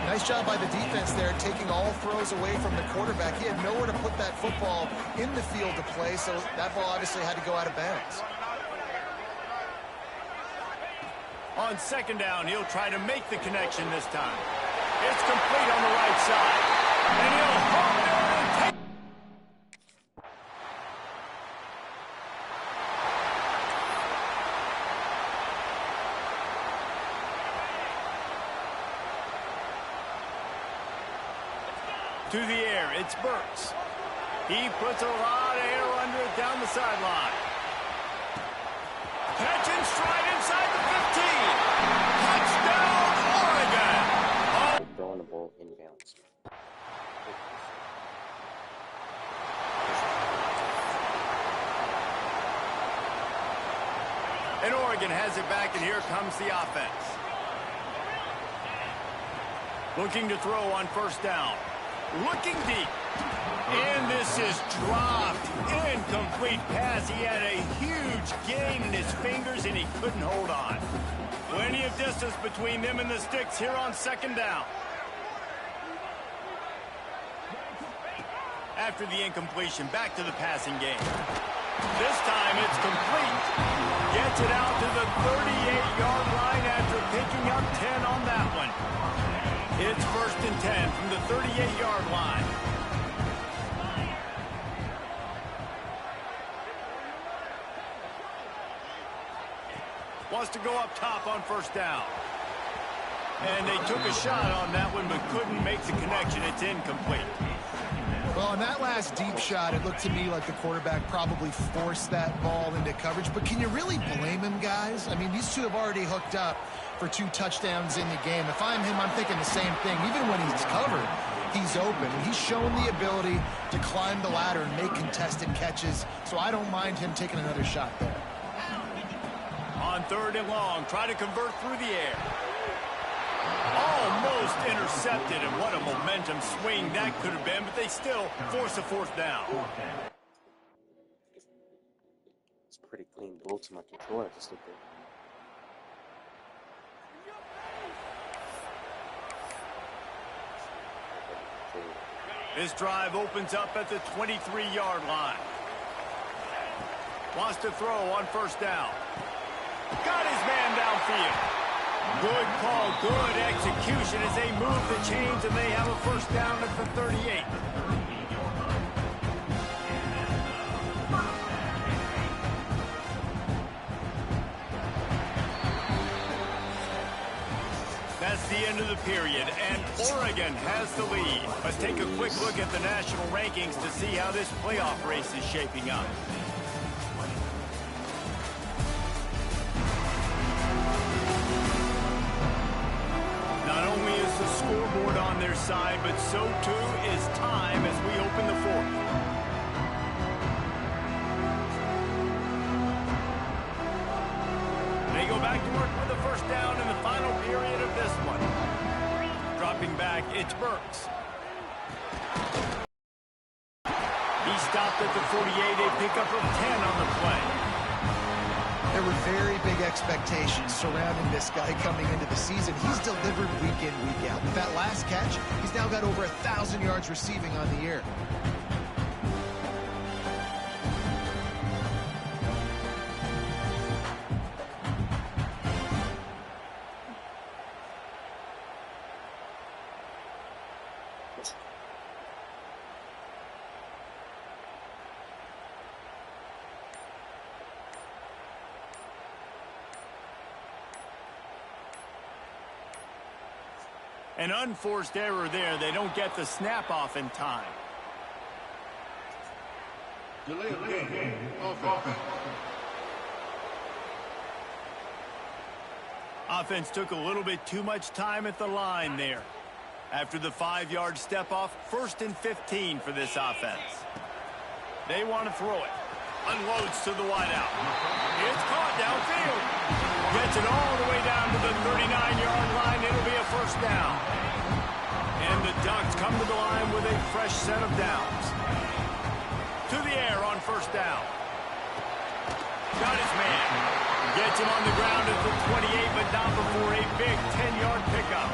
Nice job by the defense there, taking all throws away from the quarterback. He had nowhere to put that football in the field to play, so that ball obviously had to go out of bounds. On second down, he'll try to make the connection this time. It's complete on the right side. And he'll haul it over and take... To the air, it's Burks. He puts a lot of air under it down the sideline. Catch and stride inside the 15. Touchdown, Oregon. Oh. Throwing the ball inbounds. And Oregon has it back, and here comes the offense. Looking to throw on first down. Looking deep. And this is dropped. Incomplete pass. He had a huge gain in his fingers, and he couldn't hold on. Plenty of distance between them and the sticks here on second down. After the incompletion, back to the passing game. This time it's complete. Gets it out to the 38-yard line after picking up 10 on that one. It's 1st and 10 from the 38-yard line. Wants to go up top on first down. And they took a shot on that one but couldn't make the connection. It's incomplete. Well, on that last deep shot, it looked to me like the quarterback probably forced that ball into coverage. But can you really blame him, guys? I mean, these two have already hooked up for 2 touchdowns in the game. If I'm him, I'm thinking the same thing. Even when he's covered, he's open. He's shown the ability to climb the ladder and make contested catches. So I don't mind him taking another shot there. On 3rd and long, try to convert through the air. Almost intercepted, and what a momentum swing that could have been, but they still force a 4th down. It's pretty clean ball to my controller just looked at. This drive opens up at the 23-yard line. Wants to throw on first down. Got his man downfield. Good call, good execution as they move the chains, and they have a first down at the 38. That's the end of the period, and Oregon has the lead. Let's take a quick look at the national rankings to see how this playoff race is shaping up. Scoreboard on their side, but so too is time as we open the 4th. They go back to work with the first down in the final period of this one. Dropping back, it's Burks. He stopped at the 48, a pickup of 10 on the play. There were very big expectations surrounding this guy coming into the season. He's delivered week in, week out. With that last catch, he's now got over 1,000 yards receiving on the year. An unforced error there. They don't get the snap off in time. Delay of game. Offense. Offense took a little bit too much time at the line there. After the 5-yard step off, 1st and 15 for this offense. They want to throw it. Unloads to the wideout. It's caught downfield. Gets it all the way down to the 39-yard line. It'll be a first down. And the Ducks come to the line with a fresh set of downs. To the air on first down. Got his man. Gets him on the ground at the 28, but not before a big 10-yard pickup.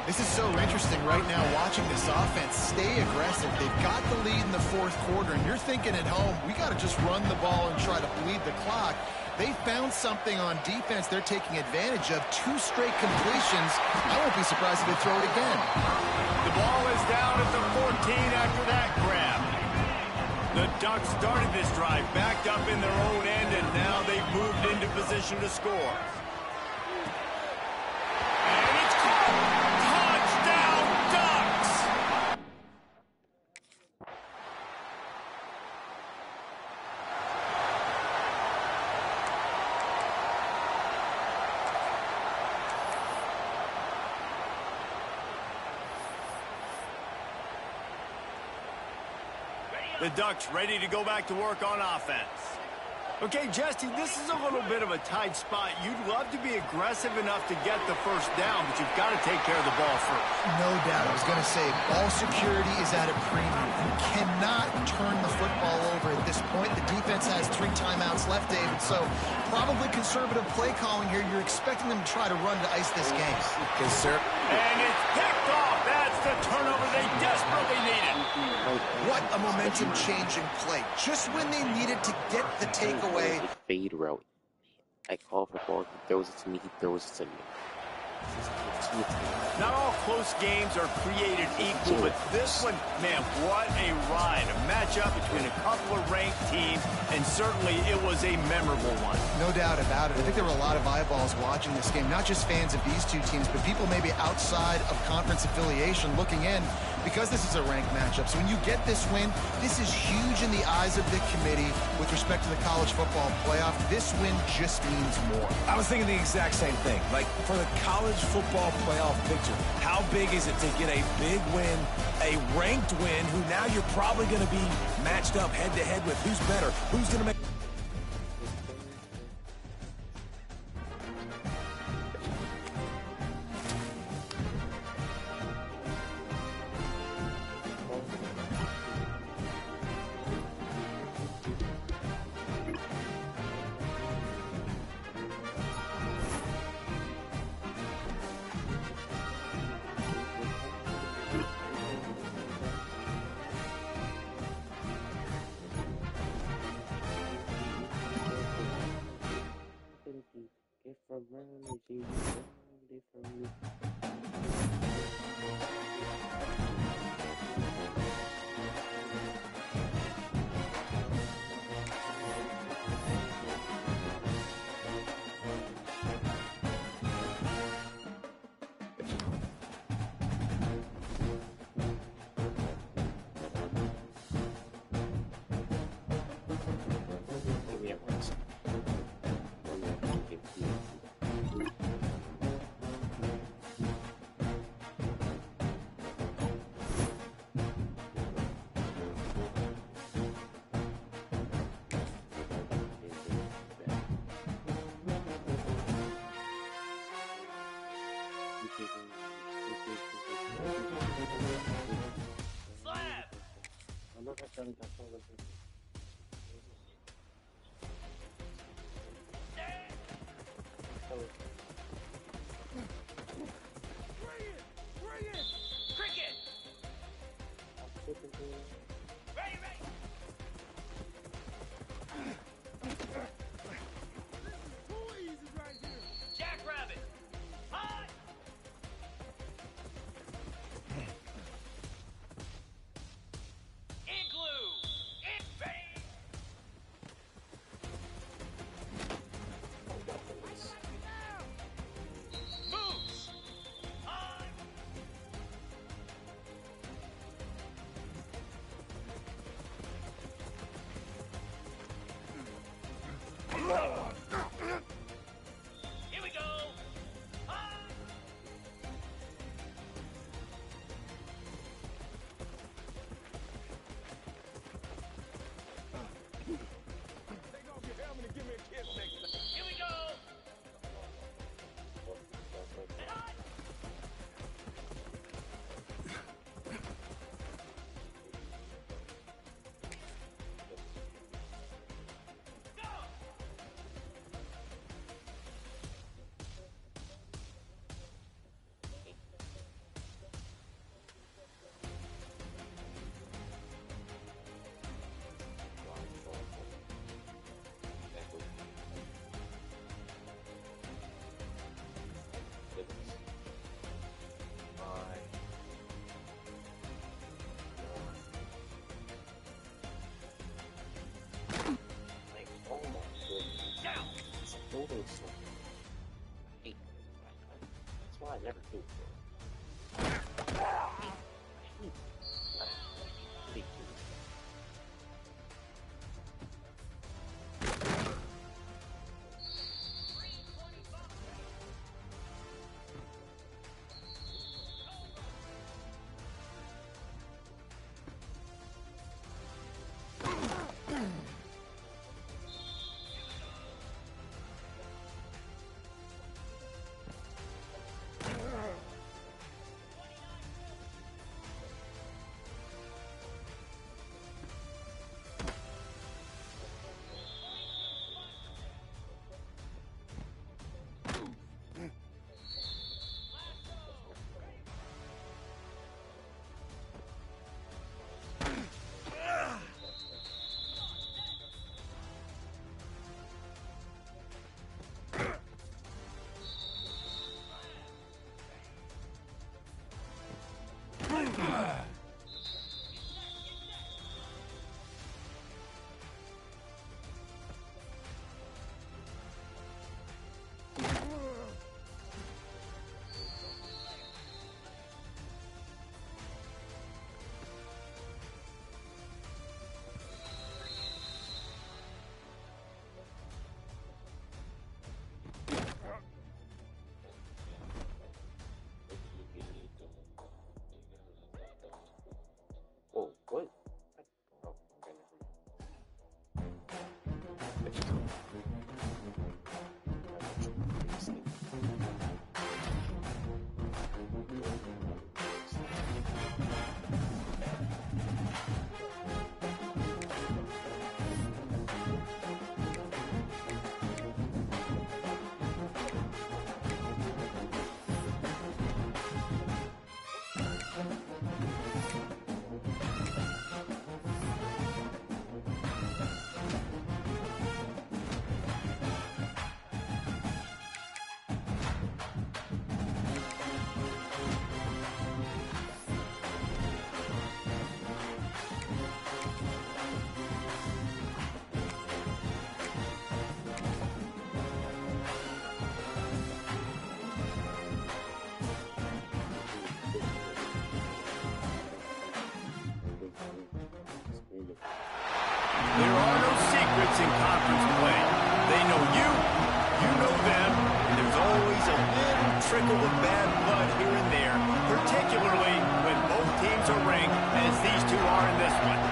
This is so interesting right now, watching this offense stay aggressive. They've got the lead in the 4th quarter, and you're thinking at home, we got to just run the ball and try to bleed the clock. They found something on defense they're taking advantage of. 2 straight completions. I won't be surprised if they throw it again. The ball is down at the 14 after that grab. The Ducks started this drive, backed up in their own end, and now they've moved into position to score. And it's caught! Touchdown, Ducks! The Ducks ready to go back to work on offense. Okay, Jesse, this is a little bit of a tight spot. You'd love to be aggressive enough to get the first down, but you've got to take care of the ball first. No doubt. I was going to say, ball security is at a premium. You cannot turn the football over at this point. The defense has 3 timeouts left, David, so probably conservative play calling here. You're expecting them to try to run to ice this game. And it's picked off. That's the turnover they desperately needed. What a momentum-changing play. Just when they needed to get the takeaway. Fade route. I call for ball. He throws it to me. He throws it to me. Not all close games are created equal, but this one, man, what a ride. A matchup between a couple of ranked teams, and certainly it was a memorable one. No doubt about it. I think there were a lot of eyeballs watching this game, not just fans of these two teams, but people maybe outside of conference affiliation looking in because this is a ranked matchup. So when you get this win, this is huge in the eyes of the committee with respect to the college football playoff. This win just means more. I was thinking the exact same thing. Like, for the college football playoff picture, how big is it to get a big win, a ranked win, who now you're probably going to be matched up head-to-head with who's better, who's going to make... Here we go. Here we go. That's why I never do it. teammates in conference play. They know you, you know them, and there's always a little trickle of bad blood here and there, particularly when both teams are ranked as these two are in this one.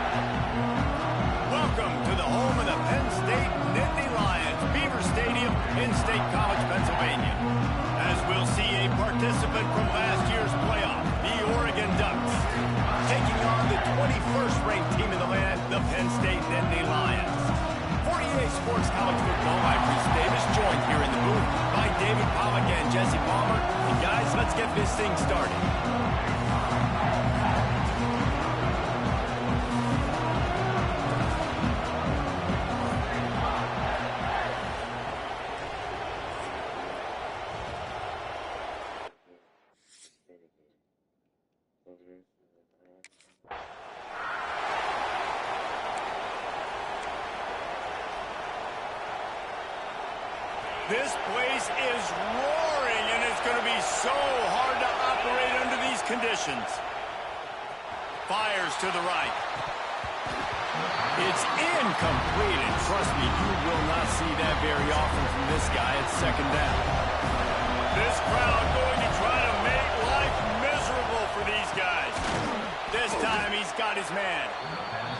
Welcome to the home of the Penn State Nittany Lions, Beaver Stadium in State College, Pennsylvania. As we'll see a participant from last year's playoff, the Oregon Ducks, taking on the 21st ranked team in the land, the Penn State Nittany Lions. 48 Sports College Football, I'm Chris Davis, joined here in the booth by David Pollack and Jesse Palmer. And guys, let's get this thing started. This place is roaring, and it's going to be so hard to operate under these conditions. Fires to the right. It's incomplete, and trust me, you will not see that very often from this guy at second down. This crowd going to try to make life miserable for these guys. This time he's got his man.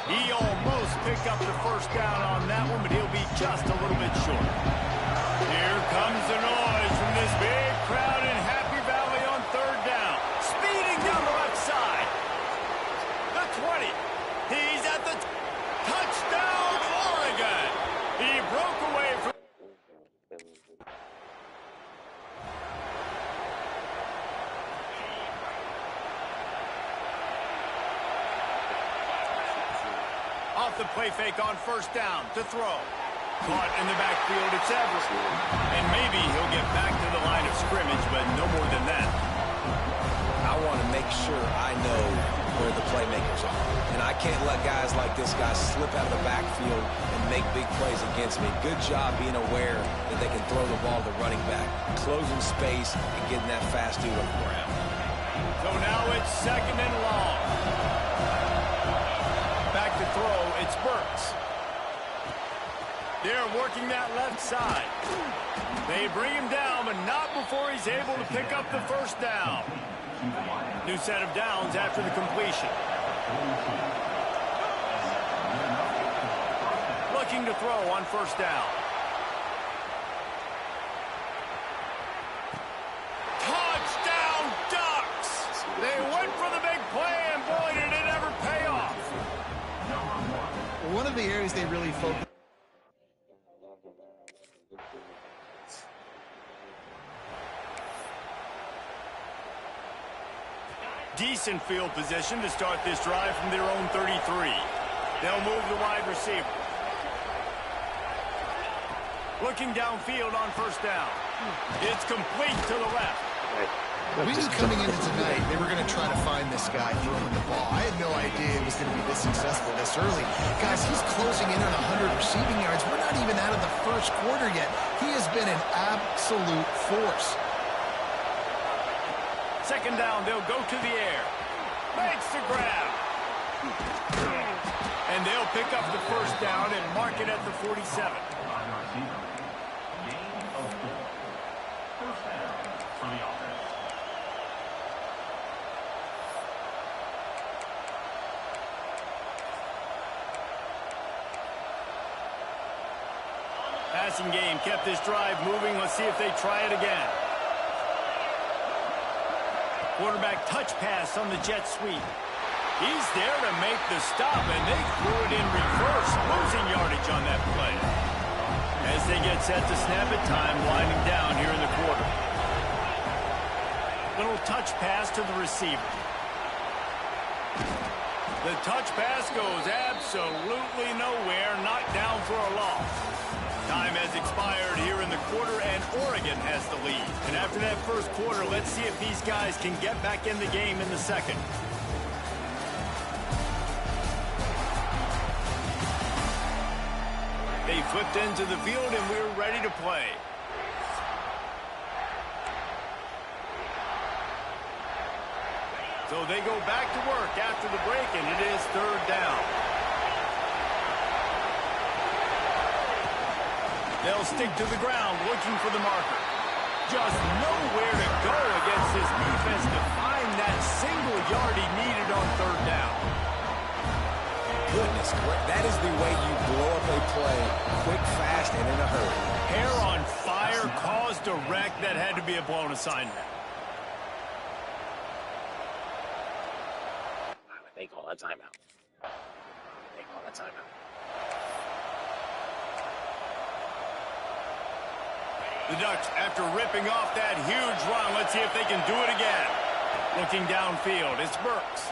He almost picked up the first down on that one, but he'll be just a little bit short. Here comes the noise from this big crowd in Happy Valley on third down. Speeding down the left side. The 20. He's at the touchdown, Oregon. He broke away from... Off the play fake on first down to throw. Caught in the backfield, it's Everett. And maybe he'll get back to the line of scrimmage, but no more than that. I want to make sure I know where the playmakers are. And I can't let guys like this guy slip out of the backfield and make big plays against me. Good job being aware that they can throw the ball to the running back, closing space, and getting that fast dude on the ground. So now it's second and long. Back to throw, it's Burks. They're working that left side. They bring him down, but not before he's able to pick up the first down. New set of downs after the completion. Looking to throw on first down. Touchdown, Ducks! They went for the big play, and boy, did it ever pay off. One of the areas they really focus. Decent field position to start this drive from their own 33. They'll move the wide receiver. Looking downfield on first down. It's complete to the left. We knew coming into tonight they were going to try to find this guy throwing the ball. I had no idea it was going to be this successful this early. Guys, he's closing in on 100 receiving yards. We're not even out of the first quarter yet. He has been an absolute force. Second down, they'll go to the air. Makes the grab. And they'll pick up the first down and mark it at the 47. Passing game kept this drive moving. Let's see if they try it again. Quarterback touch pass on the jet sweep. He's there to make the stop, and they threw it in reverse, losing yardage on that play. As they get set to snap it, time winding down here in the quarter. Little touch pass to the receiver. The touch pass goes absolutely nowhere, knocked down for a loss. Time has expired here in the quarter, and Oregon has the lead. And after that first quarter, let's see if these guys can get back in the game in the second. They flipped into the field, and we're ready to play. So they go back to work after the break, and it is third down. They'll stick to the ground looking for the marker. Just nowhere to go against this defense to find that single yard he needed on third down. Goodness, that is the way you blow up a play quick, fast, and in a hurry. Hair on fire caused a wreck that had to be a blown assignment. They call that timeout. They call that timeout. The Ducks, after ripping off that huge run, let's see if they can do it again. Looking downfield, it's Burks.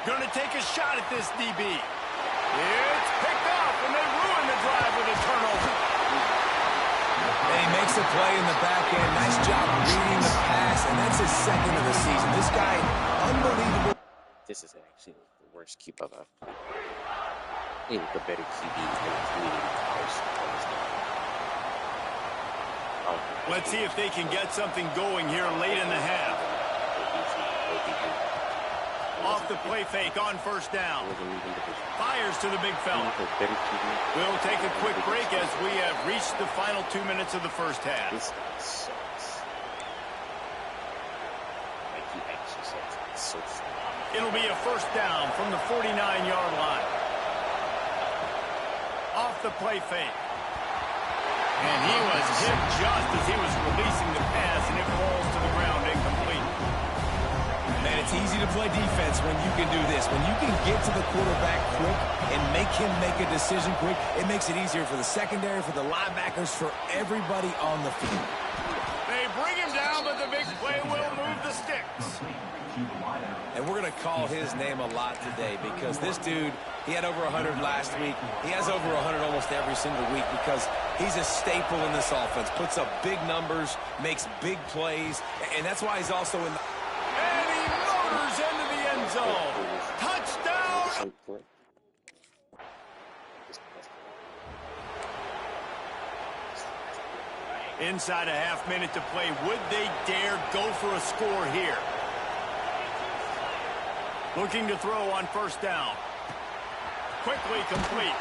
Going to take a shot at this DB. It's picked off, and they ruin the drive with a turnover. And he makes a play in the back end. Nice job reading the pass, and that's his second of the season. This guy, unbelievable. This is actually the worst keep of a. I think the better QB than leading house. Let's see if they can get something going here late in the half. Off the play fake on first down. Fires to the big fella. We'll take a quick break as we have reached the final 2 minutes of the first half. This sucks. Like he actually says it's so fun. It'll be a first down from the 49-yard line. Off the play fake. And he was hit just as he was releasing the pass, and it falls to the ground incomplete. Man, it's easy to play defense when you can do this. When you can get to the quarterback quick and make him make a decision quick, it makes it easier for the secondary, for the linebackers, for everybody on the field. They bring him down, but the big play will move the sticks. And we're going to call his name a lot today because this dude, he had over 100 last week. He has over 100 almost every single week because he's a staple in this offense. Puts up big numbers, makes big plays, and that's why he's also in the... And he motors into the end zone. Touchdown! Inside a half minute to play. Would they dare go for a score here? Looking to throw on first down. Quickly complete.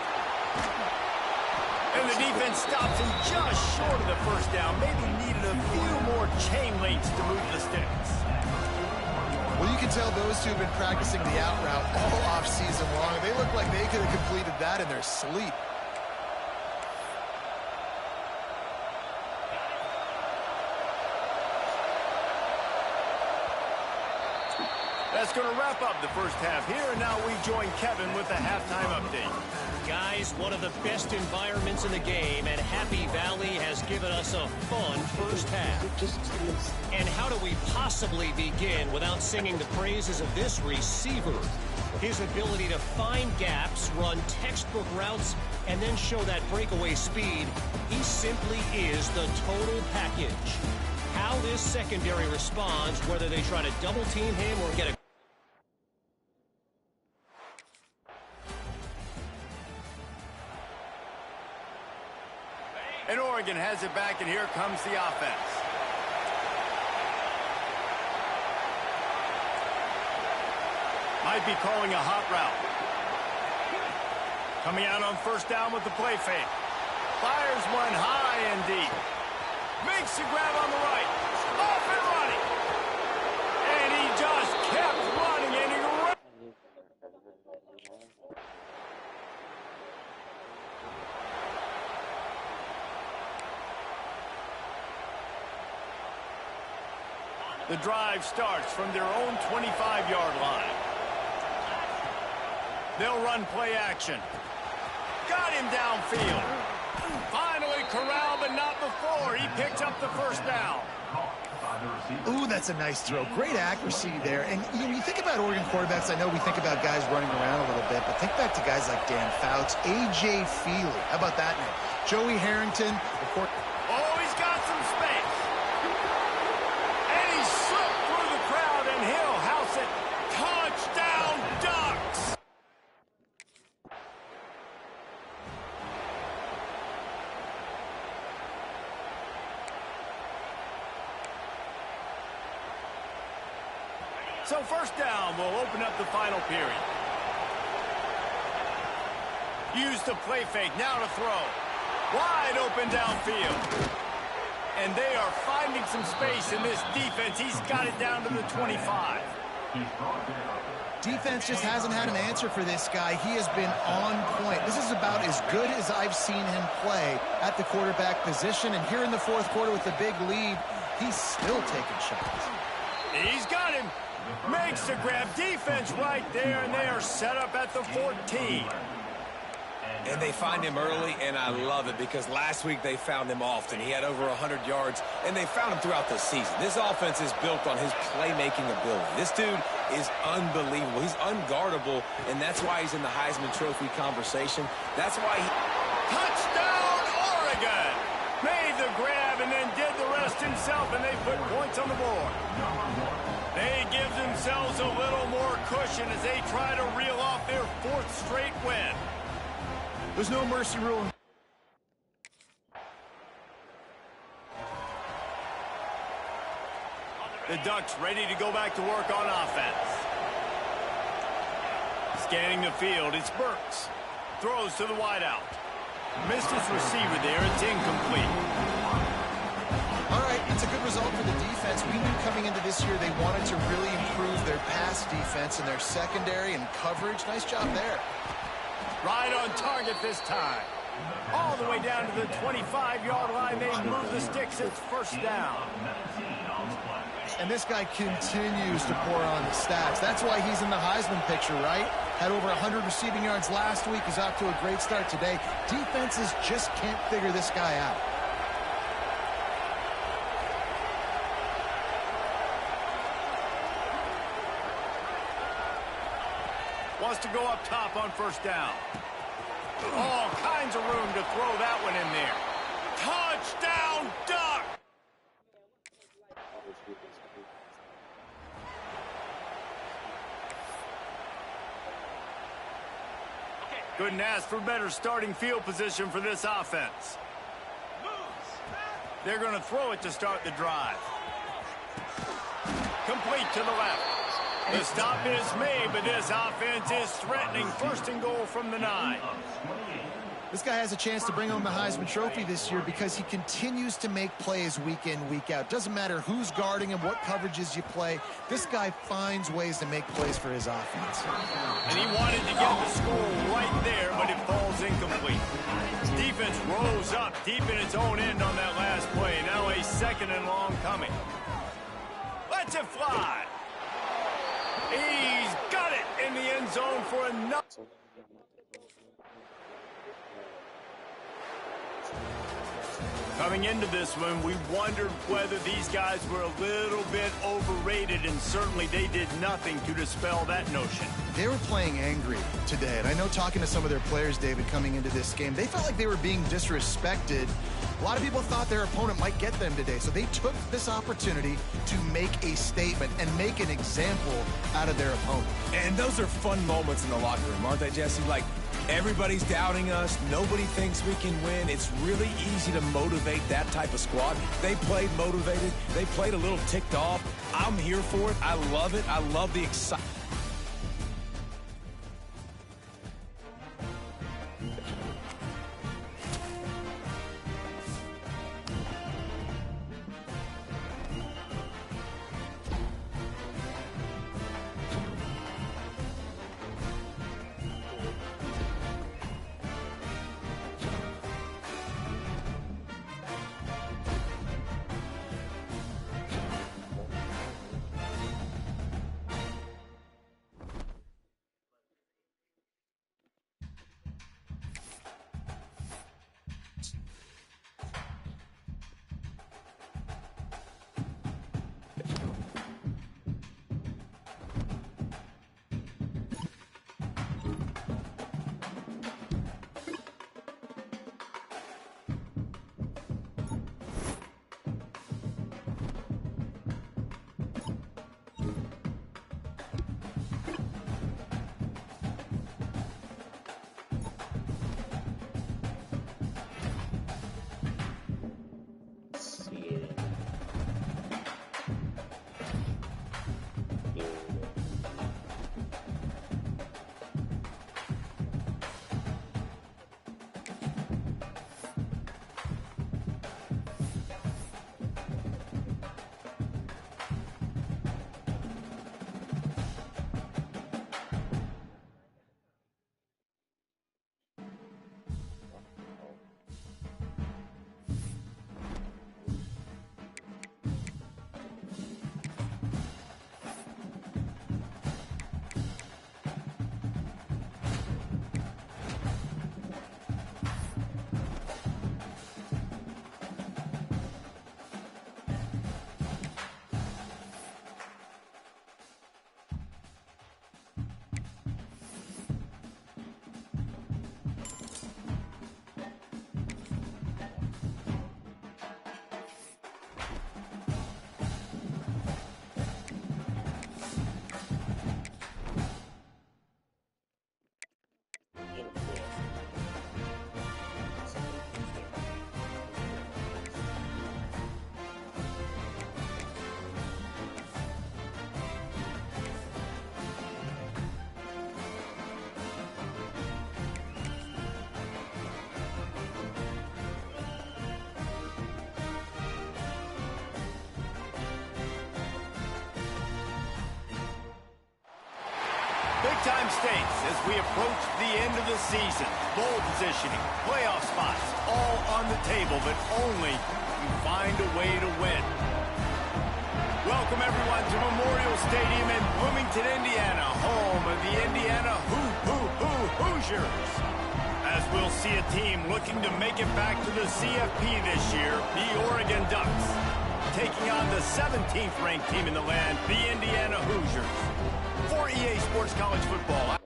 And the defense stops him just short of the first down. Maybe needed a few more chain links to move the sticks. Well, you can tell those two have been practicing the out route all off-season long. They look like they could have completed that in their sleep. That's going to wrap up the first half here, and now we join Kevin with the halftime update. Guys, one of the best environments in the game, and Happy Valley has given us a fun first half. And how do we possibly begin without singing the praises of this receiver? His ability to find gaps, run textbook routes, and then show that breakaway speed. He simply is the total package. How this secondary responds, whether they try to double team him or get a... And Oregon has it back, and here comes the offense. Might be calling a hot route. Coming out on first down with the play fake. Fires one high and deep. Makes the grab on the right. Off and running. And he just kept running, and he ran. The drive starts from their own 25-yard line. They'll run play action. Got him downfield. Finally corralled, but not before. He picked up the first down. Ooh, that's a nice throw. Great accuracy there. And you think about Oregon quarterbacks, I know we think about guys running around a little bit, but think back to guys like Dan Fouts, A.J. Feely. How about that name? Joey Harrington. Oh, he's got some space. And he slipped through the crowd, and he'll house it. Touchdown, Ducks! So first down will open up the final period. Use the play fake, now to throw. Wide open downfield. And they are finding some space in this defense. He's got it down to the 25. Defense just hasn't had an answer for this guy. He has been on point. This is about as good as I've seen him play at the quarterback position. And here in the fourth quarter with the big lead, he's still taking shots. He's got him. Makes the grab. Defense right there, and they are set up at the 14. And they find him early, and I love it because last week they found him often. He had over 100 yards, and they found him throughout the season. This offense is built on his playmaking ability. This dude is unbelievable. He's unguardable, and that's why he's in the Heisman Trophy conversation. That's why he... Touchdown, Oregon! Made the grab and then did the rest himself, and they put points on the board. They give themselves a little more cushion as they try to reel off their fourth straight win. There's no mercy rule. The Ducks ready to go back to work on offense. Scanning the field, it's Burks. Throws to the wideout. Missed his receiver there, it's incomplete. All right, it's a good result for the defense. We knew coming into this year they wanted to really improve their pass defense and their secondary and coverage. Nice job there. Right on target this time. All the way down to the 25-yard line. They move the sticks. It's first down. And this guy continues to pour on the stats. That's why he's in the Heisman picture, right? Had over 100 receiving yards last week. He's off to a great start today. Defenses just can't figure this guy out. Wants to go up top on first down. All kinds of room to throw that one in there. Touchdown, Duck! Couldn't ask for better starting field position for this offense. They're going to throw it to start the drive. Complete to the left. The stop is made, but this offense is threatening. First and goal from the 9. This guy has a chance to bring home the Heisman Trophy this year because he continues to make plays week in, week out. Doesn't matter who's guarding him, what coverages you play. This guy finds ways to make plays for his offense. And he wanted to get the score right there, but it falls incomplete. His defense rose up deep in its own end on that last play. Now a second and long coming. Lets it fly. He's got it in the end zone for another. Coming into this one, we wondered whether these guys were a little bit overrated, and certainly they did nothing to dispel that notion. They were playing angry today, and I know talking to some of their players, David, coming into this game, they felt like they were being disrespected. A lot of people thought their opponent might get them today, so they took this opportunity to make a statement and make an example out of their opponent. And those are fun moments in the locker room, aren't they, Jesse? Like, everybody's doubting us. Nobody thinks we can win. It's really easy to motivate that type of squad. They played motivated. They played a little ticked off. I'm here for it. I love it. I love the excitement. Big-time stakes as we approach the end of the season. Bowl positioning, playoff spots, all on the table, but only you find a way to win. Welcome, everyone, to Memorial Stadium in Bloomington, Indiana, home of the Indiana Hoosiers. As we'll see a team looking to make it back to the CFP this year, the Oregon Ducks, taking on the 17th ranked team in the land, the Indiana Hoosiers. For EA Sports College Football.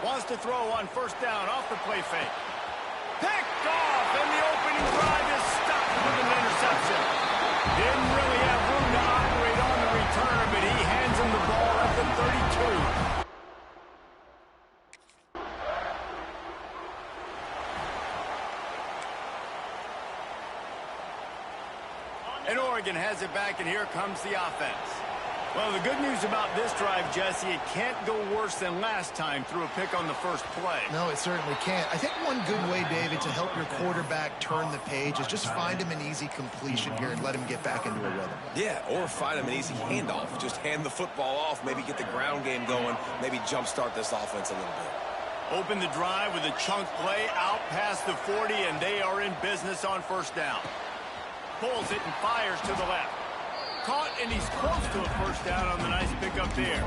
Wants to throw on first down off the play fake. Picked off, and the opening drive is stopped with an interception. Didn't really have room to operate on the return, but he hands him the ball at the 32. And Oregon has it back, and here comes the offense. Well, the good news about this drive, Jesse, it can't go worse than last time through a pick on the first play. No, it certainly can't. I think one good way, David, to help your quarterback turn the page is just find him an easy completion here and let him get back into a rhythm. Yeah, or find him an easy handoff. Just hand the football off, maybe get the ground game going, maybe jumpstart this offense a little bit. Open the drive with a chunk play out past the 40, and they are in business on first down. Pulls it and fires to the left. Caught, and he's close to a first down on the nice pickup there.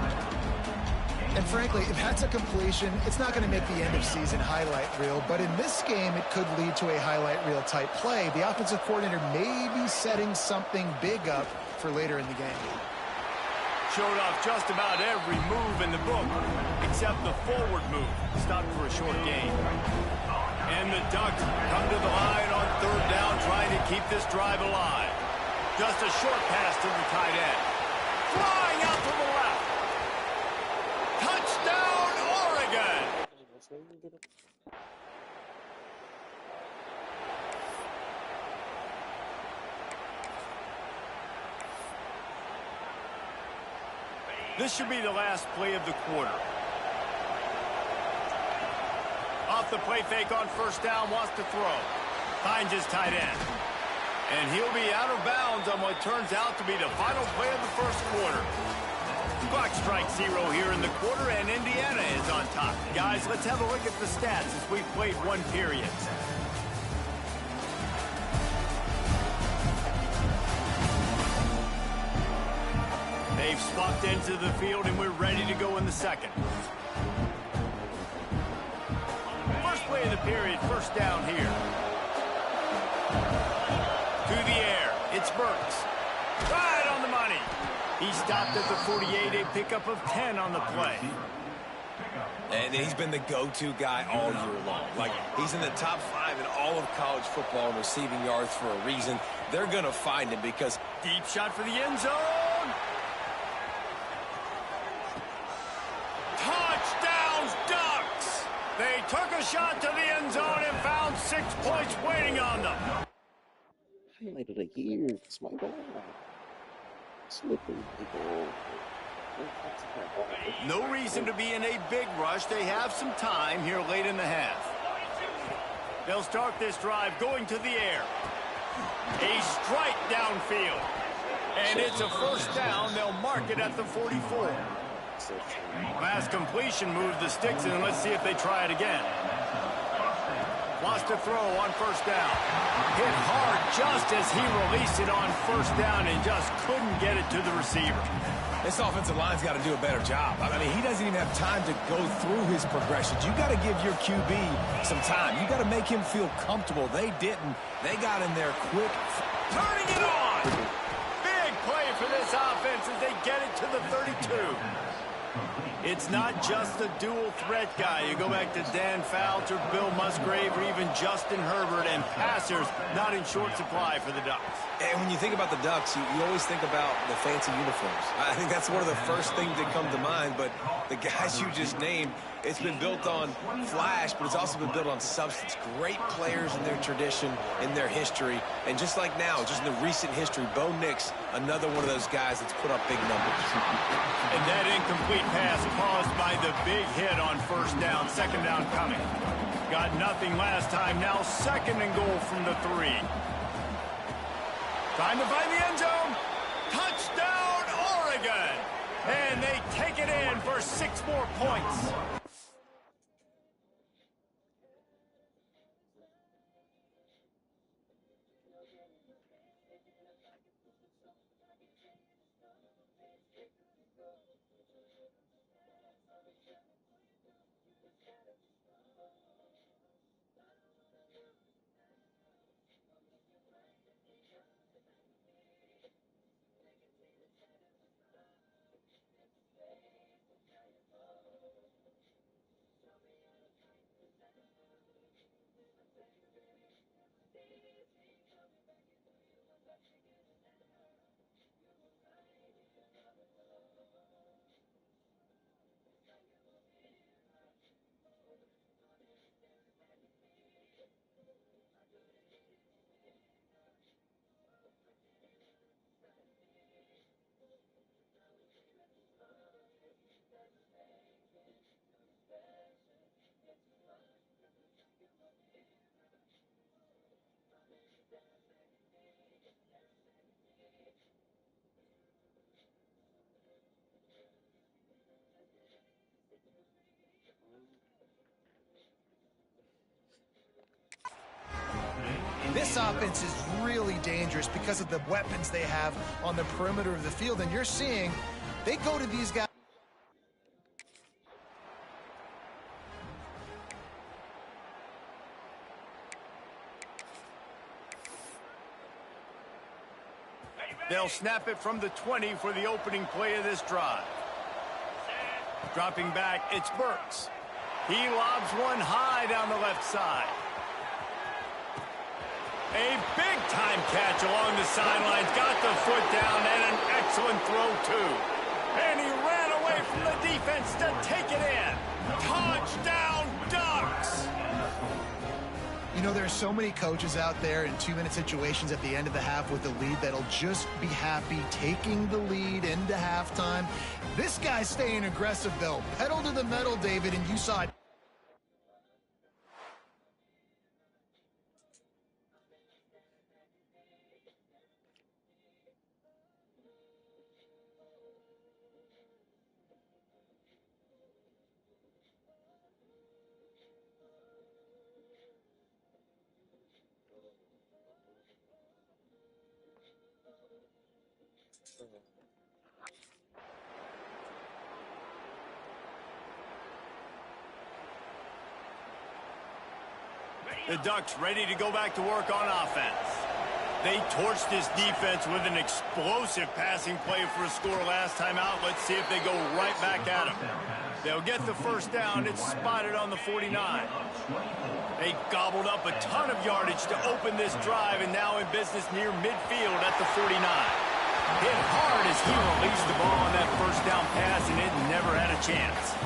And frankly, if that's a completion, it's not going to make the end-of-season highlight reel, but in this game, it could lead to a highlight reel type play. The offensive coordinator may be setting something big up for later in the game. Showed off just about every move in the book, except the forward move. Stopped for a short gain. And the Ducks come to the line on third down, trying to keep this drive alive. Just a short pass to the tight end. Flying out to the left. Touchdown, Oregon! This should be the last play of the quarter. Off the play fake on first down, wants to throw. Finds his tight end. And he'll be out of bounds on what turns out to be the final play of the first quarter. Clock strikes 0 here in the quarter, and Indiana is on top. Guys, let's have a look at the stats as we've played one period. They've swapped into the field, and we're ready to go in the second. First play of the period, first down here. To the air, it's Burks. Right on the money. He stopped at the 48, a pickup of 10 on the play. And he's been the go-to guy all year long. Like, he's in the top 5 in all of college football in receiving yards for a reason. They're going to find him because... Deep shot for the end zone. Touchdowns, Ducks. They took a shot to the end zone and found 6 points waiting on them. Highlight of the year. That's my goal. Slipping people. No reason to be in a big rush. They have some time here late in the half. They'll start this drive going to the air. A strike downfield. And it's a first down. They'll mark it at the 44. Last completion moved the sticks, and let's see if they try it again. Wants to throw on first down. Hit hard just as he released it on first down and just couldn't get it to the receiver. This offensive line's got to do a better job. I mean, he doesn't even have time to go through his progressions. You got to give your QB some time. You got to make him feel comfortable. They didn't. They got in there quick. Turning it on. Big play for this offense as they get it to the 32. It's not just a dual threat guy. You go back to Dan Fouts or Bill Musgrave or even Justin Herbert, and passers not in short supply for the Ducks. And when you think about the Ducks, you always think about the fancy uniforms. I think that's one of the first things that come to mind, but the guys you just named, it's been built on flash, but it's also been built on substance. Great players in their tradition, in their history, and just like now, just in the recent history, Bo Nix, another one of those guys that's put up big numbers. And that incomplete pass caused by the big hit on first down. Second down coming. Got nothing last time. Now second and goal from the 3. Trying to find the end zone. Touchdown, Oregon! And they take it in for 6 more points. This offense is really dangerous because of the weapons they have on the perimeter of the field, and you're seeing they go to these guys. They'll snap it from the 20 for the opening play of this drive. Dropping back, it's Burks. He lobs one high down the left side. A big-time catch along the sidelines. Got the foot down and an excellent throw, too. And he ran away from the defense to take it in. Touchdown, Ducks! You know, there are so many coaches out there in 2-minute situations at the end of the half with the lead that'll just be happy taking the lead into halftime. This guy's staying aggressive, though. Pedal to the metal, David, and you saw it. The Ducks ready to go back to work on offense. They torched this defense with an explosive passing play for a score last time out. Let's see if they go right back at them. They'll get the first down. It's spotted on the 49. They gobbled up a ton of yardage to open this drive, and now in business near midfield at the 49. Hit hard as he released the ball on that first down pass, and it never had a chance.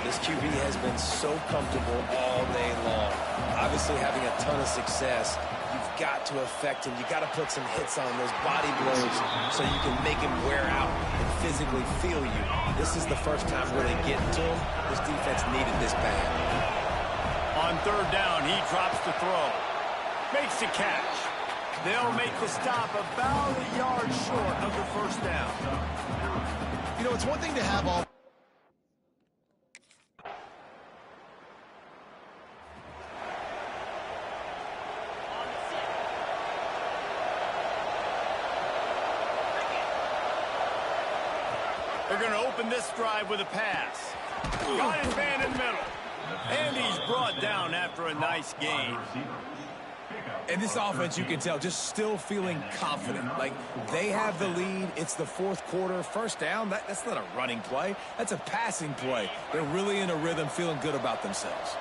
This QB has been so comfortable all day long. Obviously having a ton of success. You've got to affect him. You got to put some hits on those body blows so you can make him wear out and physically feel you. This is the first time really getting to him. This defense needed this bad. On third down, he drops the throw. Makes the catch. They'll make the stop about a yard short of the first down. You know, it's one thing to have all. They're going to open this drive with a pass. Got his man in the middle. And he's brought down after a nice game. And this offense, you can tell, just still feeling confident. Like, they have the lead. It's the fourth quarter. First down, that's not a running play. That's a passing play. They're really in a rhythm, feeling good about themselves.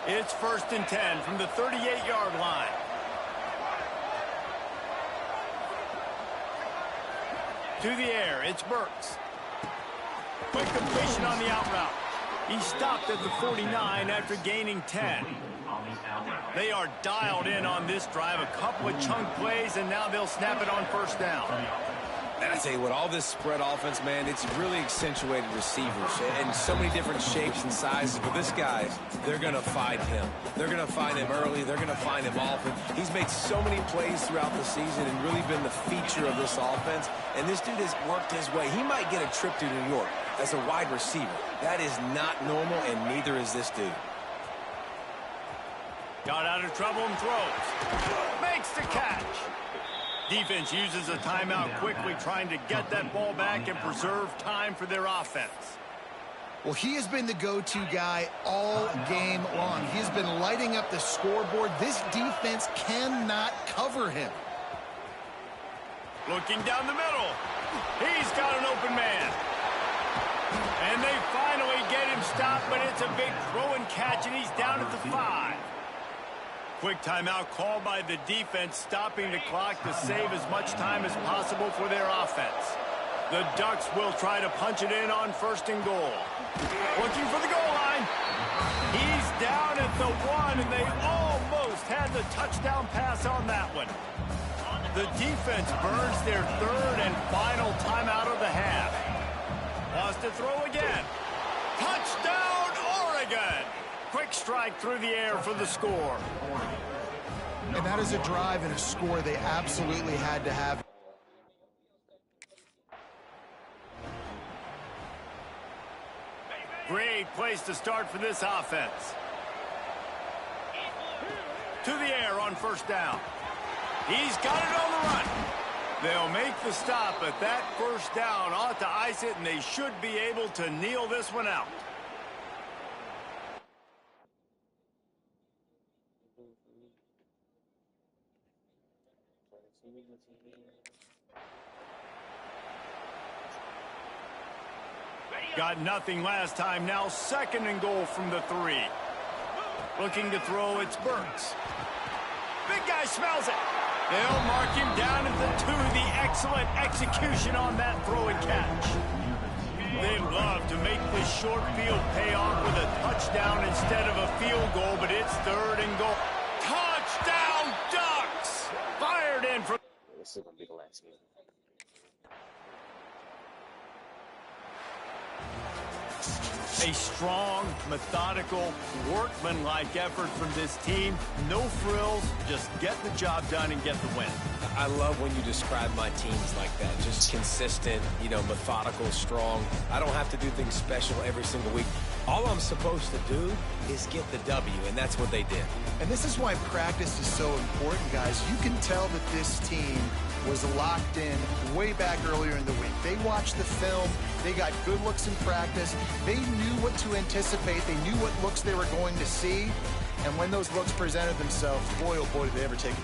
It's 1st and 10 from the 38-yard line. To the air, it's Burks. Quick completion on the out route. He stopped at the 49 after gaining 10. They are dialed in on this drive. A couple of chunk plays, and now they'll snap it on first down. And I tell you what, all this spread offense, man, it's really accentuated receivers in so many different shapes and sizes. But this guy, they're going to find him. They're going to find him early. They're going to find him often. He's made so many plays throughout the season and really been the feature of this offense. And this dude has worked his way. He might get a trip to New York as a wide receiver. That is not normal, and neither is this dude. Got out of trouble and throws. Makes the catch. Defense uses a timeout quickly, trying to get that ball back and preserve time for their offense. Well, he has been the go-to guy all game long. He has been lighting up the scoreboard. This defense cannot cover him. Looking down the middle. He's got an open man. And they finally get him stopped, but it's a big throw and catch, and he's down at the 5. Quick timeout called by the defense, stopping the clock to save as much time as possible for their offense. The Ducks will try to punch it in on 1st and goal. Looking for the goal line. He's down at the 1, and they almost had the touchdown pass on that one. The defense burns their 3rd and final timeout of the half. Wants to throw again. Touchdown, Oregon! Quick strike through the air for the score. And that is a drive and a score they absolutely had to have. Great place to start for this offense. To the air on 1st down. He's got it on the run. They'll make the stop, but that 1st down ought to ice it, and they should be able to kneel this one out. Got nothing last time. Now 2nd and goal from the 3. Looking to throw, it's Burks. Big guy smells it. They'll mark him down at the 2. The excellent execution on that throw and catch. They love to make this short field pay off with a touchdown instead of a field goal, but it's 3rd and goal. Touchdown, Ducks! Fired in from... This is going to be the last game. A strong, methodical, workmanlike effort from this team. No frills, just get the job done and get the win. I love when you describe my teams like that. Just consistent, methodical, strong. I don't have to do things special every single week. All I'm supposed to do is get the W, and that's what they did. And this is why practice is so important, guys. You can tell that this team was locked in way back earlier in the week. They watched the film. They got good looks in practice. They knew what to anticipate. They knew what looks they were going to see. And when those looks presented themselves, boy, oh boy, did they ever take